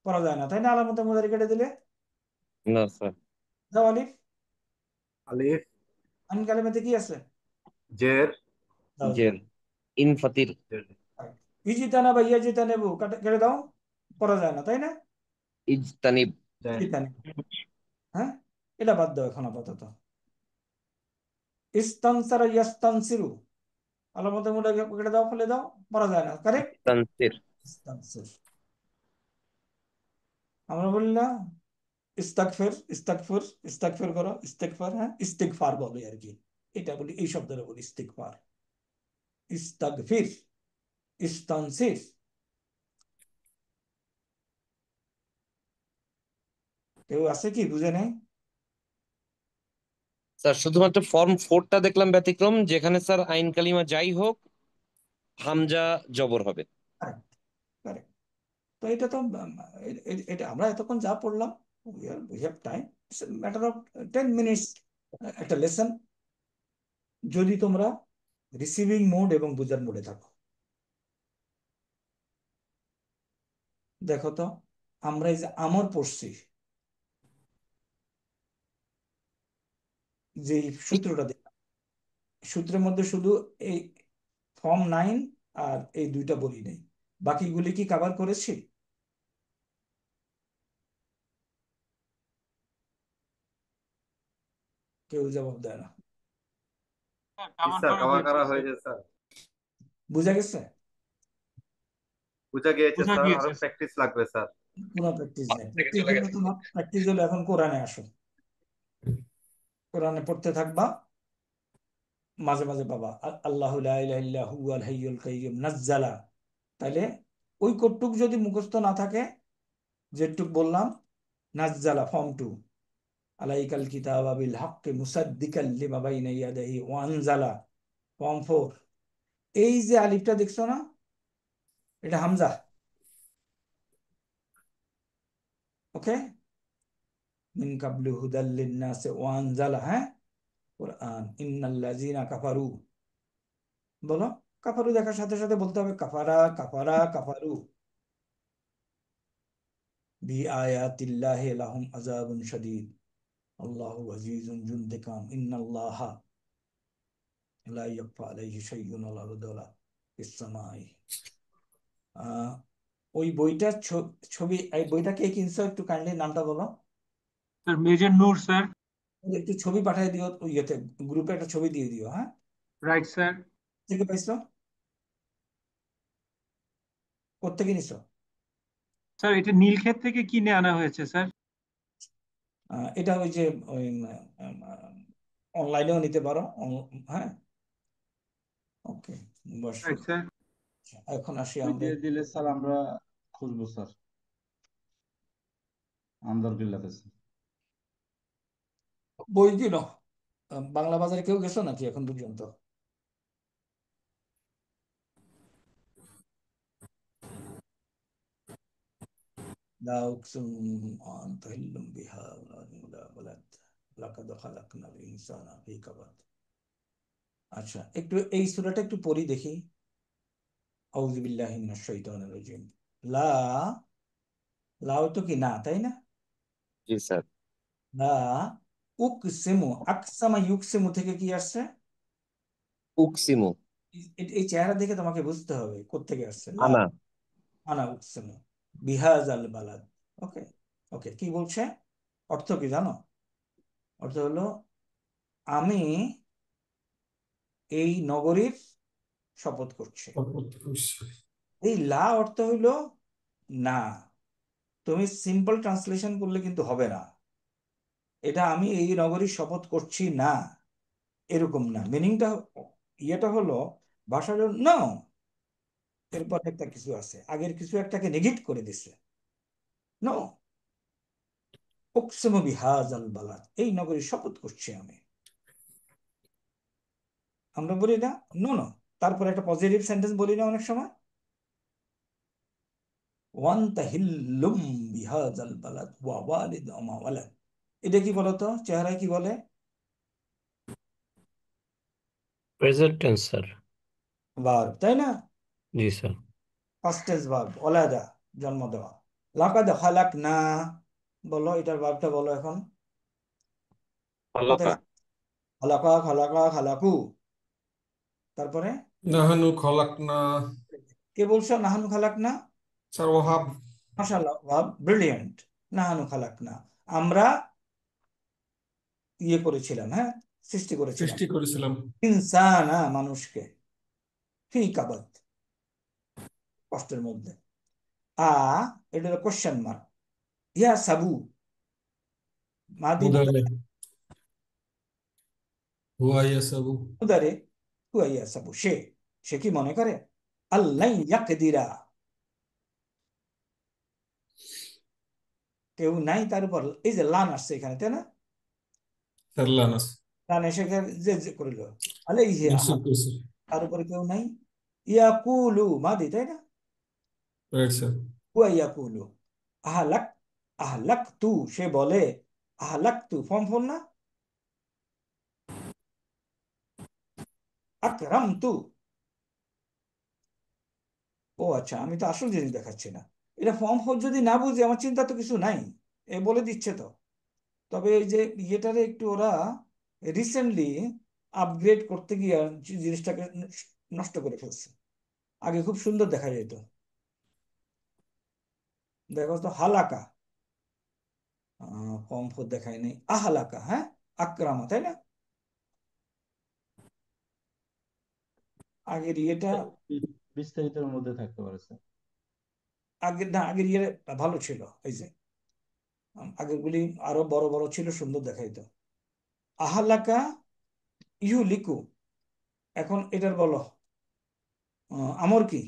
পড়া যায় না তাই না? আলামতে মুদারি কেটে দিলে। না স্যার। দাও আলিফ। আলিফ আইন কালেমাতে কি আছে? জের দাও দাও। জের ইনফাতির ইজিতানা বা ইয়াজিতানেবু কেটে দাও, পড়া যায় না তাই না? ইজতানিব ইজিতানিব, হ্যাঁ এটা বাদ দাও এখন আপাতত। ইস্তানসারা ইয়াস্তানসিরু, আলামতের মধ্যে কেটে দাও, ফেলে দাও, পড়া যায় না, কারেক্ট? তানসির ইস্তানসির। আমরা বলি না ইস্তাগফির, ইস্তাগফির, ইস্তাগফির করো, ইস্তেগফার, হ্যাঁ ইস্তিগফার বলে আর কি, এটা বলি, এই শব্দটা বলি ইস্তিগফার। ইস্তাগফির, ইস্তানসির। কেউ আছে কি বুঝে নেই? স্যার শুধুমাত্র ফর্ম 4টা দেখলাম ব্যতিক্রম, যেখানে স্যার আইন কালিমা যাই হোক হামজা জবর হবে। Correct, correct. তো এটা তো এটা আমরা এতক্ষণ যা পড়লাম, we have time, matter of 10 minutes একটা লেসন, যদি তোমরা রিসিভিং মোড এবং বুঝার মোডে থাকো। দেখো তো, আমরা এই যে আমর পড়ছি, যে সূত্রটা দেখলাম, সূত্রের মধ্যে শুধু এই ফর্ম 9 আর এই দুইটা বলি নেই, বাকিগুলি কি কভার করেছি? কেউ জবাব দেয় না। স্যার কভার করা হয়েছে স্যার, বুঝা গেছে? বুঝা গিয়েছে বোঝা স্যার, গিয়েছে আরো প্র্যাকটিস লাগবে স্যার। কোনো প্র্যাকটিস নেই, থেকে প্র্যাকটিস চলে হলে গেছে। তোমার, প্র্যাকটিস হলে এখন কোরআনে আসো, কোরআনে পড়তে থাকবা, মাঝে মাঝে বাবা আল্লাহু লা ইলাহা ইল্লা হুয়াল হাইয়ুল কাইয়্যুম নাজ্জালা, তাইলে ওই কোটটুক যদি মুখস্থ না থাকে, যেটুক বললাম, নাজ্জালা ফর্ম 2, আলাইকাল কিতাবা বিল হাক্কি মুসাদ্দিকাল লিমা বাইনা ইয়াদাইহি ওয়া আনজালা ফর্ম 4, এই যে আলিফটা দেখছো না, এটা হামজা, ওকে? মিন কাবলু হুদাল লিন্নাসি ওয়া আনজালা, হ্যাঁ কোরআন ইন্নাল্লাযিনা কাফারু, বলো কাফারু, দেখার সাথে সাথে বলতে হবে কাফারা কাফারা কাফারু, বিআয়াতিল্লাহি লাহুম আযাবুন শাদীদ, আল্লাহু আজিজুন যুনতিকাম, ইন্নাল্লাহা লা ইয়াখফা আলাইহি শাইউন আল আরদি ওয়ালা ফিস সামাই। ওই বইটার ছবি, এই বইটা কে কিনছো একটু কাইন্ডলি নামটা বলো। স্যার মেজর নূর স্যার। একটু ছবি পাঠিয়ে দিও, ওই ইয়েতে গ্রুপে একটা ছবি দিয়ে দিও, হ্যাঁ? Right sir. থেকে পাইছো? কোত্থেকে নিছো? স্যার এটা নীলক্ষেত থেকে কিনে আনা হয়েছে স্যার। এটা ওই যে ওই অনলাইনেও নিতে পারো, হ্যাঁ ওকে, বসো। Right sir. এখন আসি বই আমরা, দিয়ে দিলে স্যার আমরা খুঁজবো স্যার, আন্দরকিল্লাতে স্যার। বই কিনো, বাংলা বাজারে কেউ গেছো নাকি এখন পর্যন্ত? لا أقسم أنت حل بهذا البلد لقد خلقنا الإنسان في كبد। আচ্ছা একটু এই সূরাটা একটু পড়ি দেখি। আউযু বিল্লাহি মিনাশ শাইতানির রাজিম। লা, লাও তো কি না, তাই না? জি স্যার। লা উকসিমু, আকসামা ইউকসিমু থেকে কি আসছে? উকসিমু এই চেহারা দেখে তোমাকে বুঝতে হবে কোত্থেকে আসছে। লা আনা আনা উকসিমু বিহাযাল বালাদ, ওকে ওকে, কি বলছে? অর্থ কি জানো? অর্থ হলো আমি এই নগরীর শপথ করছি। এই লা অর্থ হইল না, তুমি সিম্পল ট্রান্সলেশন করলে কিন্তু হবে না, এটা আমি এই নগরীর শপথ করছি না, এরকম না, মিনিংটা, ইয়েটা হলো, ভাষার না, এরপর একটা কিছু আছে, আগের কিছু একটাকে নেগেট করে দিছে। নো, উকসিমু বিহাযাল বালাদ, এই নগরীর শপথ করছি আমি। আমরা বলি না নো নো, তারপর একটা পজিটিভ সেন্টেন্স বলি না অনেক সময়, ওয়ান্তা হিল্লুম বিহাযাল বালাদ ওয়া ওয়ালিদ ওয়া মা ওয়ালাদ, এটা কি বলতো, চেহারায় কি বলে? Present tense sir. ভার্ব, তাই না? জি স্যার। পাস্ট টেন্স ভার্ব, ওয়ালাদা জন্ম দেওয়া। লাকাদ খালাকনা, বলো এটার ভার্বটা বলো এখন, কোথায়? ফালাকা খালাকা খালাকা খালাকু। তারপরে নাহানু খলাকনা। কে বলছো নাহানু খালাক না? স্যার ওহাব। মাশাআল্লাহ, ওয়াও, ব্রিলিয়েন্ট। নাহানু খালাক না, আমরা ইয়ে করেছিলাম, হ্যাঁ, সৃষ্টি করেছিলাম সৃষ্টি করেছিলাম। ইনসানা, মানুষকে, ফি কাবাদ, কষ্টের মধ্যে। এটা হলো কোশ্চেন মার্ক। ইয়া সাবু, মাদি মুদারে হুয়া ইয়াসাবু। মুদারে, হুয়া ইয়া সাবু, সে কি মনে করে আল্লাহ ইয়াকদিরা, কেউ নাই তার উপর। এই যে লান আসছে এখানে, তাই না? স্যার লানাস লান এসে যে করিল আলাইহি মনসুব আহাদ, করেছে। তার উপরে কেউ নাই। ইয়াকুলু, মাদি, তাই না? Right sir. হুয়া ইয়াকুলু। আহলাক, আহলাক তু, সে বলে আহলাক তু, ফর্ম না। আকরাম তু, ও আচ্ছা, আমি তো আসল জিনিস দেখাচ্ছি না। এটা ফর্ম যদি না বুঝি, আমার চিন্তা তো কিছু নাই, এ বলে দিচ্ছে তো। তবে এই যে ইয়েটারে একটু ওরা রিসেন্টলি আপগ্রেড করতে গিয়ে জিনিসটাকে নষ্ট করে ফেলছে। আগে খুব সুন্দর দেখা যেত। দেখো তো, হালাকা, ফর্ম দেখায় নেই, আহালাকা, হ্যাঁ, আক্রামা, তাই না? আগের ইয়েটা, বিস্তারিতের মধ্যে থাকতে পারে স্যার। আগের না, আগের ইয়ে ভালো ছিল। এই যে আগের গুলি আরো বড় বড় ছিল, সুন্দর দেখাইতো। আহালাকা ইহু লিকু। এখন এটার বলো আমর কি?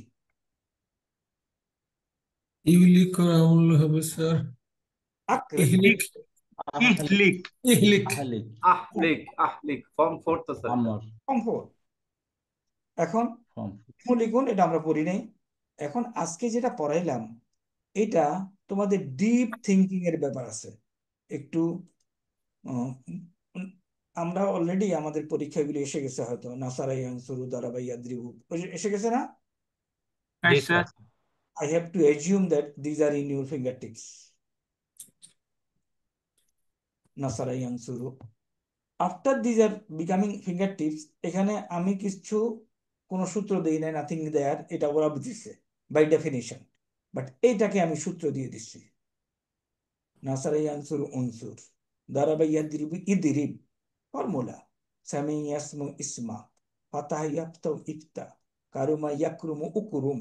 ইউলিক করা আমল হবে স্যার ইহলিক। ইহলিক। ইহলিক। আহলিক। আহলিক, আহলিক, ফর্ম 4 তো স্যার। আমর। কমফোর্ট। এখন ফর্ম লিখুন, এটা আমরা পড়ি নাই। এখন আজকে যেটা পড়াইলাম, এটা তোমাদের ডিপ থিঙ্কিং এর ব্যাপার আছে একটু। উম, উম, আমরা অলরেডি আমাদের পরীক্ষাগুলি এসে গেছে, হয়তো নাসারাই আনসুরু দারাবাই ইয়াদ্রিবু এসে গেছে না? জি sir. I have to assume that these are in your fingertips. নাসারাই আনসুরু। After these are becoming fingertips, এখানে আমি কিছু কোনো সূত্র দিই নাই, নাথিং দেয়ার, এটা ওরা বুঝিছে বাই ডেফিনিশন, বাট এইটাকে আমি সূত্র দিয়ে দিচ্ছি। নাসারাই আনসুর উনসুর, দারাবা ইয়াদরিব ইদরিব, ফর্মুলা। সামি ইয়াসমু ইসমা, ফাতাহ ইয়াফতাউ ইফতা, কারুমা ইয়াকরুমু উকরুম,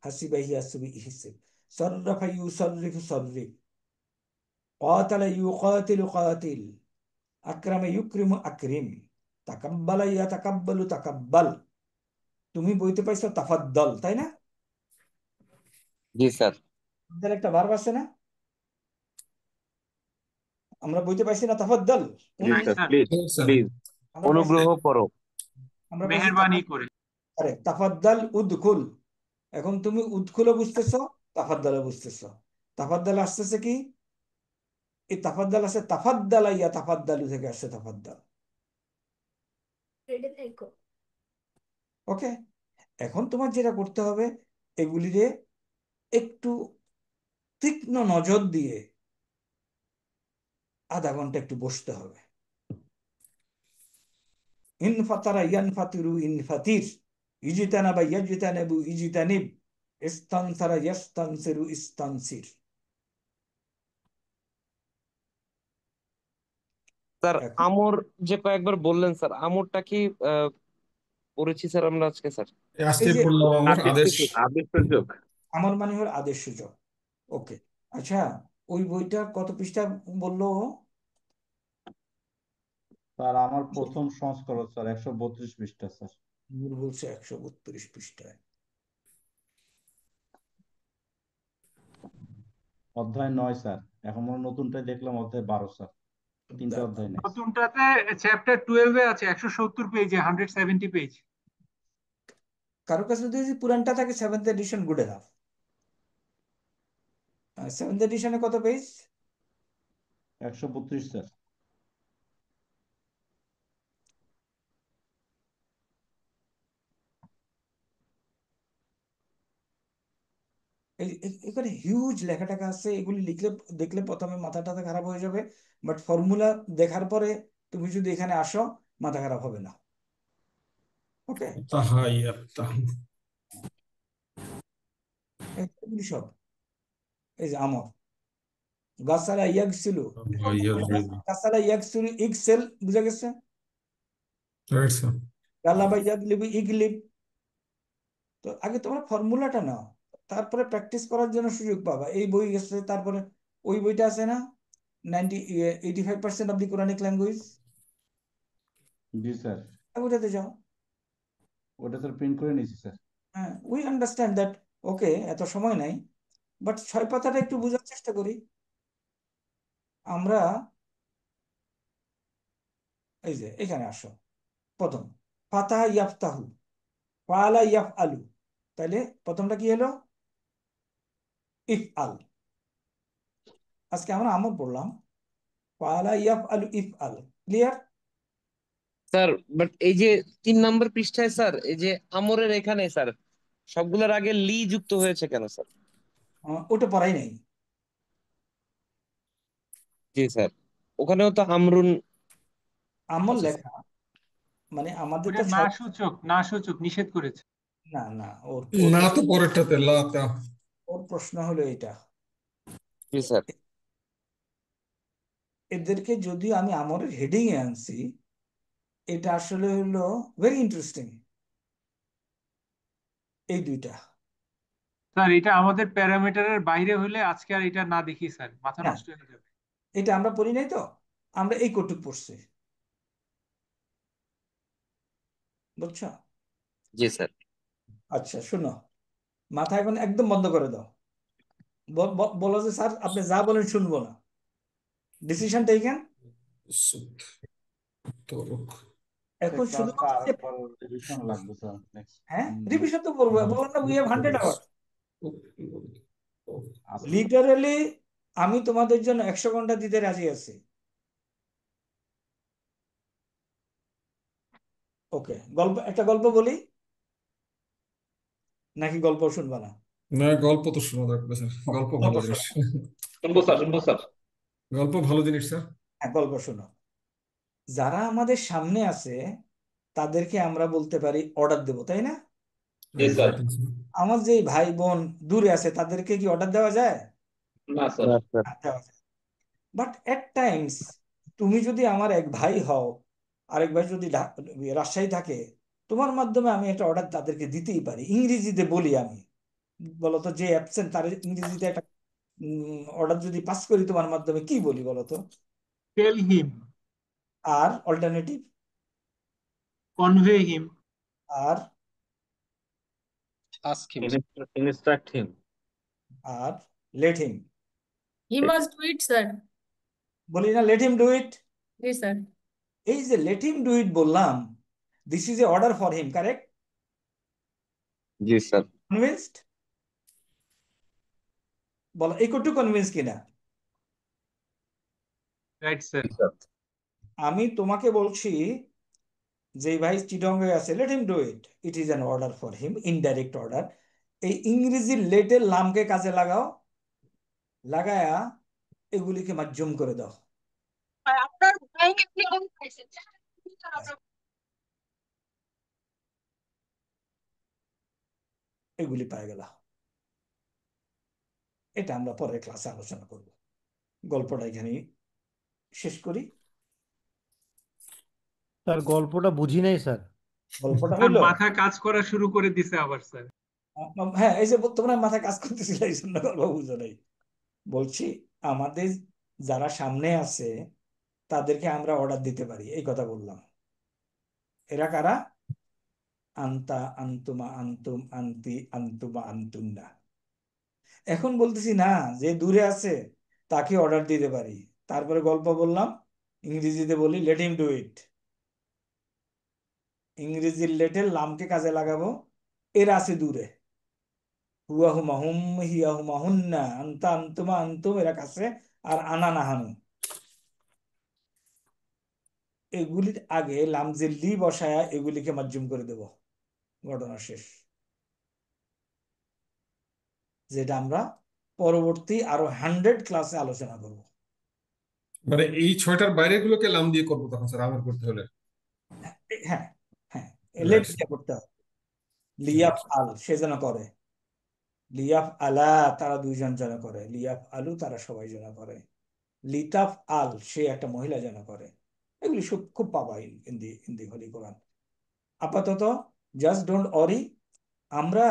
হাসিবা ইয়াসবি ইহসিব, সররাফা ইউসররিফু সররিফ, قاتل يقاتل قاتل, আকরামে ইউক্রিমু আকরিম, তাকাব্বালা ইয়াতাকাব্বালু তাকাব্বাল। তুমি বইতে পাইছো তাফাদ্দল, তাই না? জি স্যার। তাহলে একটা ভার্ব আছে না, আমরা বইতে পাইছি না তাফাদ্দল? জি স্যার, প্লিজ প্লিজ আমরা পাইছি, অনুগ্রহ করো। আমরা পাইছি মেহেরবানি করে। আরে তাফাদ্দাল উদখুল। এখন তুমি উদখুলও বুঝতেছো, তাফাদ্দালও বুঝতেছো। তাফাদ্দাল আসতেছে কি? এই তাফাদ্দাল আছে তাফাদ্দালা ইয়া তাফাদ্দালু থেকে আসছে তাফাদ্দাল। ওকে, এখন তোমার যেটা করতে হবে, এগুলিরে একটু তীক্ষ্ণ নজর দিয়ে আধা ঘন্টা একটু বসতে হবে। ইনফাতারা ইয়ানফাতিরু ইনফাতির, ইজিতানাবা ইয়াজিতানাবু ইজিতানিব, ইস্তানসারা ইয়াস্তানসিরু ইস্তানসির। স্যার আমর যে কয়েকবার বললেন স্যার, আমরটা কি পড়েছি স্যার আমরা আজকে স্যার। আজকে পড়লাম আমর আদেশ। আদেশ সূচক। আমার মানে হলো আদেশ সূচক। ওকে, আচ্ছা, ওই বইটা কত পৃষ্ঠা বললো? স্যার আমার প্রথম সংস্করণ স্যার 132 পৃষ্ঠা স্যার। বলছে 132 পৃষ্ঠায়। অধ্যায় 9 স্যার। এখন মনে নতুনটাই দেখলাম অধ্যায় 12 স্যার। 3টা অধ্যায় নেই। নতুনটাতে চ্যাপ্টার 12 আছে 170 পেজে, 170 পেজ। কারো কাছে যদি পুরানটা থাকে, 7th addition good enough. 7th এডিশনে কত পেজ? 132 স্যার। এখানে হিউজ লেখা টাকা আছে, এগুলি লিখলে দেখলে প্রথমে মাথা টাথা খারাপ হয়ে যাবে, বাট ফর্মুলা দেখার পরে তুমি যদি এখানে আসো মাথা খারাপ হবে না। ওকে, এগুলি সব এই যে আমর গাছালা ইয়াগসিলু, গাছালা ইয়াগসিলু ইগসেল, বুঝা গেছে? গালাবা ইয়াগলিবু ইগলিব। তো আগে তোমরা ফর্মুলাটা নাও, তারপরে প্র্যাকটিস করার জন্য সুযোগ পাবা। এই বই গেছে, তারপরে ওই বইটা আছে না, 85% of the Quranic language, G sir, ওটাতে যাও। ওটা স্যার প্রিন্ট করে নিয়েছি স্যার। হ্যাঁ, উই আন্ডারস্ট্যান্ড দ্যাট। ওকে, এত সময় নাই, বাট 6 পাতাটা একটু বোঝার চেষ্টা করি আমরা। এই যে এখানে আসো, প্রথম ফাতাহা ইয়াফতাহু, ফাআলা ইয়াফআলু, তাইলে প্রথমটা কি হলো? ইফআল। আজকে আমরা আমর পড়লাম, ফাআলা ইয়াফআলু ইফআল। ক্লিয়ার? স্যার বাট এই যে 3 নম্বর পৃষ্ঠায় স্যার, এই যে আমরের এখানে স্যার সবগুলোর আগে লি যুক্ত হয়েছে কেন স্যার? ওটা পড়াই নাই। জি স্যার, ওখানেও তো আমরুন আমল আছে স্যার। লেখা মানে আমাদের ওটা তো না সূচক, না সূচক নিষেধ করেছে। না না, ওর না তো পরেরটাতে লাতা। ওর প্রশ্ন হলো এটা, জি স্যার। এদেরকে যদিও আমি আমরের হেডিং এ আনছি, এটা আসলে হলো ভেরি ইন্টারেস্টিং। এই দুইটা স্যার এটা আমাদের প্যারামিটারের বাইরে হলে আজকে আর এটা না দেখি স্যার, মাথা না, নষ্ট হয়ে যাবে। এটা আমরা পড়ি নাই তো, আমরা এই কটুক পড়ছি, বুঝছো? জি স্যার। আচ্ছা শোনো, মাথা এখন একদম বন্ধ করে দাও। বলো যে স্যার আপনি যা বলেন শুনবো না। Decision taken. এখন ক্লাসটা শুধুমাত্র আরেকবার রিভিশন লাগবে স্যার নেক্সট। হ্যাঁ, রিভিশন তো করবো, বললাম না উই হ্যাভ 100 আওয়ার। লিটারালি আমি তোমাদের জন্য 100 ঘন্টা দিতে রাজি আছি। ওকে, একটা গল্প বলি নাকি গল্প শুনবা না? না, গল্প তো শোনা লাগবে স্যার, গল্প ভালো গল্প জিনিস। শোনো। শুনবো স্যার, শুনবো স্যার। গল্প ভালো জিনিস স্যার। হ্যাঁ, গল্প শোনো। যারা আমাদের সামনে আছে তাদেরকে আমরা বলতে পারি অর্ডার দেবো, তাই না? জি স্যার। আমার যে ভাই বোন দূরে আছে তাদেরকে কি অর্ডার দেওয়া যায়? না স্যার। দেওয়া যায়। বাট এট টাইমস তুমি যদি আমার এক ভাই হও, আরেক ভাই যদি রাজশাহী থাকে, তোমার মাধ্যমে আমি একটা অর্ডার তাদেরকে দিতেই পারি। ইংরেজিতে বলি আমি, বলতো যে অ্যাবসেন্ট তার ইংরেজিতে একটা অর্ডার যদি পাস করি তোমার মাধ্যমে, কি বলি বলতো? Tell him, or alternative convey him, or ask him, instruct him, or let him. He must do it, sir. বলি না let him do it? Yes, sir. এই যে লেট হিম ডু ইট বললাম, this is a order for him, correct? জি স্যার। কনভিন্সড? বলো একটু কনভিন্স কিনা? Right sir. আমি তোমাকে বলছি যে ভাই চিটংয়ে আছে, let him do it, it is an order for him, indirect order. এই ইংরেজি লেটের লামকে কাজে লাগাও, লাগায়া এগুলিকে মাধ্যম করে দাও। এগুলি পাই গেল। এটা আমরা পরের ক্লাসে আলোচনা করব। গল্পটা এখানেই শেষ করি। স্যার গল্পটা বুঝি নাই স্যার। গল্পটা স্যার হলো, মাথা কাজ করা শুরু করে দিছে আবার স্যার। হ্যাঁ এই যে তোমরা মাথায় কাজ করতেছিল এই জন্য গল্প বুঝো নাই। বলছি আমাদের যারা সামনে আছে তাদেরকে আমরা অর্ডার দিতে পারি, এই কথা বললাম। এরা কারা? আন্তা, আন্তুমা, আন্তুম, আন্তি, আন্তুমা, আন্তুন্না। এখন বলতেছি না যে দূরে আছে তাকে অর্ডার দিতে পারি। তারপরে গল্প বললাম, ইংরেজিতে বলি লেট হিম ডু ইট। ইংরেজির লেটের লামকে কাজে লাগাবো, এরা আছে দূরে, হুয়া হুমা হুম, হিয়া হুমা হুন্না, আন্তা, আন্তুমা, আন্তুম এরা কাছে, আর আনা নাহানু। এগুলির আগে লামজে লি বসায়া এগুলিকে মাজ্জুম করে দেব, ঘটনা শেষ। যেটা আমরা পরবর্তী আরো 100 ক্লাসে আলোচনা করব। মানে এই ছয়টার বাইরে গুলোকে লাম দিয়ে করবো তখন স্যার আমার করতে হলে। হ্যাঁ হ্যাঁ, রাইট লেট দিয়ে করতে হবে। লিয়াফ আল সে যেন করে, লিয়াফ আলা তারা দুইজন যেন করে, লিয়াফ আলু তারা সবাই যেন করে, লিতাফ আল সে একটা মহিলা যেন করে। এগুলি সব খুব পাবা ইন দি হোলি কোরআন। আপাতত জাস্ট ডোন্ট অরি। আমরা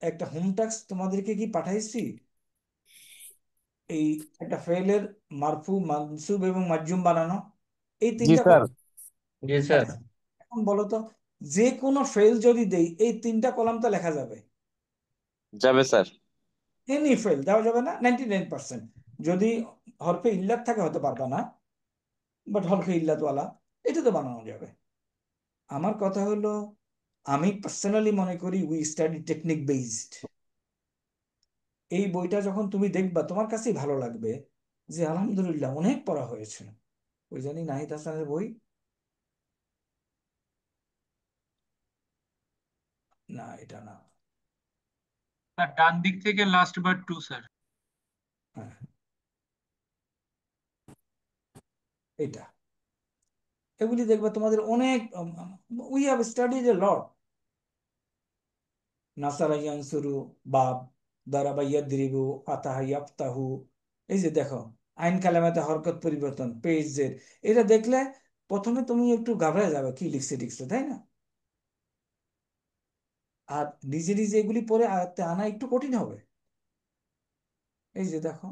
একটা হোম টাস্ক তোমাদেরকে কি পাঠাইছি, এই একটা ফেলের মারফু মানসুব এবং মাজজুম বানানো, এই জি তিনটা স্যার। জি স্যার। পাঠাইছি। এখন বলো তো, যে কোনো ফেল যদি দেই এই তিনটা কলাম তো লেখা যাবে। যাবে স্যার। এনি ফেল দেওয়া যাবে না 99%। যদি হরফে ইল্লাত থাকে হতে পারবা না, বাট হরফে ইল্লাতওয়ালা এটা তো বানানো যাবে। আমার কথা হলো, আমি পার্সোনালি মনে করি উই স্টাডি টেকনিক বেসড। এই বইটা যখন তুমি দেখবা তোমার কাছেই ভালো লাগবে যে আলহামদুলিল্লাহ অনেক পড়া হয়েছে। ওই জানি নাহিদ হাসানের বই, না এটা না, স্যার ডান দিক থেকে লাস্ট বার 2 স্যার। হ্যাঁ এটা, এগুলি দেখবে তোমাদের অনেক, উই হ্যাভ স্টাডিড এ লট। নাসারা ইয়ানসুরু, বাব, দারাবা ইয়াদরিবু, ফাতাহা ইয়াফতাহু, এই যে দেখো আইন কালামাতে হরকত পরিবর্তন, পেজের, এটা দেখলে প্রথমে তুমি একটু ঘাবড়ে যাবে কি লিখছে টিখছে, তাই না? আর নিজে নিজে এগুলি পড়ে আয়ত্তে আনা একটু কঠিন হবে। এই যে দেখো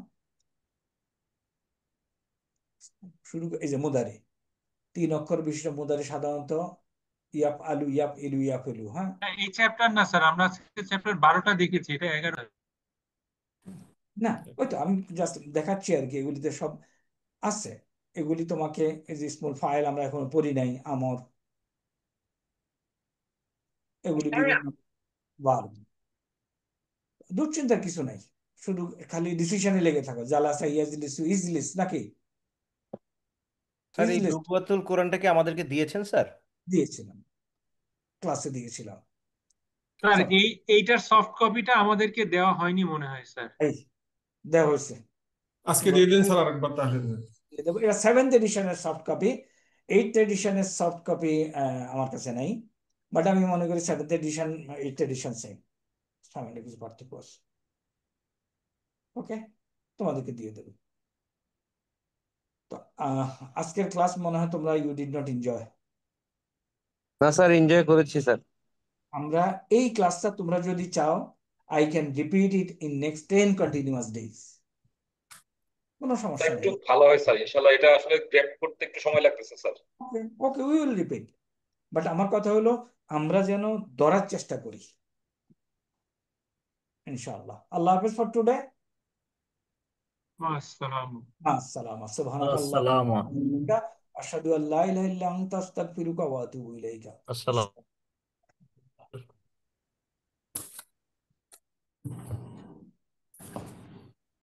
এই যে মুদারি, 3 অক্ষর বিশিষ্ট মুদারি সাধারণত ইয়াফ আলু, ইয়াফ ইলু, ইয়াফ ইলু। হ্যাঁ, এই চ্যাপ্টার না স্যার, আমরা চ্যাপ্টার 12টা দেখেছি, এটা 11। না ওই তো আমি জাস্ট দেখাচ্ছি আর কি, এগুলিতে সব আছে। এগুলি তোমাকে, এই যে স্মল ফাইল আমরা এখনো পড়ি নাই, আমর, এগুলি বিভিন্ন ভার্ব। দুশ্চিন্তার কিছু নাই, শুধু খালি ডিসিশনে লেগে থাকো। জালাসা ইয়াজলিসু ইজলিস নাকি স্যার এই ইজলিস নুবুয়াতুল কোরআনটা কি আমাদেরকে দিয়েছেন স্যার? দিয়েছিলাম, ক্লাসে দিয়েছিলাম। স্যার চলো, এইটার সফট কপিটা আমাদেরকে দেওয়া হয়নি মনে হয় স্যার। এই দেওয়া হয়েছে, আজকে দিয়ে দিন স্যার আরেকবার তাহলে। এটা 7th এডিশনের সফট কপি। 8th এডিশনের সফট কপি আমার কাছে নাই, বাট আমি মনে করি 7th addition 8th addition same, সামান্য কিছু পার্থক্য আছে। ওকে, তোমাদেরকে দিয়ে দেবো। তো আজকের ক্লাস মনে হয় তোমরা ইউ ডিড নট এনজয়। না স্যার, এনজয় করেছি স্যার। আমরা এই ক্লাসটা তোমরা যদি চাও, I can repeat it in next 10 continuous days, কোনো সমস্যা একটু নেই। ভালো হয় স্যার, ইনশাল্লাহ। এটা আসলে গ্র্যাপ করতে একটু সময় লাগতেছে sir. Okay okay, we will repeat, but আমার কথা হলো আমরা যেন ধরার চেষ্টা করি, ইনশাআল্লাহ। আল্লাহ হাফেজ ফর টুডে। আসসালামু আসসালাম, সুবহানাকাল্লাহ, আসসালামু আশহাদু আল্লা ইলাহা ইল্লা আনতা আস্তাগফিরুকা ওয়া আতুবু ইলাইকা। আসসালাম।